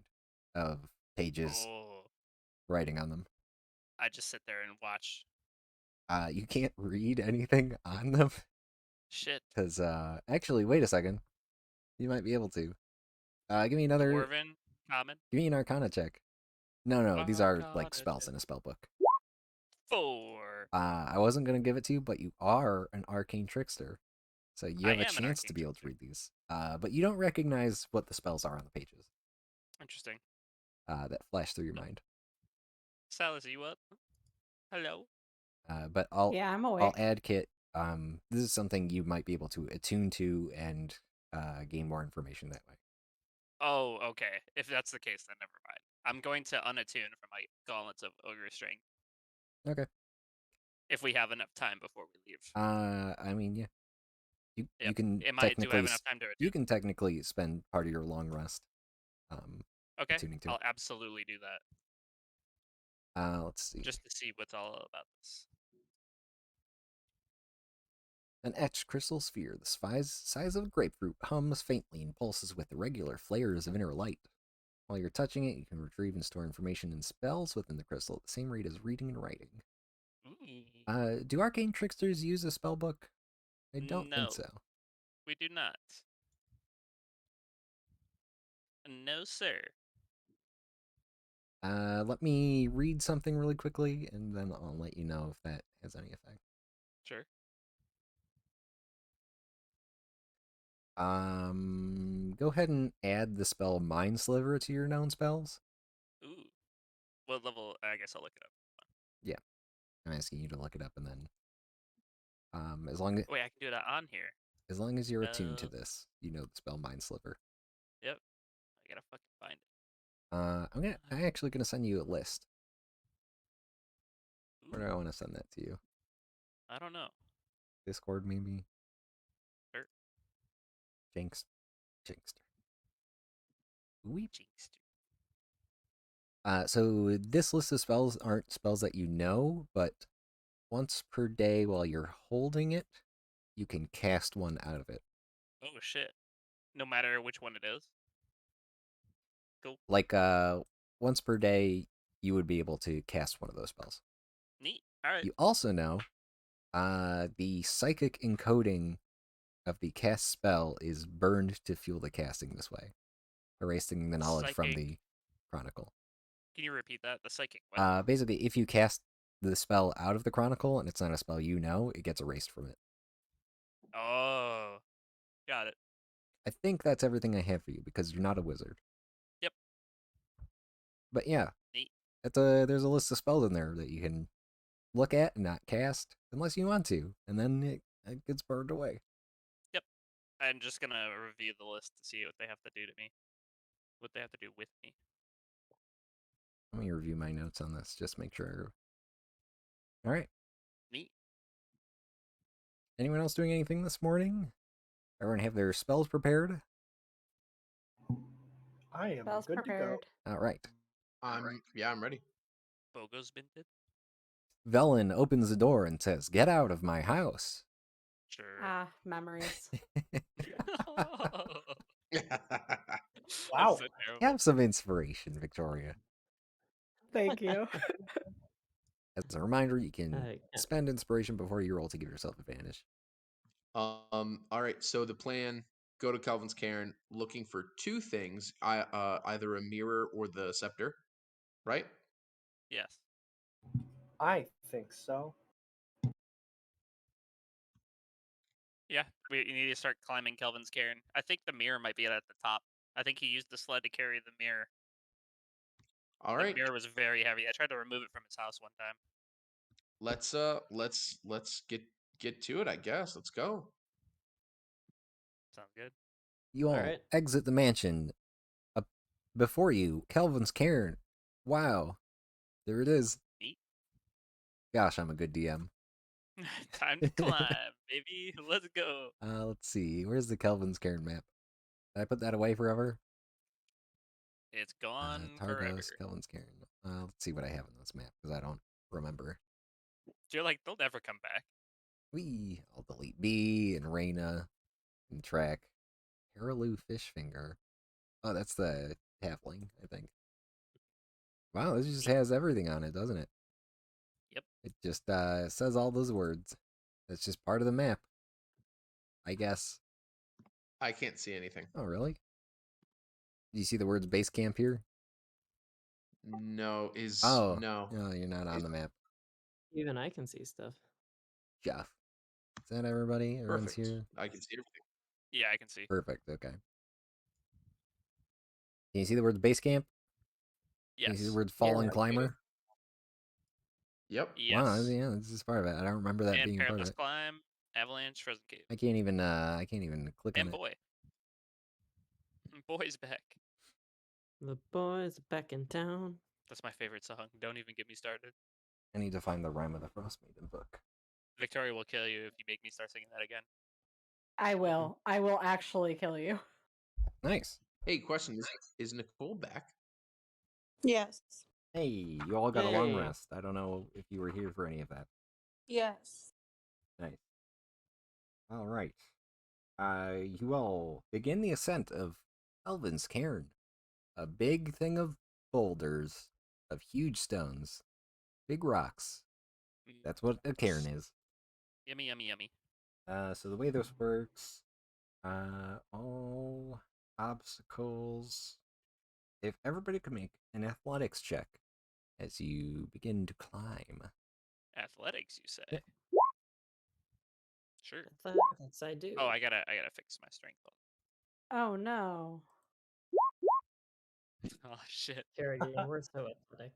of pages Oh, writing on them. I just sit there and watch. You can't read anything on them Shit. because actually, wait a second. You might be able to. Give me another. Dwarven, common, Give me an Arcana check. No, these are like Arcana spells check. in a spell book. 4. I wasn't gonna give it to you, but you are an arcane trickster, so you have I a am an chance to arcane be able to trickster. read these. But you don't recognize what the spells are on the pages. Interesting. That flash through your mind. Silas, are you up? Hello. But I'll Yeah, I'm I'll awake. add Kit. This is something you might be able to attune to and gain more information that way. Oh, okay. If that's the case, then never mind. I'm going to unattune from my gauntlets of ogre string. Okay. If we have enough time before we leave. I mean, yeah. You Yep. can Do I technically have enough time to attune? you can technically spend part of your long rest Okay. attuning to. I'll absolutely do that. Let's see. Just to see what's all about this. An etched crystal sphere the size of a grapefruit hums faintly and pulses with irregular flares of inner light. While you're touching it, you can retrieve and store information and spells within the crystal at the same rate as reading and writing. Ooh. Do arcane tricksters use a spell book? I don't think so. We do not. No, sir. Let me read something really quickly, and then I'll let you know if that has any effect. Sure. Go ahead and add the spell Mind Sliver to your known spells. Ooh. What level? I guess I'll look it up. Yeah, I'm asking you to look it up, and then as long as Wait, I can do that on here. as long as you're attuned to this, you know the spell Mind Sliver. Yep. I gotta fucking find it. I'm actually gonna send you a list. Ooh. Where do I want to send that to you? I don't know. Discord, maybe? Sure. Jinxed. Weep. Jinxed. So this list of spells aren't spells that you know, but once per day while you're holding it, you can cast one out of it. Oh shit. No matter which one it is. Cool. Like once per day you would be able to cast one of those spells. Neat. Alright. You also know the psychic encoding of the cast spell is burned to fuel the casting this way, erasing the knowledge from the chronicle. Can you repeat that? The psychic what? Basically, if you cast the spell out of the chronicle and it's not a spell you know, it gets erased from it. Oh. Got it. I think that's everything I have for you because you're not a wizard. Yep. But yeah, Neat. there's a list of spells in there that you can look at and not cast unless you want to, and then it gets burned away. Yep. I'm just gonna review the list to see what they have to do to me. What they have to do with me. Let me review my notes on this, just make sure. All right. Neat. Anyone else doing anything this morning? Everyone have their spells prepared? I am Spells good prepared. All right. I'm ready. Bogo's been did? Velen opens the door and says, "Get out of my house." Sure. Ah, memories. Wow. So Have some inspiration, Victoria. Thank you. As a reminder, you can Yeah. spend inspiration before you roll to give yourself advantage. All right. So the plan: go to Calvin's Cairn, looking for two things: either a mirror or the scepter, right? Yes. I think so. Yeah, we need to start climbing Kelvin's cairn. I think the mirror might be at the top. I think he used the sled to carry the mirror. All The right. mirror was very heavy. I tried to remove it from his house one time. Let's get to it. I guess. Let's go. Sounds good. You all Alright. exit the mansion. Before you, Kelvin's cairn. Wow. There it is. Neat. Gosh, I'm a good DM. Time to climb, baby. Let's go. Let's see. Where's the Kelvin's cairn map? Did I put that away forever? It's gone forever. Targos, Kelvin's cairn. Let's see what I have on this map because I don't remember. You're like, they'll never come back. I'll delete B and Reyna and track. Haraloo Fishfinger. Oh, that's the halfling, I think. Wow, this just has everything on it, doesn't it? Yep. It just says all those words. That's just part of the map, I guess. I can't see anything. Oh, really? Do you see the words base camp here? No, Oh, no. no, you're not on the map. Even I can see stuff. Jeff. Is that everybody? Everyone's Perfect. here? I can see everything. Yeah, I can see. Perfect, okay. Can you see the words base camp? Yes. Can you see the words fallen climber? Yep. Yes. Wow, yeah, this is part of it. I don't remember that And being part of Parentless it. Climb, Avalanche, Frozen Cave. I can't even click on And it. Boy. Boy's back. The boys are back in town. That's my favorite song. Don't even get me started. I need to find the Rhyme of the Frost Maiden book. Victoria will kill you if you make me start singing that again. I will. I will actually kill you. Nice. Hey, question: Is Nicole back? Yes. Hey, you all got a long Hey. rest. I don't know if you were here for any of that. Yes. Nice. All right. You all begin the ascent of Elvin's Cairn, a big thing of boulders, of huge stones, big rocks. That's what a cairn is. Yummy, yummy, yummy. So the way this works, all obstacles. If everybody could make an athletics check as you begin to climb. Athletics, you say? Yeah. Sure. That's I do. Oh, I gotta fix my strength. Oh no. Oh shit! Kerrigan, we're so athletic.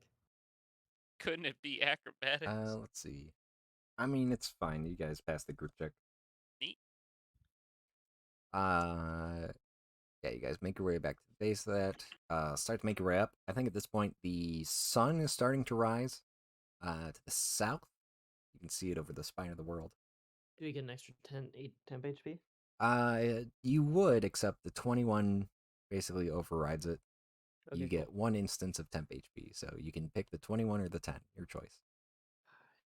Couldn't it be acrobatics? Let's see. I mean, it's fine. You guys passed the group check. Neat. Yeah, you guys make your way back to the base of that. Start to make your way up. I think at this point the sun is starting to rise. To the south, you can see it over the spine of the world. Do we get an extra temp HP? You would, except the 21 basically overrides it. Okay, You get 1 instance of temp HP, so you can pick the 21 or the 10, your choice.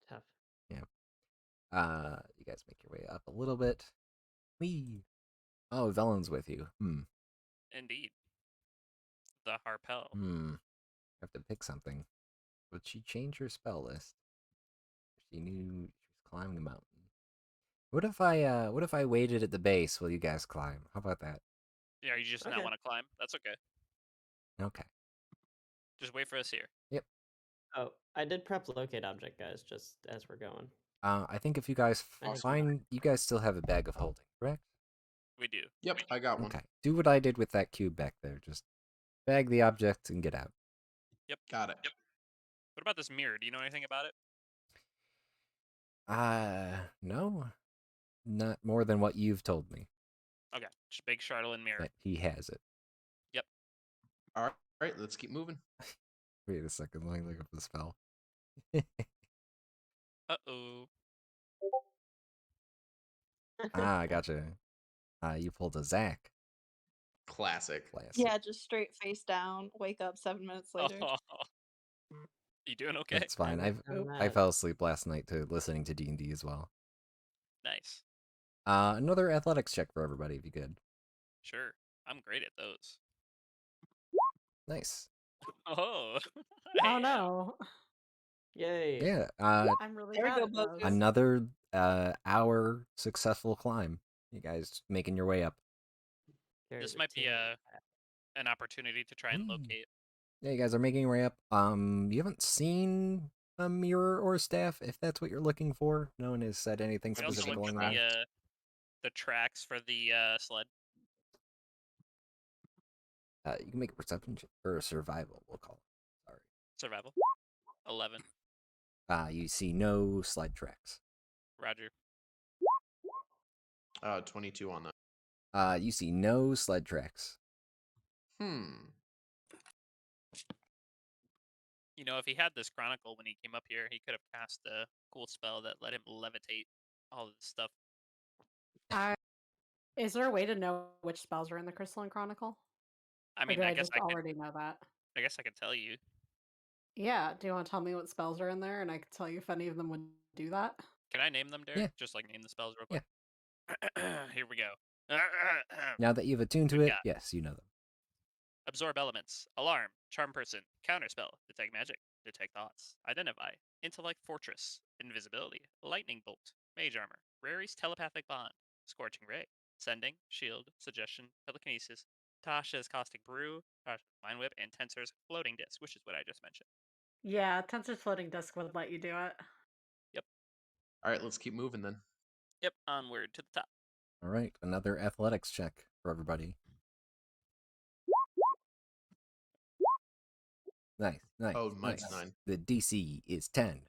Tough. Yeah. You guys make your way up a little bit. Whee! Oh, Velen's with you. Indeed. The Harpel. Have to pick something. Would she change her spell list? She knew she was climbing a mountain. What if I waited at the base while you guys climb? How about that? Yeah, you just not Okay. want to climb? That's okay. Okay. Just wait for us here. Yep. Oh, I did prep locate object, guys, just as we're going. I think if you guys find, you guys still have a bag of holding, correct? We do. Yep, I got one. Okay. Do what I did with that cube back there. Just bag the object and get out. Yep. Got it. Yep. What about this mirror? Do you know anything about it? No. Not more than what you've told me. Okay. Just big Charlatan mirror. That he has it. Yep. All right, let's keep moving. Wait a second, let me look up the spell. Uh-oh. I gotcha. You pulled a Zach. Classic. Yeah, just straight face down. Wake up 7 minutes later. You doing okay? That's fine. I fell asleep last night to listening to D&D as well. Nice. Another athletics check for everybody if you could. Sure. I'm great at those. Nice. Oh. Oh no. Yay. Yeah. I'm really There we bad go, at Bogus. those. Another hour successful climb. You guys making your way up. This might be an opportunity to try and locate. Yeah, you guys are making your way up. You haven't seen a mirror or staff, if that's what you're looking for. No one has said anything We also specific looked along at that. the tracks for the sled. You can make a perception or a survival, we'll call it. Sorry. Survival. 11. You see no sled tracks. Roger. 22 on that. You see no sled tracks. You know, if he had this chronicle when he came up here, he could have cast a cool spell that let him levitate all of this stuff. Is there a way to know which spells are in the Crystalline Chronicle? I Or mean, do I I guess just I could. already know that? I guess I could tell you. Yeah, do you want to tell me what spells are in there, and I can tell you if any of them would do that? Can I name them, Derek? Yeah. Just like name the spells real Yeah. quick. Here we go. Now that you've attuned to We've it, got- yes, you know them. Absorb elements, alarm, charm person, counterspell, detect magic, detect thoughts, identify, intellect fortress, invisibility, lightning bolt, mage armor, Rary's telepathic bond, scorching ray, sending, shield, suggestion, telekinesis, Tasha's caustic brew, Tasha's mind whip, and Tensor's floating disc, which is what I just mentioned. Yeah, Tensor's floating disc would let you do it. Yep. All right, let's keep moving then. Yep, onward to the top. All right, another athletics check for everybody. Nice. Oh, mine's 9. The DC is 10.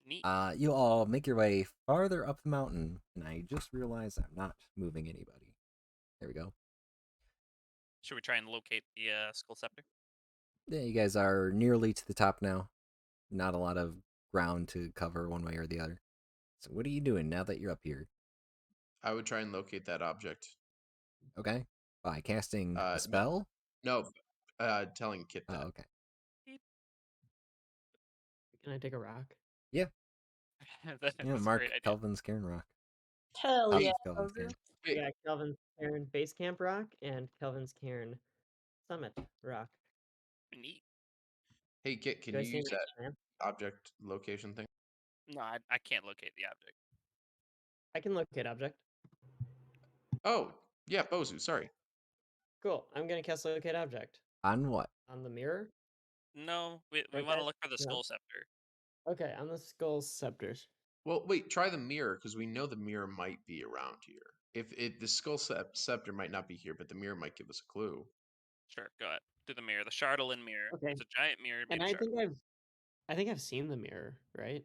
Neat. You all make your way farther up the mountain, and I just realized I'm not moving anybody. There we go. Should we try and locate the skull scepter? Yeah, you guys are nearly to the top now. Not a lot of ground to cover one way or the other. So what are you doing now that you're up here? I would try and locate that object. Okay. By casting a spell? No, telling Kit that. Oh, okay. Can I take a rock? Yeah. That's Mark a great idea. Kelvin's Cairn Rock. Hell Out yeah, of Kelvin's Bozer. Cairn. Yeah, Kelvin's Cairn Base Camp Rock and Kelvin's Cairn Summit Rock. Neat. Hey, Kit, can Do I you see use any that champ? object location thing? No, I can't locate the object. I can locate object. Oh, yeah, Bozu, sorry. Cool. I'm gonna cast locate object. On what? On the mirror? No, we Okay. want to look for the Yeah. skull scepter. Okay, on the skull scepters. Well, wait, try the mirror, because we know the mirror might be around here. The skull scepter might not be here, but the mirror might give us a clue. Sure, go ahead. Do the mirror, the Chardolin mirror. Okay. It's a giant mirror. And made of I think I've seen the mirror, right?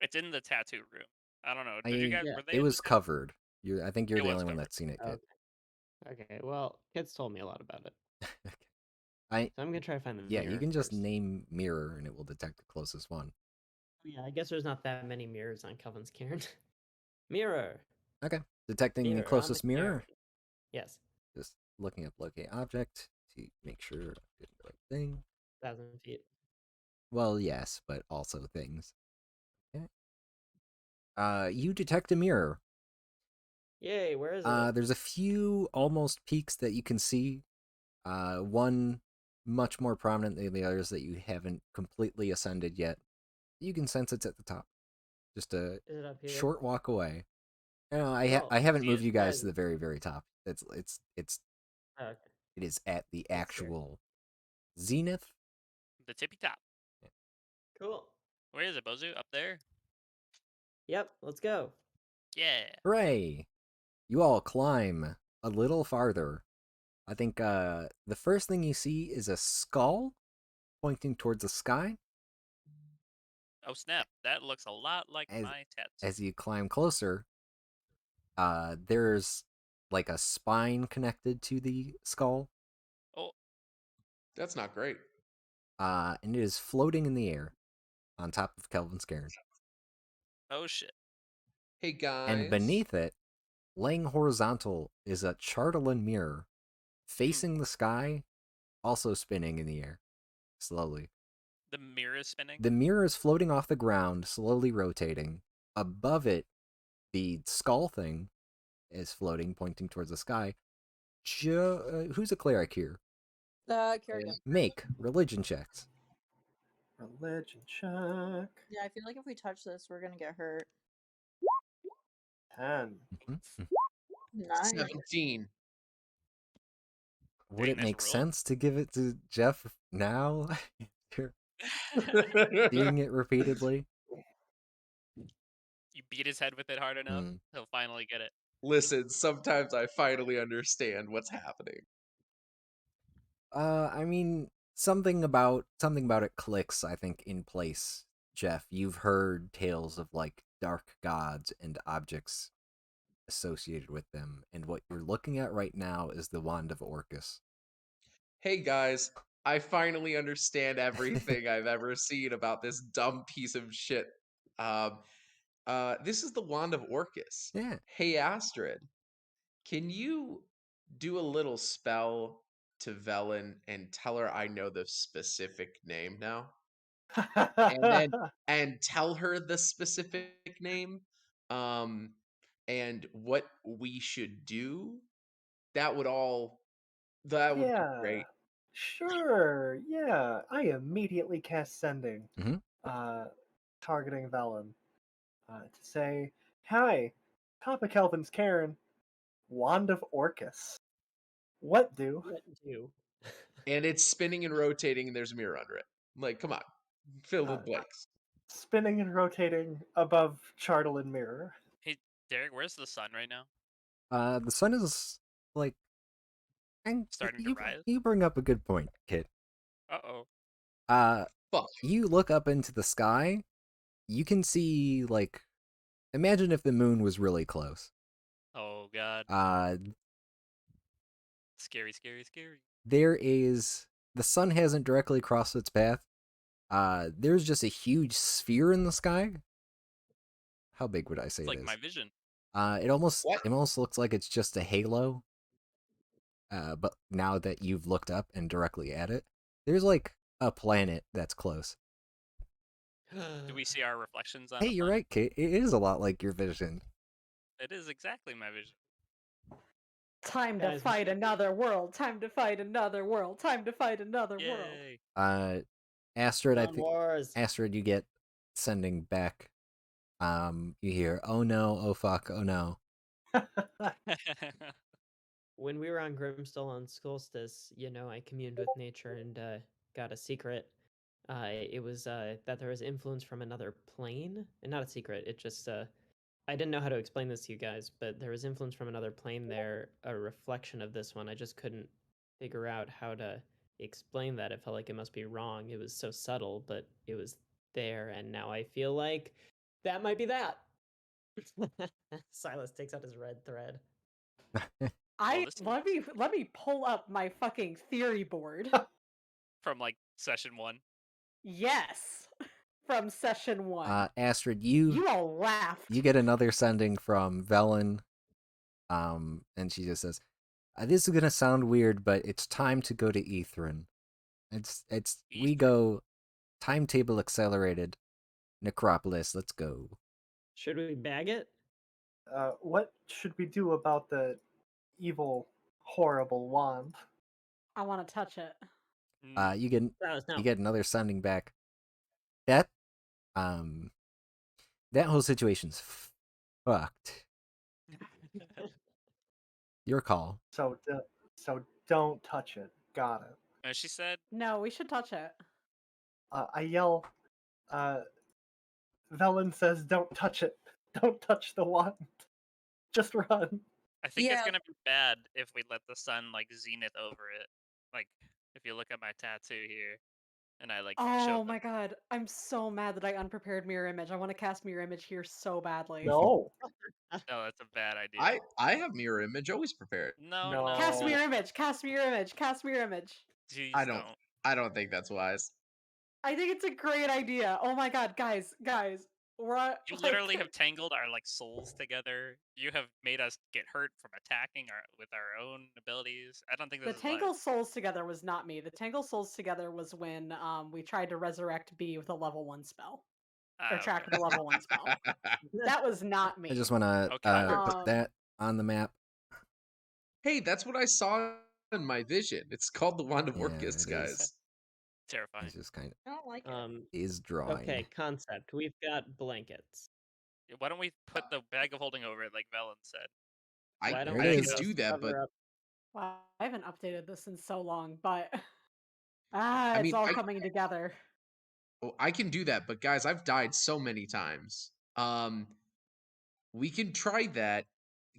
It's in the tattoo room. I don't know. Did you guys? Yeah. Were they? It in was the covered. I think you're It the was only one covered. that's seen it, Kit. Okay. Well, kids told me a lot about it. Okay. So I'm gonna try to find the Yeah, mirror. you can just first. name mirror and it will detect the closest one. Yeah, I guess there's not that many mirrors on Kelvin's Cairn. Mirror. Okay. Detecting Mirror the on closest the mirror. Cairn. Yes. Just looking up locate object to make sure I'm doing the right thing. 1,000 feet. Well, yes, but also things. Okay. You detect a mirror. Yay, where is it? There's a few almost peaks that you can see. One much more prominent than the others that you haven't completely ascended yet. You can sense it's at the top. Just a Is it up here? short walk away. No, I Cool. haven't See moved it. you guys Guys. to the very, very top. It's Oh, okay. it is at the That's fair. actual zenith. The tippy top. Cool. Where is it, Bozu? Up there? Yep, let's go. Yeah. Hooray! You all climb a little farther. I think the first thing you see is a skull pointing towards the sky. Oh snap! That looks a lot like my tattoo. As you climb closer, there's like a spine connected to the skull. Oh, That's not great. And it is floating in the air on top of Kelvin's Cairn. oh shit! Hey, guys. And beneath it, laying horizontal, is a Chardolin mirror facing the sky, also spinning in the air slowly. The mirror is spinning. The mirror is floating off the ground, slowly rotating. Above it, the skull thing is floating, pointing towards the sky. Who's a cleric here? Kerrigan. Make religion checks. Religion check. Yeah, I feel like if we touch this, we're gonna get hurt. 10. Mhm. 9. 17. Would Dang, it that's make roll. sense to give it to Jeff now? You're seeing it repeatedly. You beat his head with it hard enough, he'll finally get it. Listen, sometimes I finally understand what's happening. I mean, something about it clicks, I think, in place. Jeff, you've heard tales of like dark gods and objects associated with them, and what you're looking at right now is the Wand of Orcus. Hey guys, I finally understand everything I've ever seen about this dumb piece of shit. This is the Wand of Orcus. Yeah. Hey Astrid, can you do a little spell to Velen and tell her I know the specific name now? And tell her the specific name, and what we should do. That would be Yeah, great. sure. Yeah, I immediately cast sending, Mhm. targeting Velen, to say, "Hi, Papa Kelvin's Karen, Wand of Orcus. What do?" What do? And it's spinning and rotating, and there's a mirror under it. Like, come on, fill the Uh, blanks. Spinning and rotating above Chartle and Mirror. Hey, Derek, where's the sun right now? The sun is like, and Starting to you rise? you bring up a good point, kid. Uh-oh. Fuck. You look up into the sky. You can see, like, imagine if the moon was really close. Oh, God. Scary, scary, scary. There is the sun hasn't directly crossed its path. There's just a huge sphere in the sky. How big would I say It's like it is? my vision. It almost What? looks like it's just a halo. But now that you've looked up and directly at it, there's like a planet that's close. Do we see our reflections on Hey, the you're planet? right, Kate. It is a lot like your vision. It is exactly my vision. Time to Guys, fight another world. Time to fight another world. Time to fight another world. Yay. Astrid, I Clone think Wars. Astrid, you get sending back. You hear, "Oh no, oh fuck, oh no." When we were on Grimstall on Solstice, I communed with nature and got a secret. It was that there was influence from another plane, and not a secret. It just I didn't know how to explain this to you guys, but there was influence from another plane there, a reflection of this one. I just couldn't figure out how to explain that. It felt like it must be wrong. It was so subtle, but it was there, and now I feel like that might be that. Silas takes out his red thread. Let me pull up my fucking theory board. From like session 1. Yes, from session 1. Astrid, You all laughed. you get another sending from Velen. And she just says, "This is gonna sound weird, but it's time to go to Ethrin. We go timetable accelerated Necropolis. Let's go." Should we bag it? What should we do about the evil, horrible wand? I want to touch it. You get No. you get another sending back. That that whole situation's fucked. Your call. So don't touch it. Got it. And she said, No, we should touch it. I yell. Velen says, "Don't touch it. Don't touch the wand. Just run." I think it's Yeah. gonna be bad if we let the sun like zenith over it. Like if you look at my tattoo here, and I like show Oh my god, I'm so mad that I unprepared mirror image. I want to cast mirror image here so badly. No. No, that's a bad idea. I have mirror image always prepared. No, No. no. Cast mirror image. Cast mirror image. Cast mirror image. Jeez, I don't think that's wise. I think it's a great idea. Oh my god, guys, we're You literally have tangled our like souls together. You have made us get hurt from attacking with our own abilities. I don't think the this is Tangle wise. Souls together was not me. The Tangle Souls together was when we tried to resurrect B with a level 1 spell. Or track with a level 1 spell. That was not me. I just want to Okay. put that on the map. Hey, that's what I saw in my vision. It's called the Wand of Yeah, Orcus, it guys. is. Terrifying. It's just kind of I don't like it. is drawing. Okay, concept. We've got blankets. Why don't we put the bag of holding over it like Velen said? Why don't There we it I is. could do that, but cover up? Wow, I haven't updated this in so long, but it's mean, all coming together. I can do that. But guys, I've died so many times. We can try that.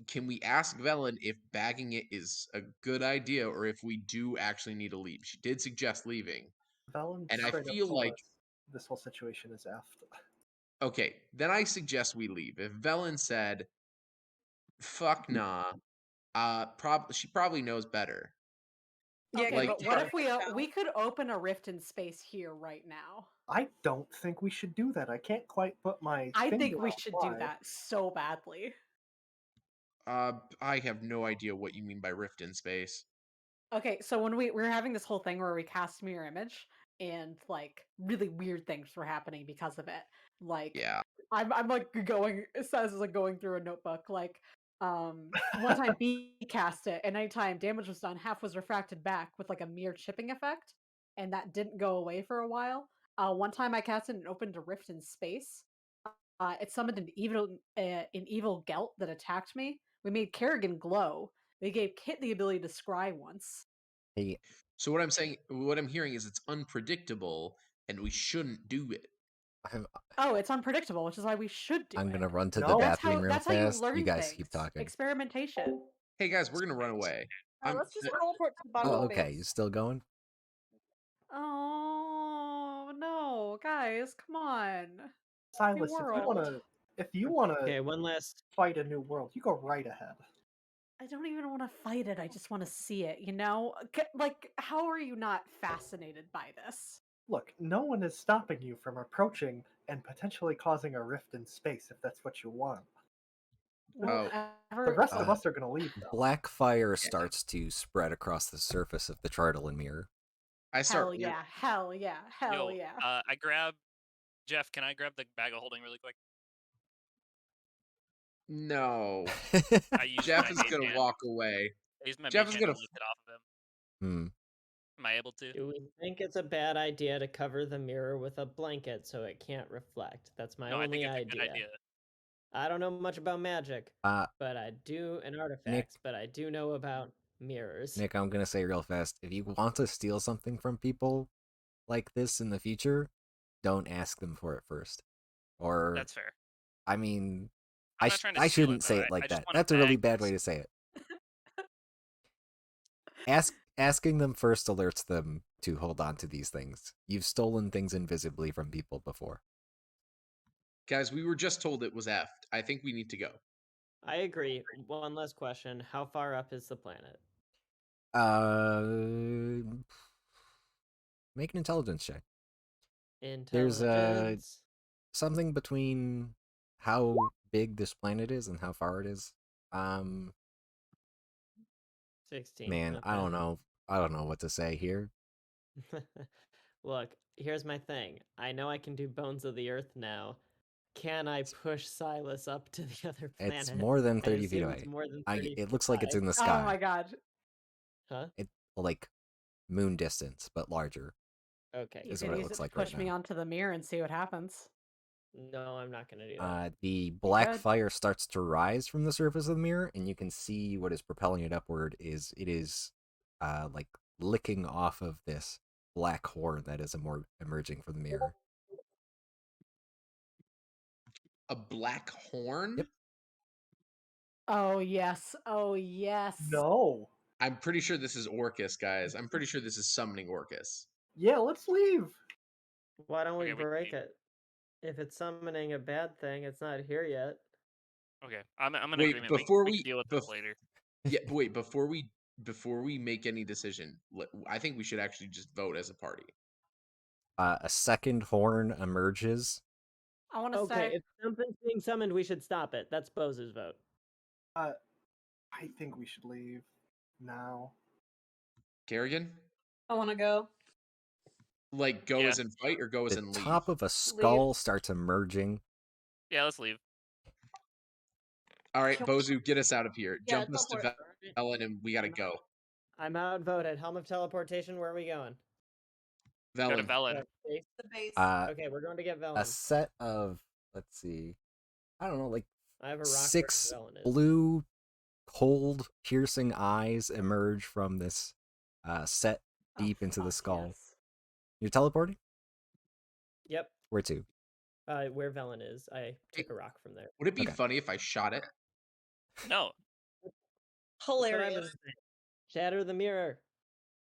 Can we ask Velen if bagging it is a good idea, or if we do actually need to leave? She did suggest leaving. Velen And I straight up feel told like- us this whole situation is effed. Okay, then I suggest we leave. If Velen said, Fuck nah. She probably knows better. Yeah, Okay, Like, but can what we if we check it out? we could open a rift in space here right now? I don't think we should do that. I can't quite put my I finger think we on should why. do that so badly. I have no idea what you mean by rift in space. Okay, so when we were having this whole thing where we cast mirror image and like really weird things were happening because of it. Like Yeah. I'm like going it says like going through a notebook like one time B cast it and anytime damage was done half was refracted back with like a mirror chipping effect and that didn't go away for a while. One time I casted and opened a rift in space. It summoned an evil gelt that attacked me. We made Kerrigan glow. We gave Kit the ability to scry once. Hey, So what I'm hearing is it's unpredictable and we shouldn't do it. Oh, it's unpredictable, which is why we should do I'm it. gonna run to the No. bathroom real That's how you fast. You learn guys things. keep talking. Experimentation. Hey guys, we're gonna run away. Let's just teleport to the bottom Oh, of okay. space. You still going? Oh no, guys, come on. Silas, world. if you wanna Okay, one last. fight a new world, you go right ahead. I don't even want to fight it. I just want to see it, you know? Like, how are you not fascinated by this? Look, no one is stopping you from approaching and potentially causing a rift in space if that's what you want. Well, The rest of us are gonna leave though. Black fire starts to spread across the surface of the Chartleton mirror. Hell yeah, hell yeah, hell Yo, yeah. I grab Jeff. Can I grab the bag of holding really quick? No. I use Jeff my is mage gonna hand. walk away. I use my Jeff mage is hand gonna to lift it off of him. Am I able to? Do we think it's a bad idea to cover the mirror with a blanket so it can't reflect? That's my No, I think only it's a good idea. I don't know much about magic, Uh, but I do and artifacts, but I do know about mirrors. Nick, I'm gonna say real fast, if you want to steal something from people like this in the future, don't ask them for it first. Or That's fair. I mean, I'm not trying to I steal shouldn't it, say though. it like I just that. want a That's a really bag bad way to say it. Asking them first alerts them to hold on to these things. You've stolen things invisibly from people before. Guys, we were just told it was effed. I think we need to go. I agree. One last question. How far up is the planet? Make an intelligence check. Intelligence. There's something between how big this planet is and how far it is. 16. Man, I don't know. I don't know what to say here. Look, here's my thing. I know I can do Bones of the Earth now. Can I push Silas up to the other planet? It's more than 30 feet assume away. It's more than 30 It looks like it's in the Oh sky. my god. Huh? It like moon distance, but larger. Okay. You Is could what it use looks it to like push right me now. onto the mirror and see what happens. No, I'm not gonna do that. The black could. fire starts to rise from the surface of the mirror, and you can see what is propelling it upward is like licking off of this black horn that is emerging from the mirror. A black horn? Yep. Oh yes. Oh yes. No. I'm pretty sure this is Orcus, guys. I'm pretty sure this is summoning Orcus. Yeah, let's leave. Why don't we Okay, we break leave. it? If it's summoning a bad thing, it's not here yet. Okay, I'm in Wait, agreement. before we can deal with this later. Yeah, wait, before we make any decision, I think we should actually just vote as a party. A second horn emerges. I want to Okay, say if something's being summoned, we should stop it. That's Bose's vote. I think we should leave now. Kerrigan? I want to go. Like, go as in fight or go as The in leave? top of a skull starts emerging. Yeah, let's leave. All right, Bozu, get us out of here. Yeah, Jump us to teleport. Velen, and we gotta go. I'm outvoted. Helm of teleportation. Where are we going? Go to Velen. Velen. Base? The base. Okay, we're going to get A Velen. set of, let's see, I don't know, like I have a rock 6 where Velen is. blue, cold, piercing eyes emerge from this set deep into the skull. Yes. You're teleporting? Yep. Where to? Where Velen is. I took a rock from there. Would it be Okay. funny if I shot it? No. That's what I Hilarious. was saying. Shatter the mirror.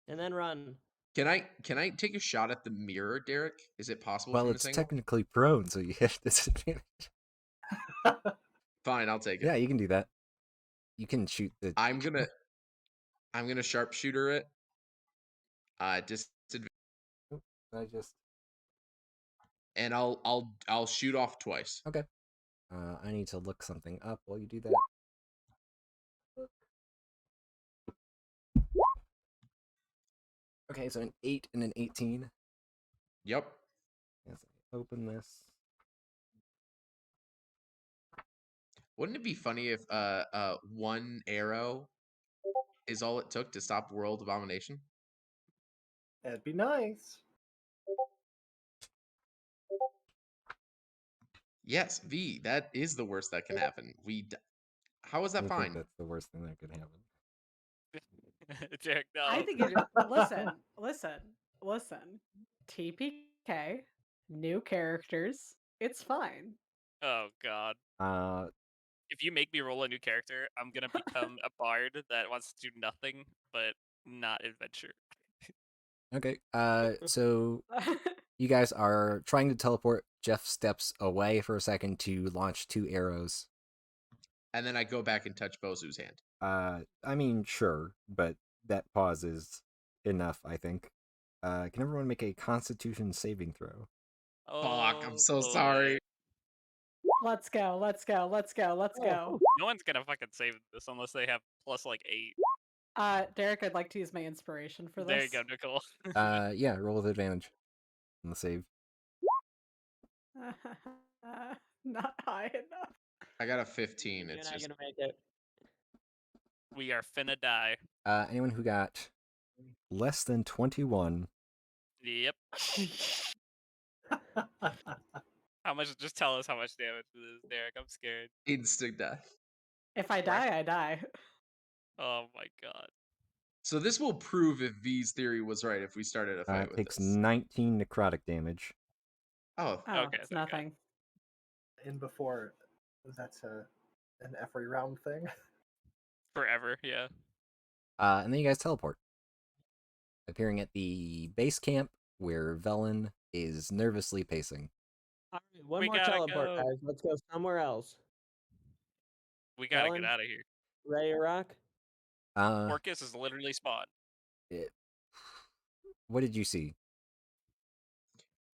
And then run. Can I take a shot at the mirror, Derek? Is it possible Well, from it's this angle? technically prone, so you have disadvantage. Fine, I'll take it. Yeah, you can do that. You can shoot the. I'm gonna sharpshooter it. Disadvantage, I just. and I'll shoot off twice. Okay. I need to look something up while you do that. Okay, so an 8 and an 18. Yep. Yes, open this. Wouldn't it be funny if one arrow is all it took to stop World Abomination? That'd be nice. Yes, V. That is the worst that can happen. How is that I think fine? that's the worst thing that could happen. Derek, no. I think it. Listen. TPK, new characters. It's fine. Oh God. If you make me roll a new character, I'm gonna become a bard that wants to do nothing but not adventure. Okay. So you guys are trying to teleport. Jeff steps away for a second to launch 2 arrows. And then I go back and touch Bozu's hand. I mean, sure, but that pause is enough, I think. Can everyone make a Constitution saving throw? Fuck, I'm so boy. sorry. Let's go. No one's gonna fucking save this unless they have plus like 8. Derek, I'd like to use my inspiration for this. There you go, Nicole. Yeah, roll with advantage on the save. Not high enough. I got a 15. You're It's not just gonna make it. We are finna die. Anyone who got less than 21. Yep. How much? Just tell us how much damage it is, Derek. I'm scared. instant death. If I die, I die. Oh my God. So this will prove if V's theory was right if we started a fight It with takes this. 19 necrotic damage. Oh, Oh, Okay, it's thank God. nothing. In before, that's an every round thing. Forever, yeah. And then you guys teleport, appearing at the base camp where Velen is nervously pacing. All right, one We more gotta teleport, go. guys. Let's go somewhere else. We gotta Helen? get out of here. Ready to rock? Orcus is literally spawned. What did you see?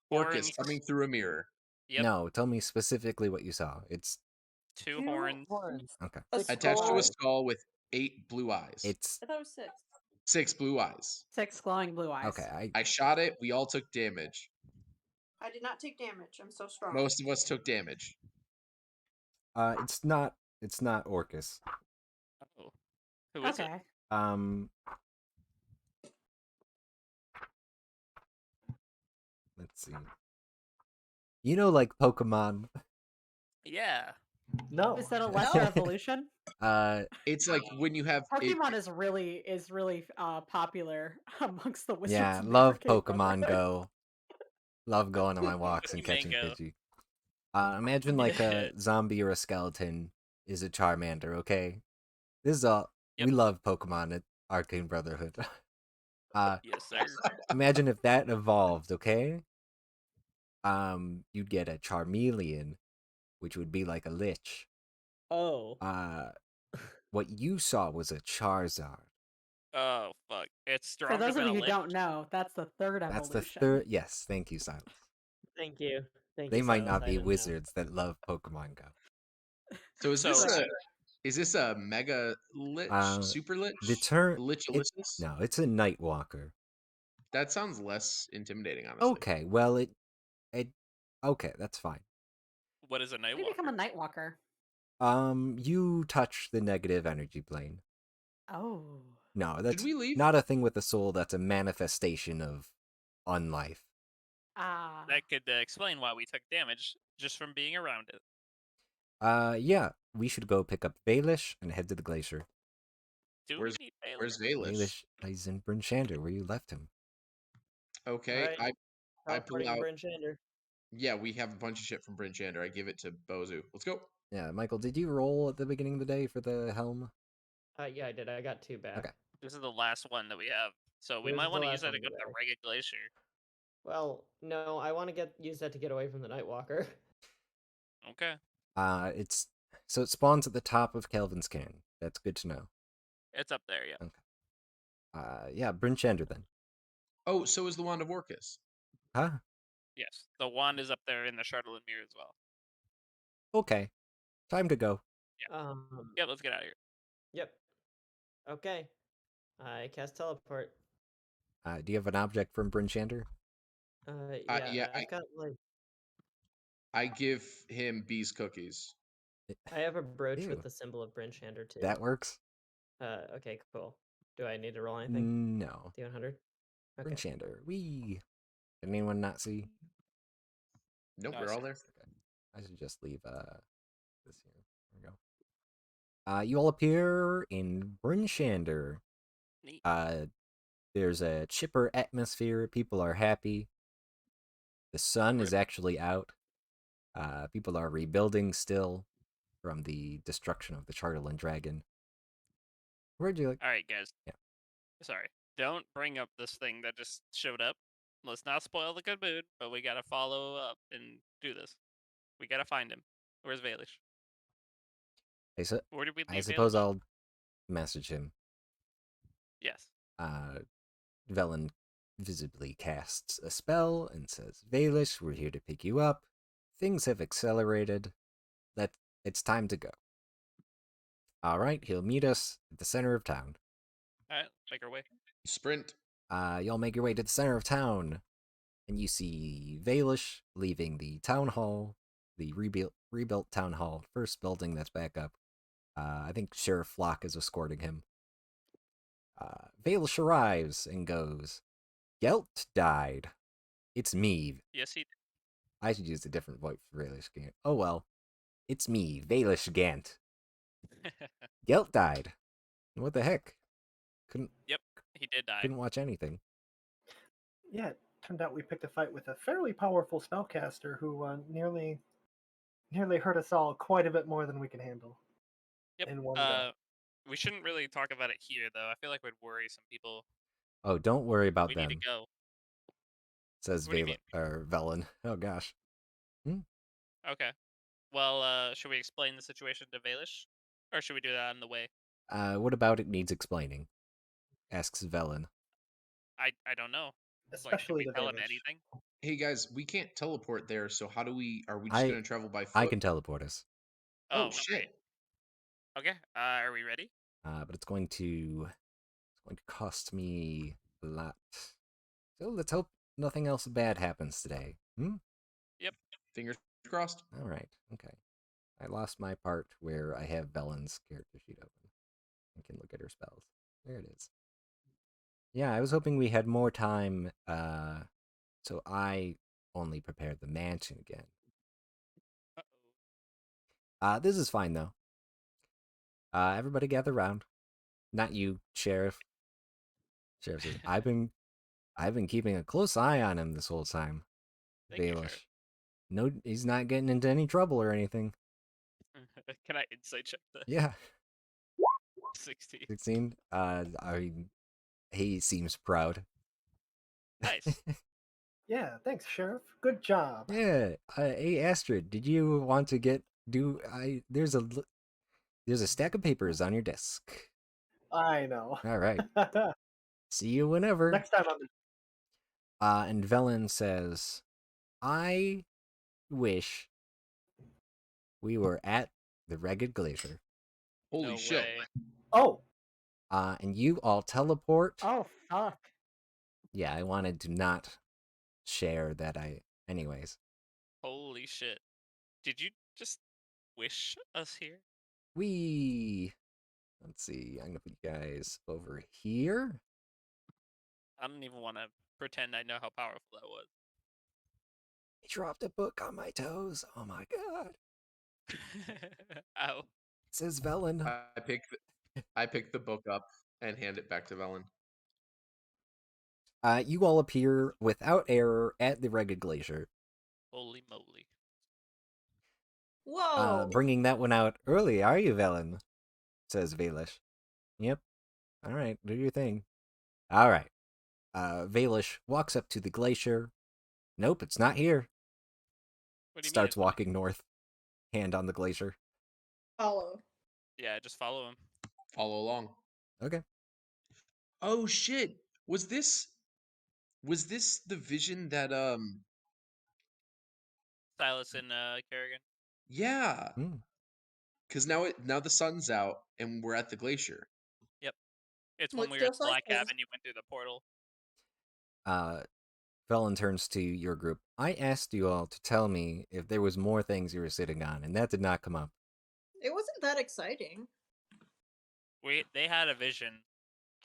Orcus Horns. coming through a mirror. Yep. No, tell me specifically what you saw. It's 2 horns. okay. Attached to a skull with 8 blue eyes. It's I thought it was 6. 6 blue eyes. 6 glowing blue eyes. okay. I shot it. We all took damage. I did not take damage. I'm so strong. Most of us took damage. It's not Orcus. Oh. Who is it? Okay. Let's see. You know, like Pokemon. Yeah. No. Is that a lesser evolution? It's like when you have Pokemon is really popular amongst the wizards. Yeah, in the love arcade Pokemon brotherhood. Go. Love going on my walks and catching Mango. Pidgey. Imagine like a zombie or a skeleton is a Charmander, okay? This is all Yep. we love Pokemon at Arcane Brotherhood. Yes, sir. Imagine if that evolved, okay? You'd get a Charmeleon, which would be like a Lich. Oh. What you saw was a Charizard. Oh fuck! It's stronger For those of than you a who lich. don't know, that's the third That's evolution. the third. Yes, thank you, Silas. Thank you. Thank They you. might Silas. not I be didn't know. wizards that love Pokemon Go. So is So- this a mega lich? Super lich? The term Lich it's, Ulysses? no, it's a Nightwalker. That sounds less intimidating, honestly. Okay, well it okay, that's fine. What is a How do you become a Nightwalker? Nightwalker? You touch the negative energy plane. Oh. No, that's we leave? not a thing with a soul. That's a manifestation of unlife. Ah. That could explain why we took damage just from being around it. Yeah, we should go pick up Baelish and head to the glacier. Do Where's- we need Baelish? Where's Valish? Baelish is in Bryn Shander, where you left him. Okay, Alright. I pull Teleporting out. Bryn Shander. Yeah, we have a bunch of shit from Bryn Shander. I give it to Bozu. Let's go. Yeah, Michael, did you roll at the beginning of the day for the helm? Yeah, I did. I got 2 back. Okay. This is the last one that we have, so we This might is the want to last use that one to go to today. the Ragged Glacier. Well, no, I want to use that to get away from the Nightwalker. Okay. It spawns at the top of Kelvin's Cairn. That's good to know. It's up there, yeah. Okay. Yeah, Bryn Shander then. Oh, so is the Wand of Orcus. Huh? Yes, the wand is up there in the Charlotte Mirror as well. Okay. Time to go. Yeah, let's get out of here. Yep. Okay. I cast teleport. Do you have an object from Bryn Shander? Uh, I've got like I give him Bee's cookies. I have a brooch Ew. with the symbol of Bryn Shander too. That works? Okay, cool. Do I need to roll anything? No. D100. Bryn Okay. Shander. Wee. Did anyone not see? Nope, No, I we're all see. there. Okay. I should just leave this here. There we go. You all appear in Bryn Shander. Neat. There's a chipper atmosphere. People are happy. The sun is actually out. People are rebuilding still from the destruction of the Chartland Dragon. Where'd you like? All right, guys. Yeah. Sorry. Don't bring up this thing that just showed up. Let's not spoil the good mood, but we gotta follow up and do this. We gotta find him. Where's Valish? Where did we I leave suppose Valish? I'll message him. Yes. Velen visibly casts a spell and says, Valish, we're here to pick you up. Things have accelerated. It's time to go. All right, he'll meet us at the center of town. All right, make our way. Sprint. Y'all make your way to the center of town, and you see Valish leaving the town hall, the rebuilt town hall, first building that's back up. I think Sheriff Flock is escorting him. Valish arrives and goes, Gelt died. It's me. Yes, he I should use a different voice for Valish Gant. Oh well. It's me, Valish Gant. did. Gelt died. What the heck? Yep, he did die. Couldn't watch anything. Yeah, it turned out we picked a fight with a fairly powerful spellcaster who nearly hurt us all quite a bit more than we can handle. Yep. In one go. We shouldn't really talk about it here, though. I feel like we'd worry some people. Oh, don't worry about We them. need to go. Says What do you mean? Velen. Oh gosh. Okay. Well, should we explain the situation to Valish? Or should we do that on the way? What about it needs explaining? Asks Velen. I don't know. Especially should we the tell him Valish. anything? Hey guys, we can't teleport there, so how do we? Are we just I- gonna travel by foot? I can teleport us. Oh shit! Okay. Are we ready? But it's going to cost me a lot. So let's hope nothing else bad happens today. Yep. Fingers crossed. All right. Okay. I lost my part where I have Velen's character sheet open. I can look at her spells. There it is. Yeah, I was hoping we had more time, so I only prepared the mansion again. Uh-oh. This is fine though. Everybody gather round. Not you, Sheriff. Sheriff says, I've been keeping a close eye on him this whole time. Thank you, Baelish. Sheriff. No, he's not getting into any trouble or anything. Can I insight check that? Yeah. 16. 16. He seems proud. Nice. Yeah, thanks, Sheriff. Good job. Yeah. Hey, Astrid, did you want to there's a stack of papers on your desk. I know. All right. See you whenever. Next time I'm And Velen says, I wish we were at the Ragged Glacier. Holy No shit! way. Oh. And you all teleport. Oh fuck. Yeah, I wanted to not share that anyways. Holy shit. Did you just wish us here? Let's see, I'm gonna put you guys over here. I don't even want to pretend I know how powerful that was. I dropped a book on my toes. Oh my god. Ow. It says Velen. I pick the book up and hand it back to Velen. You all appear without error at the Ragged Glacier. Holy moly. Whoa. Bringing that one out early, are you, Velen? Says Valish. Yep. All right, do your thing. All right. Valish walks up to the glacier. Nope, it's not here. What do you Starts mean? walking north, hand on the glacier. Follow. Yeah, just follow him. Follow along. Okay. Oh shit! Was this the vision that Silas and Kerrigan. Yeah, Hmm. because now the sun's out and we're at the glacier. Yep. It's when Which we were at feels the like Black Cabin, you went through the portal. Velen turns to your group. I asked you all to tell me if there was more things you were sitting on, and that did not come up. it wasn't that exciting. They had a vision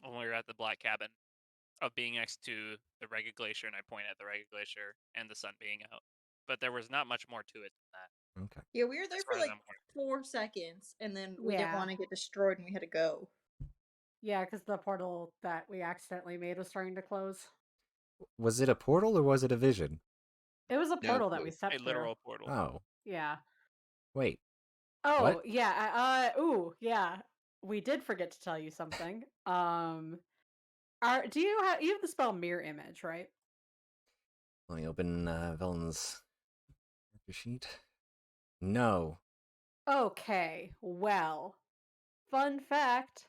when we were at the Black Cabin of being next to the Ragged Glacier, and I point at the Ragged Glacier and the sun being out. But there was not much more to it than that. Okay. Yeah, we were there As for far as like I'm aware. 4 seconds, and then we didn't Yeah. want to get destroyed, and we had to go. Yeah, because the portal that we accidentally made was starting to close. Was it a portal or was it a vision? It was a No, portal that we a stepped A through. literal portal. Oh, Yeah. wait. Oh, What? yeah. Ooh, yeah. We did forget to tell you something. Do you have the spell mirror image, right? Let me open Velen's character sheet. No. Okay. Well, fun fact.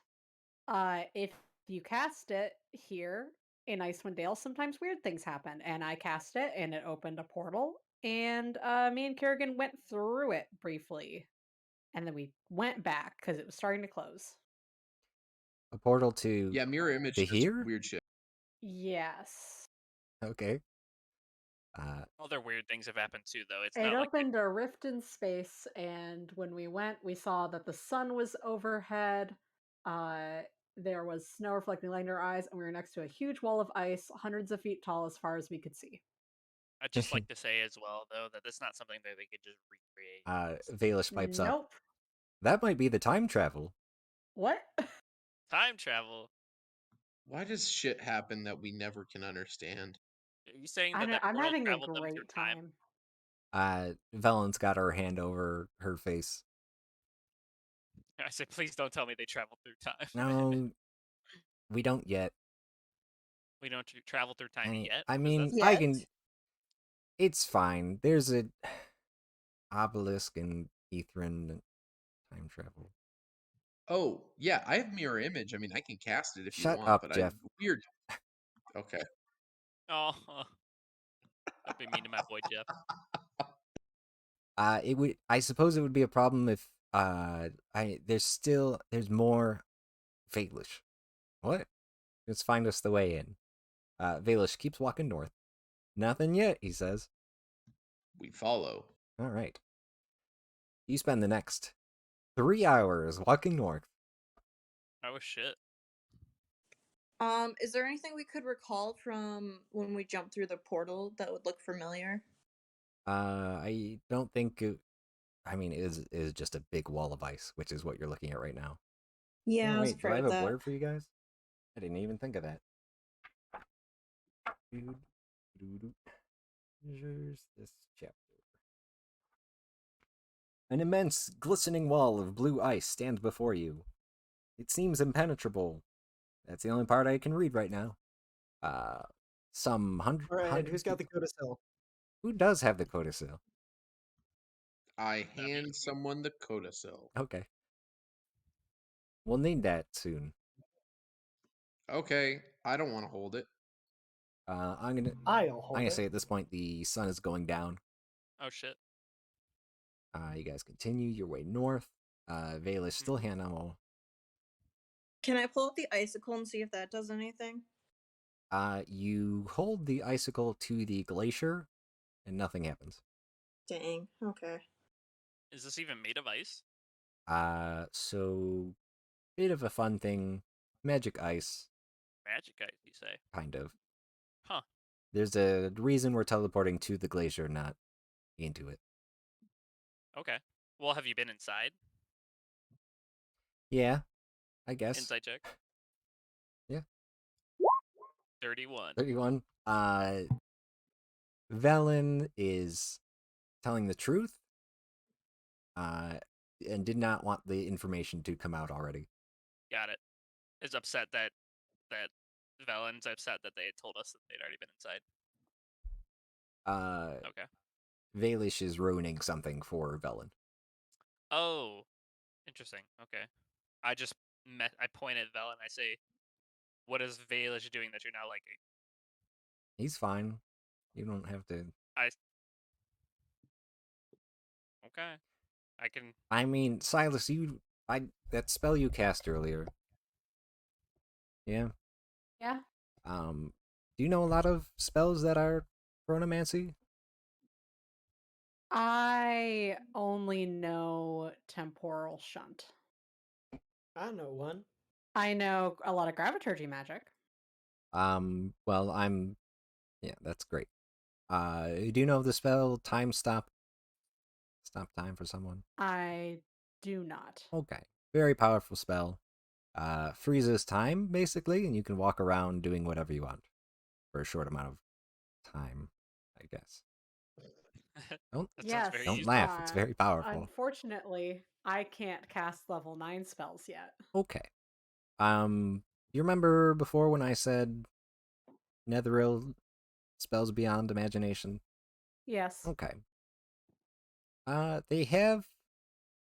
If you cast it here in Icewind Dale, sometimes weird things happen. And I cast it and it opened a portal. And me and Kerrigan went through it briefly. And then we went back because it was starting to close. A portal to Yeah, mirror image to does here? weird shit. Yes. Okay. Other weird things have happened too, though. It's It not like opened a rift in space, and when we went, we saw that the sun was overhead. There was snow reflecting light in our eyes, and we were next to a huge wall of ice, hundreds of feet tall as far as we could see. I'd just like to say as well, though, that it's not something that they could just recreate. Valish pipes up. Nope. That might be the time travel. What? Time travel. Why does shit happen that we never can understand? Are you saying that I'm portal having a traveled them through great time? time. Velen's got her hand over her face. I said, please don't tell me they traveled through time. No, we don't yet. We don't travel through time yet. I What does mean, that I Yet? can. It's fine. There's a obelisk in Ethrin time travel. Oh, yeah, I have mirror image. I mean, I can cast it if you Shut want, up, but Jeff. weird. Okay. Oh, don't be mean to my boy Jeff. It would. I suppose it would be a problem if there's more Valish. What? Let's find us the way in. Valish keeps walking north. Nothing yet, he says. We follow. All right. You spend the next 3 hours walking north. Oh shit. Is there anything we could recall from when we jumped through the portal that would look familiar? I don't think. I mean, it is just a big wall of ice, which is what you're looking at right now. Yeah, Oh, I was wait, do I afraid have of a that. blurb for you guys? I didn't even think of that. Here's this chapter. An immense, glistening wall of blue ice stands before you. It seems impenetrable. That's the only part I can read right now. Some hundred. Alright, who's got the codicil? Who does have the codicil? I be hand me. someone the codicil. Okay. We'll need that soon. Okay, I don't want to hold it. I'm gonna I'll hold it. say at this point the sun is going down. Oh shit. You guys continue your way north. Valish still hand ammo. Can I pull up the icicle and see if that does anything? You hold the icicle to the glacier, and nothing happens. Dang. Okay. Is this even made of ice? So bit of a fun thing. Magic ice, Magic ice, you say? kind of. Huh. There's a reason we're teleporting to the glacier, not into it. Okay. Well, have you been inside? Yeah, I guess. Inside check. Yeah. 31. 31. Velen is telling the truth. And did not want the information to come out already. Got it. Is upset that Velen's upset that they had told us that they'd already been inside. Okay. Valish is ruining something for Velen. Oh. Interesting. Okay. I just I point at Vel and I say, "What is Valish doing that you're not liking?" He's fine. You don't have to. Okay. I can. I mean, Silas, that spell you cast earlier. Yeah. Yeah. Do you know a lot of spells that are chronomancy? I only know temporal shunt. I know one. I know a lot of graviturgy magic. Well, yeah, that's great. Do you know the spell time stop? Stop time for someone? I do not. Okay. Very powerful spell. Freezes time, basically, and you can walk around doing whatever you want for a short amount of time, I guess. Don't That sounds Yes. very don't useful. laugh. It's very powerful. Unfortunately, I can't cast level 9 spells yet. Okay. You remember before when I said Netheril spells beyond imagination? Yes. Okay. They have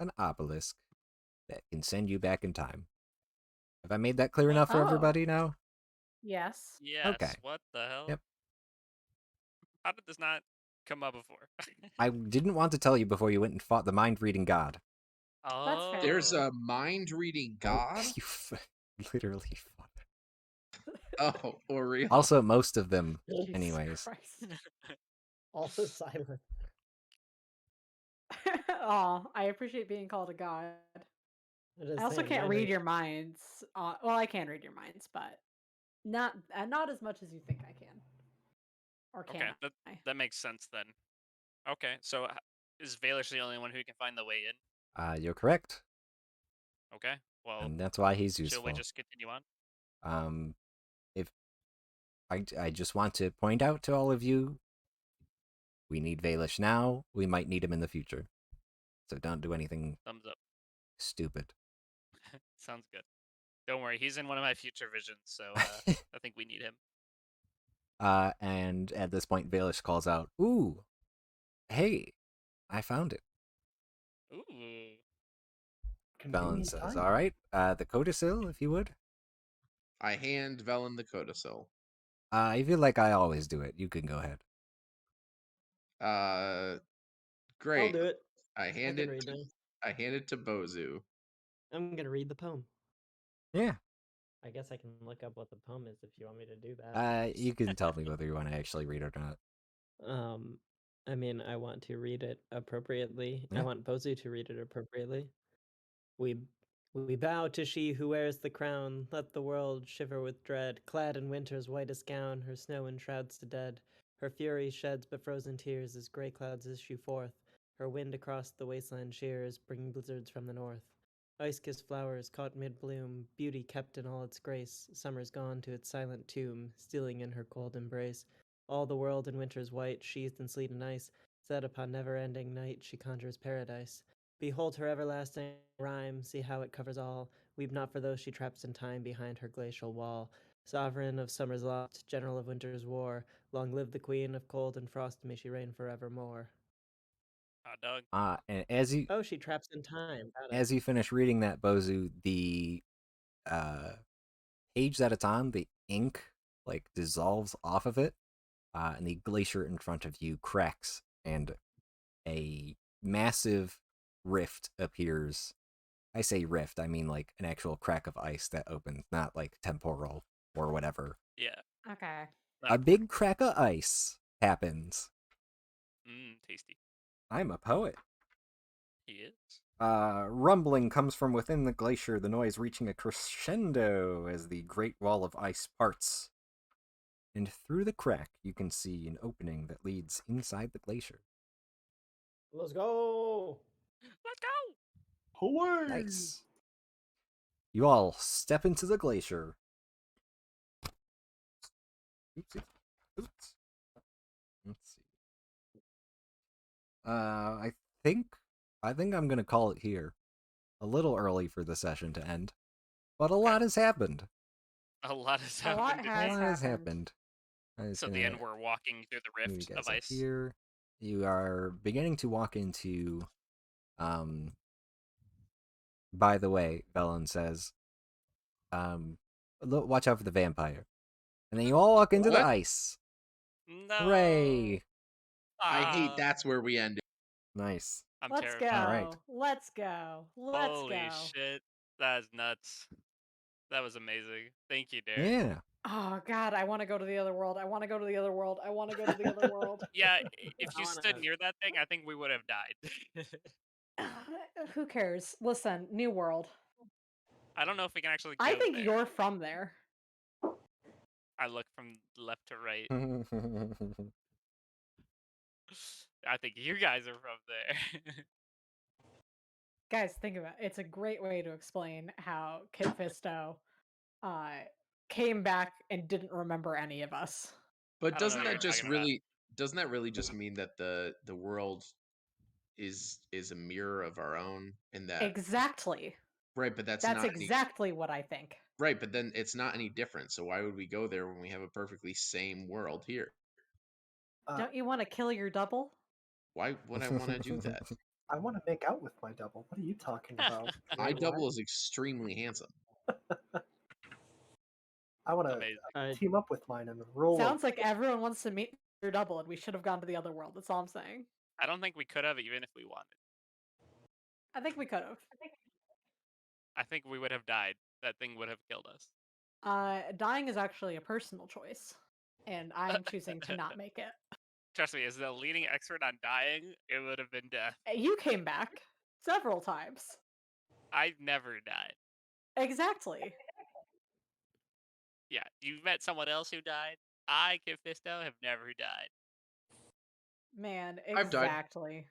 an obelisk that can send you back in time. Have I made that clear What? enough for Oh. everybody now? Yes. Yes. Okay. What the hell? Yep. How did this not come up before? I didn't want to tell you before you went and fought the mind-reading god. That's fair. There's a mind-reading god? You literally fought. Oh, for real? Also, most of them, Jesus anyways. Christ. Also silent. Oh, I appreciate being called a god. Just I also saying, can't mine read are- your minds. Well, I can read your minds, but not as much as you think I can. Or can Okay, I? that makes sense then. Okay, so is Valish the only one who can find the way in? You're correct, Okay, well, and that's why he's shall we useful. just continue on? If I just want to point out to all of you, we need Valish now. We might need him in the future, so don't do anything Thumbs up. stupid. Sounds good. Don't worry, he's in one of my future visions, so I think we need him. And at this point, Valish calls out, "Ooh, hey, I found it." Ooh. Velen Convenient says, timing. "All right, the codicil, if you would." I hand Velen the codicil. I feel like I always do it. You can go ahead. Great. I'll do it. I hand can it. read now. I hand it to Bozu. I'm gonna read the poem. Yeah. I guess I can look up what the poem is if you want me to do that. You can tell me whether you want to actually read it or not. I mean, I want to read it appropriately. Yeah. I want Bozu to read it appropriately. We bow to she who wears the crown. Let the world shiver with dread. Clad in winter's whitest gown, her snow enshrouds the dead. Her fury sheds but frozen tears as grey clouds issue forth. Her wind across the wasteland shears, bringing blizzards from the north. Ice-kissed flowers caught mid-bloom, beauty kept in all its grace. Summer's gone to its silent tomb, stealing in her cold embrace. All the world in winter's white, sheathed in sleet and ice. Set upon never-ending night, she conjures paradise. Behold her everlasting rhyme, see how it covers all. Weep not for those she traps in time behind her glacial wall. Sovereign of summer's lot, general of winter's war, long live the queen of cold and frost, may she reign forevermore. Hot dog. And as you Oh, she traps in time. Got it. as you finish reading that, Bozu, the page that it's on, the ink like dissolves off of it, and the glacier in front of you cracks, and a massive rift appears. I say rift, I mean like an actual crack of ice that opens, not like temporal or whatever. Yeah. Okay. Not A big crack of ice happens. tasty. I'm a poet. He is. Rumbling comes from within the glacier, the noise reaching a crescendo as the great wall of ice parts. And through the crack, you can see an opening that leads inside the glacier. Let's go. Let's go. Away! Nice. You all step into the glacier. Oopsie. Oops. Let's see. I think I'm gonna call it here. A little early for the session to end, but a lot has happened. A lot has A lot happened. A has lot has happened. happened. So at the end, we're walking through the Move you rift guys of up ice. here. You are beginning to walk into By the way, Velen says, watch out for the vampire. And then you all walk into the What? ice. No. Hooray! I hate Ah, that's where we ended. Nice. I'm Let's go. terrified. All right. Let's go. Let's Holy go. shit. That is nuts. That was amazing. Thank you, Derek. Yeah. Oh god, I want to go to the other world. I want to go to the other world. I want to go to the other world. Yeah, if I you wanna- stood near that thing, I think we would have died. Who cares? Listen, new world. I don't know if we can actually go I think there. you're from there. I look from left to right. I think you guys are from there. Guys, think about it. It's a great way to explain how Kit Fisto came back and didn't remember any of us. But I don't know doesn't what that you're just talking about. really just mean that the world is a mirror of our own, and that Exactly. right? But that's That's not exactly what I think. right. But then it's not any different. So why would we go there when we have a perfectly same world here? Don't you want to kill your double? Why would I want to do that? I want to make out with my double. What are you talking about? My Wait, double what? is extremely handsome. I want to Amazing. team up with mine and roll. Sounds like everyone wants to meet your double, and we should have gone to the other world. That's all I'm saying. I don't think we could have, even if we wanted. I think we could have. I think we would have died. That thing would have killed us. Dying is actually a personal choice, and I'm choosing to not make it. Trust me, as the leading expert on dying, it would have been death. You came back several times. I never died. Exactly. Yeah, you met someone else who died. I, Kid Fisto, have never died. Man, I've died. exactly.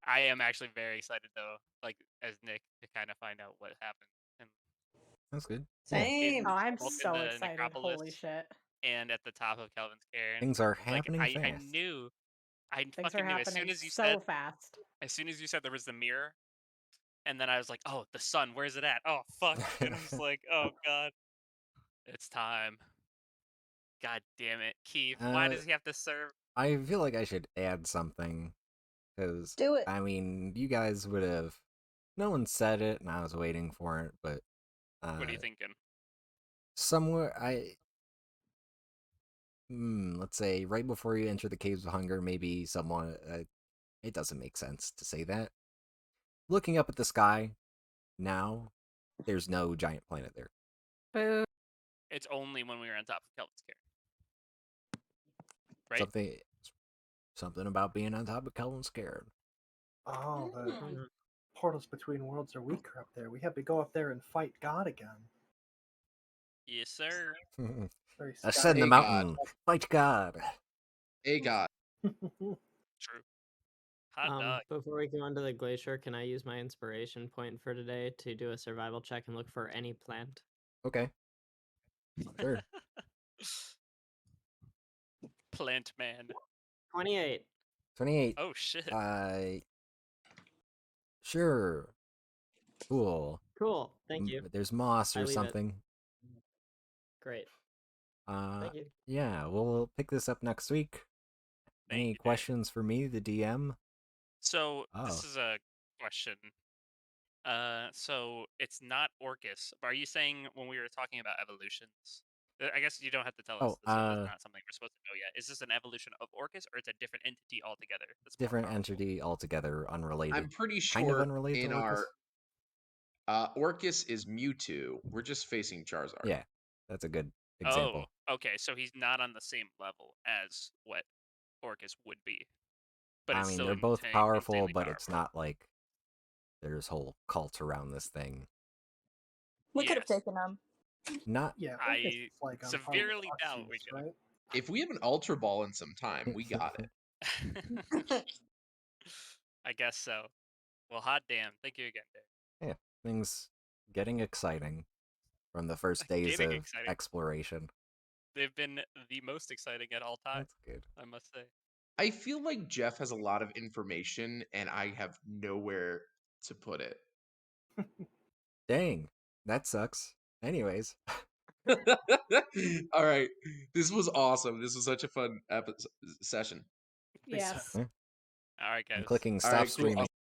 I am actually very excited though, like as Nick, to kind of find out what happened. And That's good. Same. Oh, I'm both in so the excited. necropolis Holy shit. and at the top of Kelvin's Cairn. Things are Like happening I fast. knew, I Things fucking are knew as happening soon as you so said, fast. as soon as you said there was the mirror, and then I was like, oh, the sun, where's it at? Oh fuck, and I was like, oh god, it's time. God damn it, Keith, why does he have to serve? I feel like I should add something, because Do it. I mean, you guys would have. No one said it, and I was waiting for it, but What are you thinking? somewhere let's say right before you enter the Caves of Hunger, maybe someone. It doesn't make sense to say that. Looking up at the sky now, there's no giant planet there. Boo. It's only when we were on top of Kelvin's Cairn. Right? Something about being on top of Kelvin's Cairn. Oh, the Mm. portals between worlds are weaker up there. We have to go up there and fight God again. Yes, sir. Very Ascend the Hey, mountain, fight God. Hey God. True. Hot dog. Before we go onto the glacier, can I use my inspiration point for today to do a survival check and look for any plant? Okay. Sure. Plant man. 28. 28. Oh shit. Sure. Cool. Cool. Thank you. There's moss I or leave it. something. Great. Thank you. Yeah, we'll pick this up next week. Thank Any you, Derek. questions for me, the DM? So Oh. this is a question. So it's not Orcus. Are you saying when we were talking about evolutions? I guess you don't have to tell us. Oh, This is not something we're supposed to know yet. Is this an evolution of Orcus, or it's a different entity altogether? That's more Different powerful? entity altogether, unrelated. I'm pretty kind of sure unrelated in to Orcus. our Orcus is Mewtwo. We're just facing Charizard. Yeah, that's a good example. Oh, okay. So he's not on the same level as what Orcus would be. But I it's mean, still they're both powerful, insanely but it's powerful. not like there's whole cults around this thing. We could have Yes. taken them. Not Yeah, I Orcus is like on par with severely doubt we Arceus, could have. right? If we have an Ultra Ball in some time, we got it. I guess so. Well, hot damn. Thank you again, Dave. Yeah, things getting exciting from the first days Getting of exciting. exploration. They've been the most exciting at all time, That's good. I must say. I feel like Jeff has a lot of information, and I have nowhere to put it. Dang, that sucks. Anyways, All right, this was awesome. This was such a fun session. Yes. Yeah. All right, guys. I'm clicking All stop right, cool. streaming.